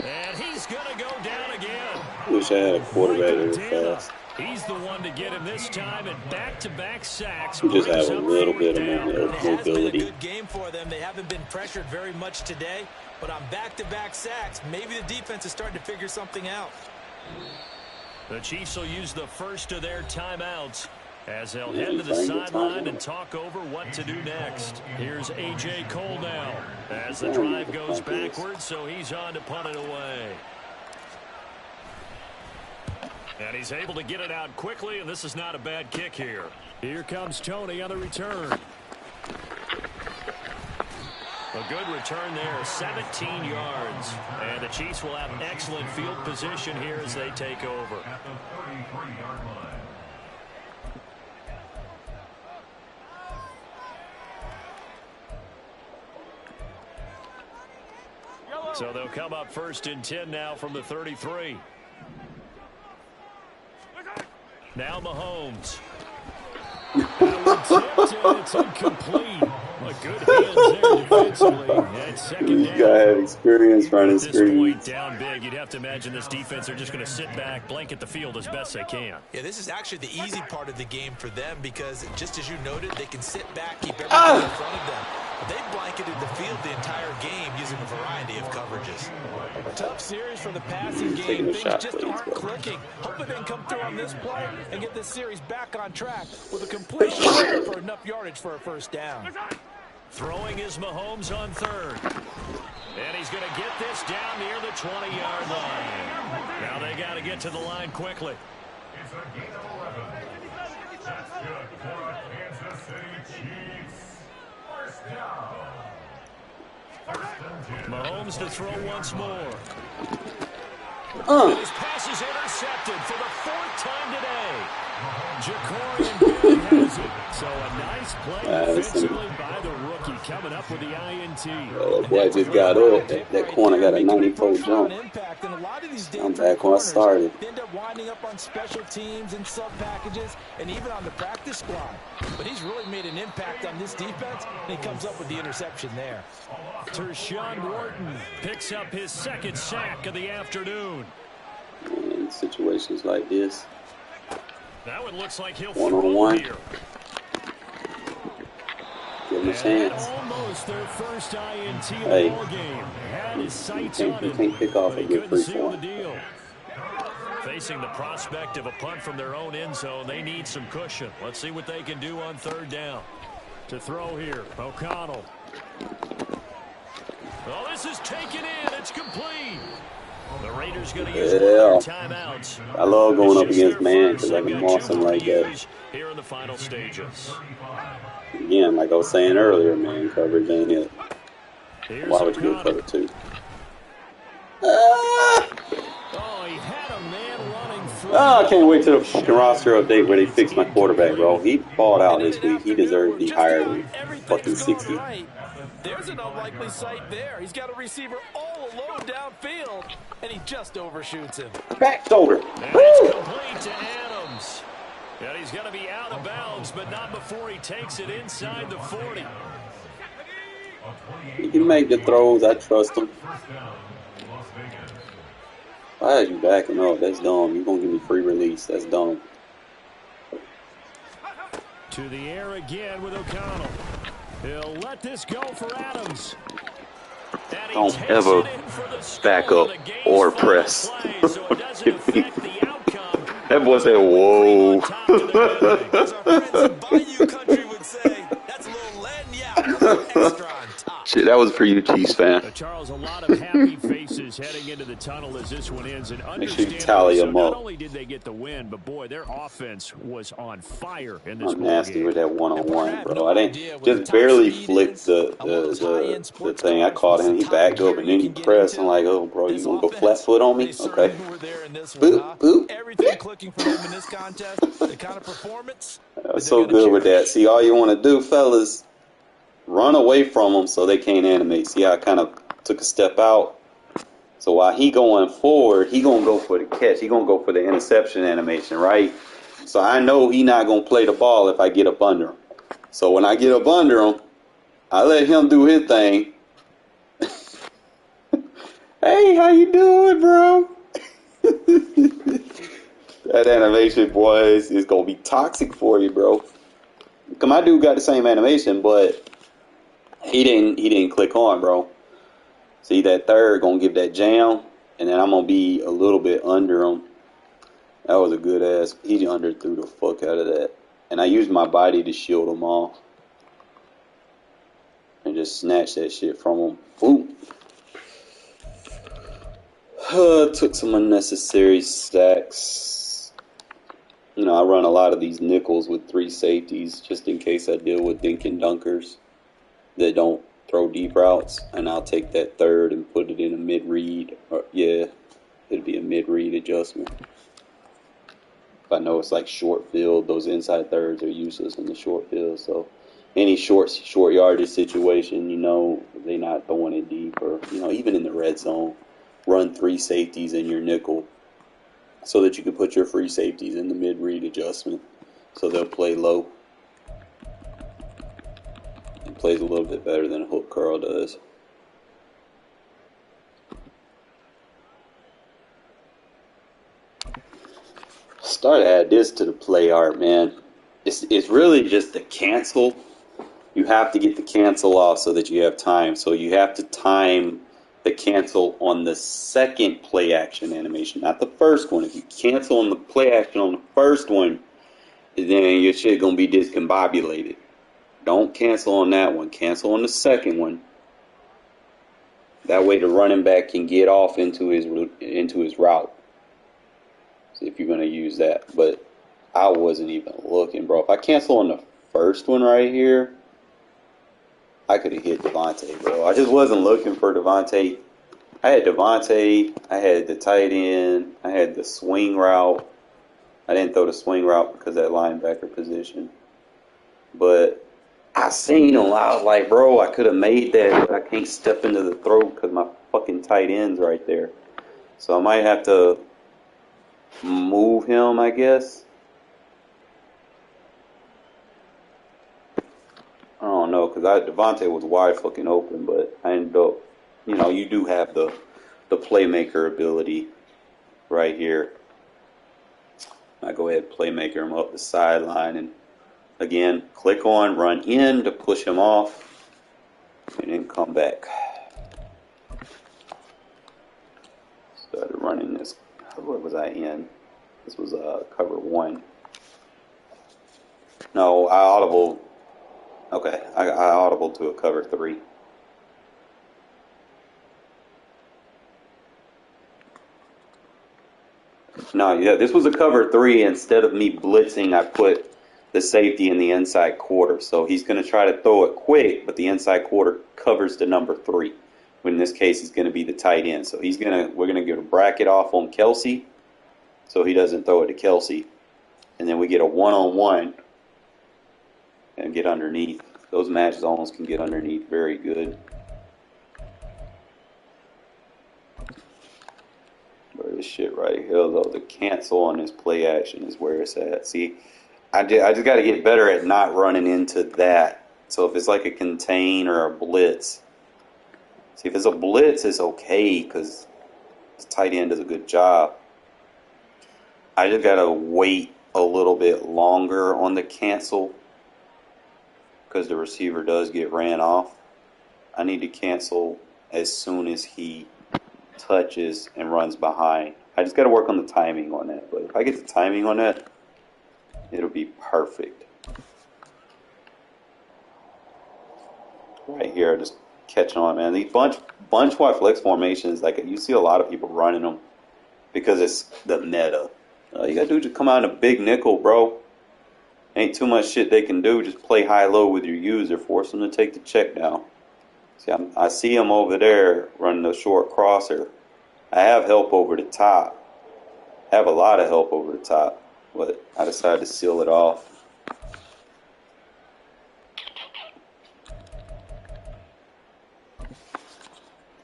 S1: And he's going to go down again.
S5: Wish I had a quarterback that fast.
S1: He's the one to get him this time, and back-to-back sacks.
S5: We just have a little bit of
S2: mobility.
S5: mobility.
S2: It has been a good game for them. They haven't been pressured very much today, but on back-to-back sacks, maybe the defense is starting to figure something out.
S1: The Chiefs will use the first of their timeouts. as they'll head to the sideline and talk over what to do next. Here's A.J. Cole now as the drive goes backwards, so he's on to punt it away. And he's able to get it out quickly, and this is not a bad kick here. Here comes Tony on the return. A good return there, 17 yards. And the Chiefs will have excellent field position here as they take over.
S9: At the 33-yard line.
S1: So they'll come up 1st and 10 now from the 33. Now Mahomes. It's incomplete. A good hands there defensively. And second down.
S5: You gotta have experience running screens.
S1: At this point, down big, you'd have to imagine this defense are just going to sit back, blanket the field as best they can.
S2: Yeah, this is actually the easy part of the game for them because, just as you noted, they can sit back, keep everything in front of them. But they've blanketed the field the entire game using a variety of coverages.
S4: Tough series for the passing game. Things just aren't clicking. Hopefully they can come through on this play and get this series back on track with a completion for enough yardage for a first down.
S1: Throwing is Mahomes on 3rd. And he's going to get this down near the 20-yard line. Now they got to get to the line quickly.
S9: It's a gain of 11. That's good for a Kansas City Chiefs. First down.
S1: Mahomes to throw once more. His pass is intercepted for the 4th time today. Ja'Cory has it. So a nice play defensively by the rookie coming up with the INT.
S5: That boy just got up. That corner got a 94 jump. I'm back when I started.
S4: They end up winding up on special teams and sub packages and even on the practice squad. But he's really made an impact on this defense, and he comes up with the interception there.
S1: Tershawn Wharton picks up his 2nd sack of the afternoon.
S5: In situations like this,
S1: that one looks like he'll
S5: one-on-one.
S1: here.
S5: Give him a chance.
S1: Almost their first INT of
S5: Hey,
S1: the ball game. Had his sights
S5: you
S1: on it,
S5: can't pick off
S1: but
S5: a
S1: he
S5: good
S1: couldn't
S5: free
S1: seal the
S5: point.
S1: deal. Facing the prospect of a punt from their own end zone, they need some cushion. Let's see what they can do on 3rd down. To throw here, O'Connell. Oh, this is taken in. It's complete. The Raiders going to use one timeouts.
S5: I love going up against man because I can moss him like that.
S1: Here in the final stages.
S5: Again, like I was saying earlier, man, coverage ain't it. Why would you go cover 2?
S1: Oh, he had a man running through.
S5: I can't wait till the fucking roster update where they fix my quarterback, bro. He balled out this week. He deserves to be higher than fucking 60.
S4: There's an unlikely sight there. He's got a receiver all alone downfield, and he just overshoots him.
S5: Back shoulder.
S1: And it's complete to Adams. And he's going to be out of bounds, but not before he takes it inside the 40.
S5: He can make the throws. I trust him. Why are you backing up? That's dumb. You're going to give me free release. That's dumb.
S1: To the air again with O'Connell. He'll let this go for Adams.
S5: Don't ever back up or press. That boy said, whoa. Shit, that was for you, Chiefs fan.
S1: Charles, a lot of happy faces heading into the tunnel as this one ends. And
S5: make sure you tally them up.
S1: Not only did they get the win, but boy, their offense was on fire in this
S5: I'm nasty
S1: game.
S5: with that one-on-one, bro. I didn't just barely flick the thing. I caught him. He backed up and then he pressed. I'm like, oh, bro, you gonna go flat foot on me? Okay. Boop, boop.
S4: Everything clicking for them in this contest. The kind of performance.
S5: I was so good with that. See, all you want to do, fellas, run away from them so they can't animate. See how I kind of took a step out? So while he going forward, he going to go for the catch. He going to go for the interception animation, right? So I know he not going to play the ball if I get up under him. So when I get up under him, I let him do his thing. Hey, how you doing, bro? That animation, boys, is going to be toxic for you, bro. Because my dude got the same animation, but he didn't click on, bro. See, that third going to give that jam, and then I'm going to be a little bit under him. That was a good ass. He underthrew the fuck out of that. And I used my body to shield him off. And just snatch that shit from him. Boom. Took some unnecessary sacks. You know, I run a lot of these nickels with 3 safeties just in case I deal with dink and dunkers that don't throw deep routes. And I'll take that third and put it in a mid-read. Or, yeah, it'd be a mid-read adjustment. If I know it's like short field, those inside thirds are useless in the short field. So any short yardage situation, you know, they're not throwing it deep. Or, you know, even in the red zone, run 3 safeties in your nickel so that you can put your free safeties in the mid-read adjustment. So they'll play low. It plays a little bit better than a hook curl does. Start to add this to the play art, man. It's really just the cancel. You have to get the cancel off so that you have time. So you have to time the cancel on the second play action animation, not the first one. If you cancel on the play action on the first one, then your shit gonna be discombobulated. Don't cancel on that one. Cancel on the second one. That way the running back can get off into his route. So if you're gonna use that, but I wasn't even looking, bro. If I cancel on the first one right here, I could have hit Devontae, bro. I just wasn't looking for Devontae. I had Devontae. I had the tight end. I had the swing route. I didn't throw the swing route because of that linebacker position. But I seen him. I was like, bro, I could have made that, but I can't step into the throat because my fucking tight end's right there. So I might have to move him, I guess. I don't know, because Devontae was wide fucking open, but I ended up, you know, you do have the playmaker ability right here. I go ahead and playmaker him up the sideline, and again, click on run in to push him off, and then come back. Started running this. What was I in? This was cover 1. No, I audible. Okay, I audible to a cover 3. No, yeah, this was a cover 3. Instead of me blitzing, I put the safety in the inside quarter. So he's going to try to throw it quick, but the inside quarter covers the number 3. When in this case, he's going to be the tight end. So we're going to get a bracket off on Kelsey, so he doesn't throw it to Kelsey, and then we get a one-on-one and get underneath. Those match zones can get underneath very good. But this shit right here, though, the cancel on this play action is where it's at. See, I just got to get better at not running into that. So if it's like a contain or a blitz, see, if it's a blitz, it's okay because the tight end does a good job. I just got to wait a little bit longer on the cancel because the receiver does get ran off. I need to cancel as soon as he touches and runs behind. I just got to work on the timing on that. But if I get the timing on that, it'll be perfect. Right here, just catching on, man. These bunch wide flex formations, like you see a lot of people running them because it's the meta. You got to do just come out in a big nickel, bro. Ain't too much shit they can do. Just play high-low with your user. Force them to take the check down. See, I see him over there running the short crosser. I have help over the top. I have a lot of help over the top, but I decided to seal it off.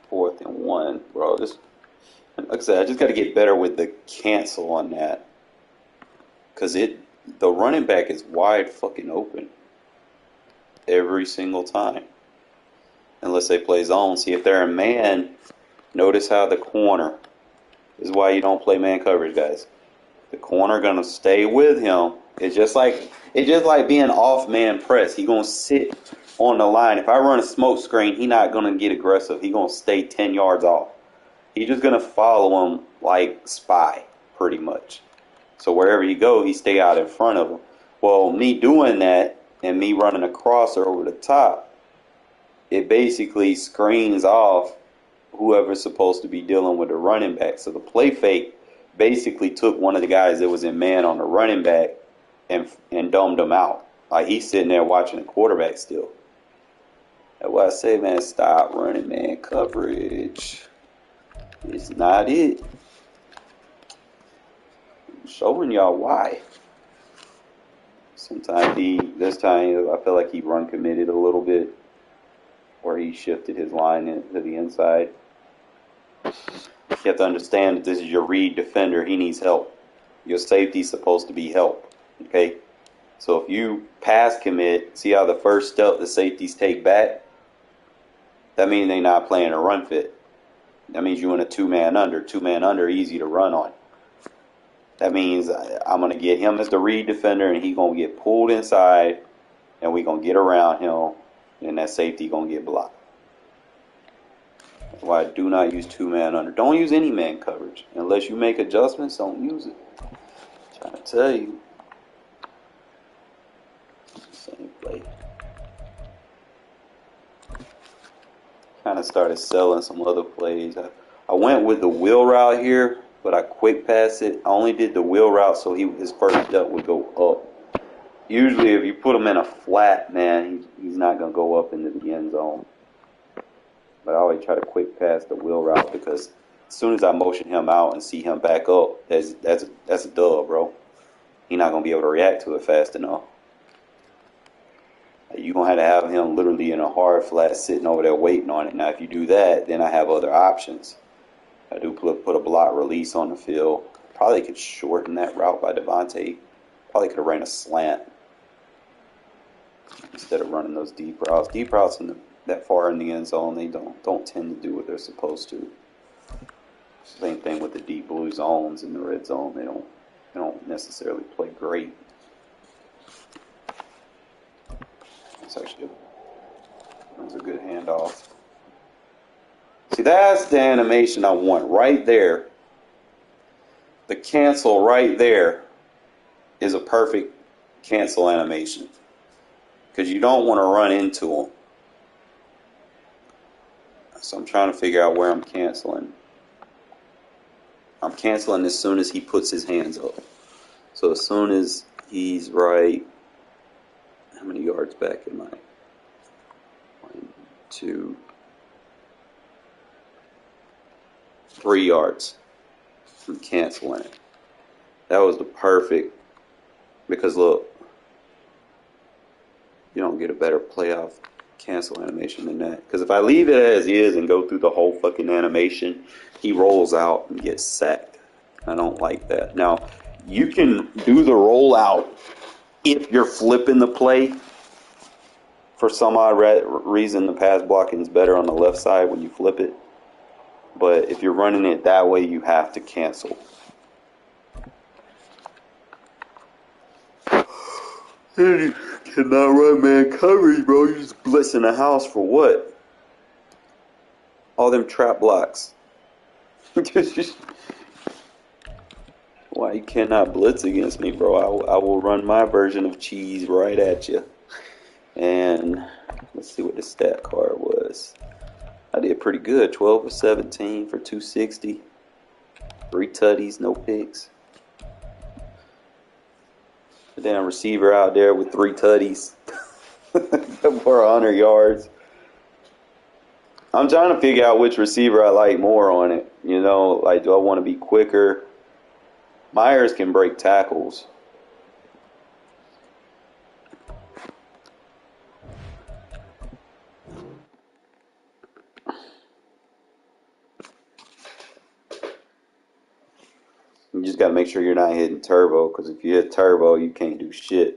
S5: Fourth and 1, bro. Like I said, I just got to get better with the cancel on that, because the running back is wide fucking open every single time. Unless they play zone. See, if they're a man, notice how the corner, this is why you don't play man coverage, guys. The corner gonna stay with him. It's just like being off man press. He gonna sit on the line. If I run a smoke screen, he not gonna get aggressive. He gonna stay 10 yards off. He's just gonna follow him like spy, pretty much. So wherever you go, he stay out in front of him. Well, me doing that and me running a crosser over the top, it basically screens off whoever's supposed to be dealing with the running back. So the play fake basically took one of the guys that was in man on the running back and dumbed him out. Like he's sitting there watching the quarterback still. That's why I say, man, stop running man coverage. It's not it. I'm showing y'all why. Sometimes this time I feel like he run committed a little bit, or he shifted his line into the inside. You have to understand that this is your read defender. He needs help. Your safety's supposed to be help. Okay? So if you pass commit, see how the first step the safeties take back? That means they're not playing a run fit. That means you're in a two-man under. Two-man under, easy to run on. That means I'm going to get him as the read defender, and he's going to get pulled inside, and we're going to get around him, and that safety going to get blocked. That's why I do not use two-man under. Don't use any man coverage. Unless you make adjustments, don't use it. I'm trying to tell you. Same play. Kind of started selling some other plays. I went with the wheel route here, but I quick passed it. I only did the wheel route so his first step would go up. Usually if you put him in a flat, man, he's not going to go up into the end zone. But I always try to quick pass the wheel route because as soon as I motion him out and see him back up, that's a dub, bro. He's not going to be able to react to it fast enough. You're going to have him literally in a hard flat sitting over there waiting on it. Now, if you do that, then I have other options. I do put a block release on the field. Probably could shorten that route by Devontae. Probably could have ran a slant instead of running those deep routes. Deep routes that far in the end zone, they don't tend to do what they're supposed to. Same thing with the deep blue zones in the red zone. They don't necessarily play great. That's a good handoff. See, that's the animation I want right there. The cancel right there is a perfect cancel animation because you don't want to run into them. So I'm trying to figure out where I'm canceling. I'm canceling as soon as he puts his hands up. So as soon as he's right, how many yards back am I? 1, 2, 3 yards. I'm canceling it. That was the perfect, because look, you don't get a better playoff cancel animation than that. Because if I leave it as is and go through the whole fucking animation, he rolls out and gets sacked. I don't like that. Now, you can do the rollout if you're flipping the play. For some odd reason, the pass blocking is better on the left side when you flip it. But if you're running it that way, you have to cancel. You cannot run man coverage, bro. You're just blitzing the house for what? All them trap blocks. Why you cannot blitz against me, bro? I will run my version of cheese right at you. And let's see what the stat card was. I did pretty good. 12 of 17 for 260. 3 tutties, no picks. The damn receiver out there with 3 tutties for 100 yards. I'm trying to figure out which receiver I like more on it. You know, like, do I want to be quicker? Myers can break tackles. You just got to make sure you're not hitting turbo, because if you hit turbo, you can't do shit.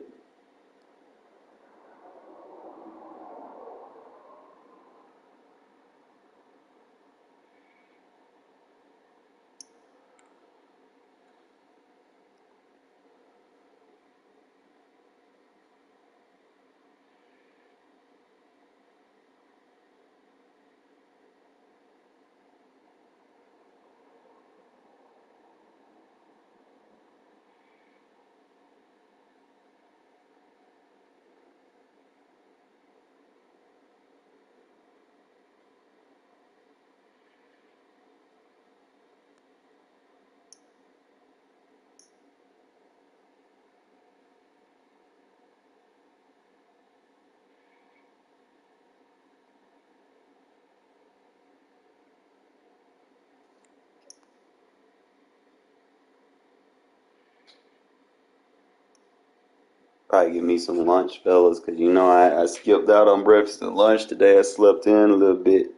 S5: Probably give me some lunch, fellas, because you know I skipped out on breakfast and lunch today. I slept in a little bit.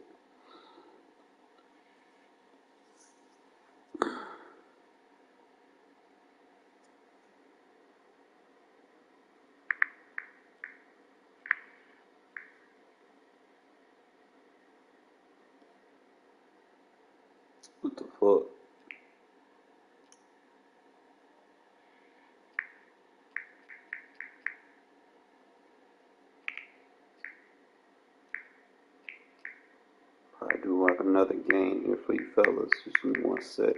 S5: What the fuck? I do like another game here for you fellas. Just give me 1 sec.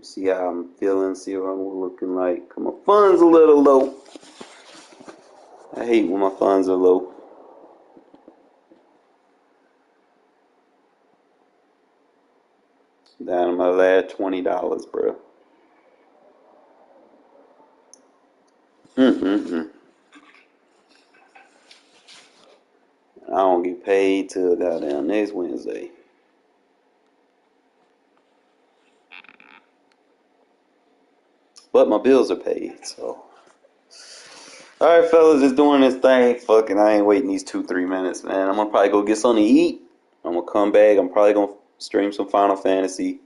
S5: See how I'm feeling, see what I'm looking like. Cause my funds a little low. I hate when my funds are low. Down to my last $20, bro. I don't get paid till goddamn next Wednesday. But my bills are paid, so. Alright, fellas, just doing this thing. Fucking, I ain't waiting these 2-3 minutes, man. I'm gonna probably go get something to eat. I'm gonna come back. I'm probably gonna stream some Final Fantasy.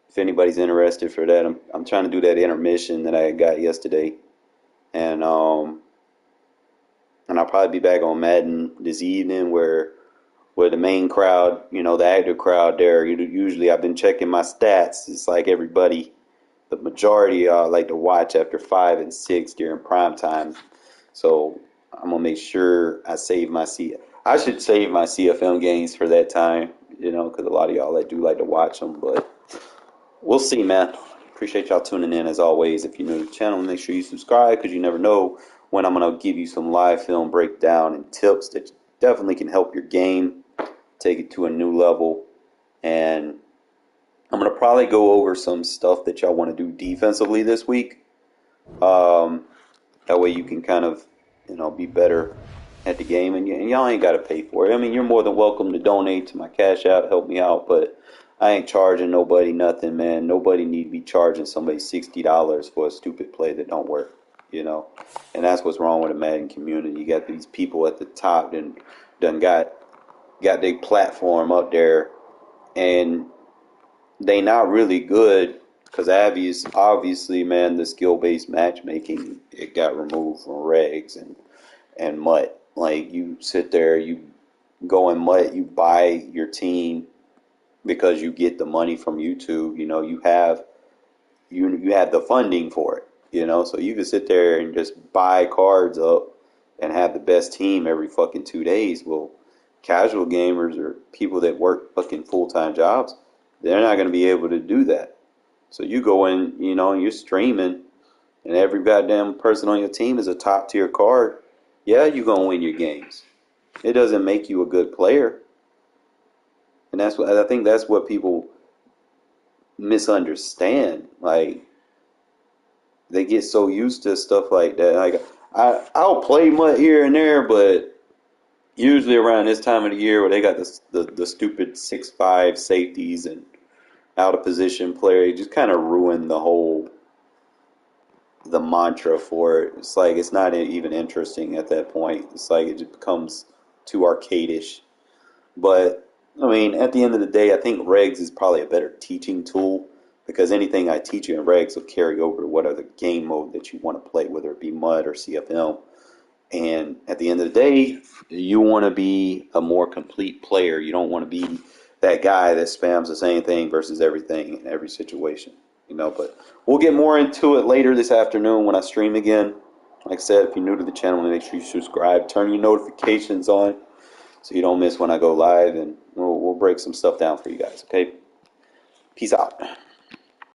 S5: If anybody's interested for that, I'm trying to do that intermission that I got yesterday. And I'll probably be back on Madden this evening where the main crowd, you know, the active crowd there, usually I've been checking my stats. It's like everybody, the majority like to watch after 5 and 6 during prime time. So I'm gonna make sure I save my I should save my CFM games for that time, you know, because a lot of y'all do like to watch them. But we'll see, man. Appreciate y'all tuning in as always. If you're new to the channel, make sure you subscribe because you never know when I'm gonna give you some live film breakdown and tips that definitely can help your game take it to a new level. And I'm going to probably go over some stuff that y'all want to do defensively this week. That way you can kind of, you know, be better at the game. And y'all ain't got to pay for it. I mean, you're more than welcome to donate to my Cash App, help me out. But I ain't charging nobody nothing, man. Nobody need to be charging somebody $60 for a stupid play that don't work, you know. And that's what's wrong with the Madden community. You got these people at the top that done got their platform up there, and they not really good because obviously, man, the skill-based matchmaking, it got removed from regs and MUT. Like, you sit there, you go in MUT, you buy your team because you get the money from YouTube. You know, you have the funding for it, you know, so you can sit there and just buy cards up and have the best team every fucking 2 days. Well, casual gamers or people that work fucking full-time jobs, they're not going to be able to do that. So you go in, you know, and you're streaming, and every goddamn person on your team is a top-tier card. Yeah, you're going to win your games. It doesn't make you a good player. And that's what I think that's what people misunderstand. Like, they get so used to stuff like that. Like, I'll play MUT here and there, but usually around this time of the year where they got the stupid 6'5" safeties and out of position player, just kind of ruin the mantra for it. It's like it's not even interesting at that point. It's like it just becomes too arcadish. But I mean, at the end of the day, I think regs is probably a better teaching tool because anything I teach you in regs will carry over to whatever game mode that you want to play, whether it be MUT or CFM. And at the end of the day, you want to be a more complete player. You don't want to be that guy that spams the same thing versus everything in every situation, you know. But we'll get more into it later this afternoon when I stream again. Like I said, if you're new to the channel, make sure you subscribe, turn your notifications on so you don't miss when I go live, and we'll break some stuff down for you guys, okay? Peace out.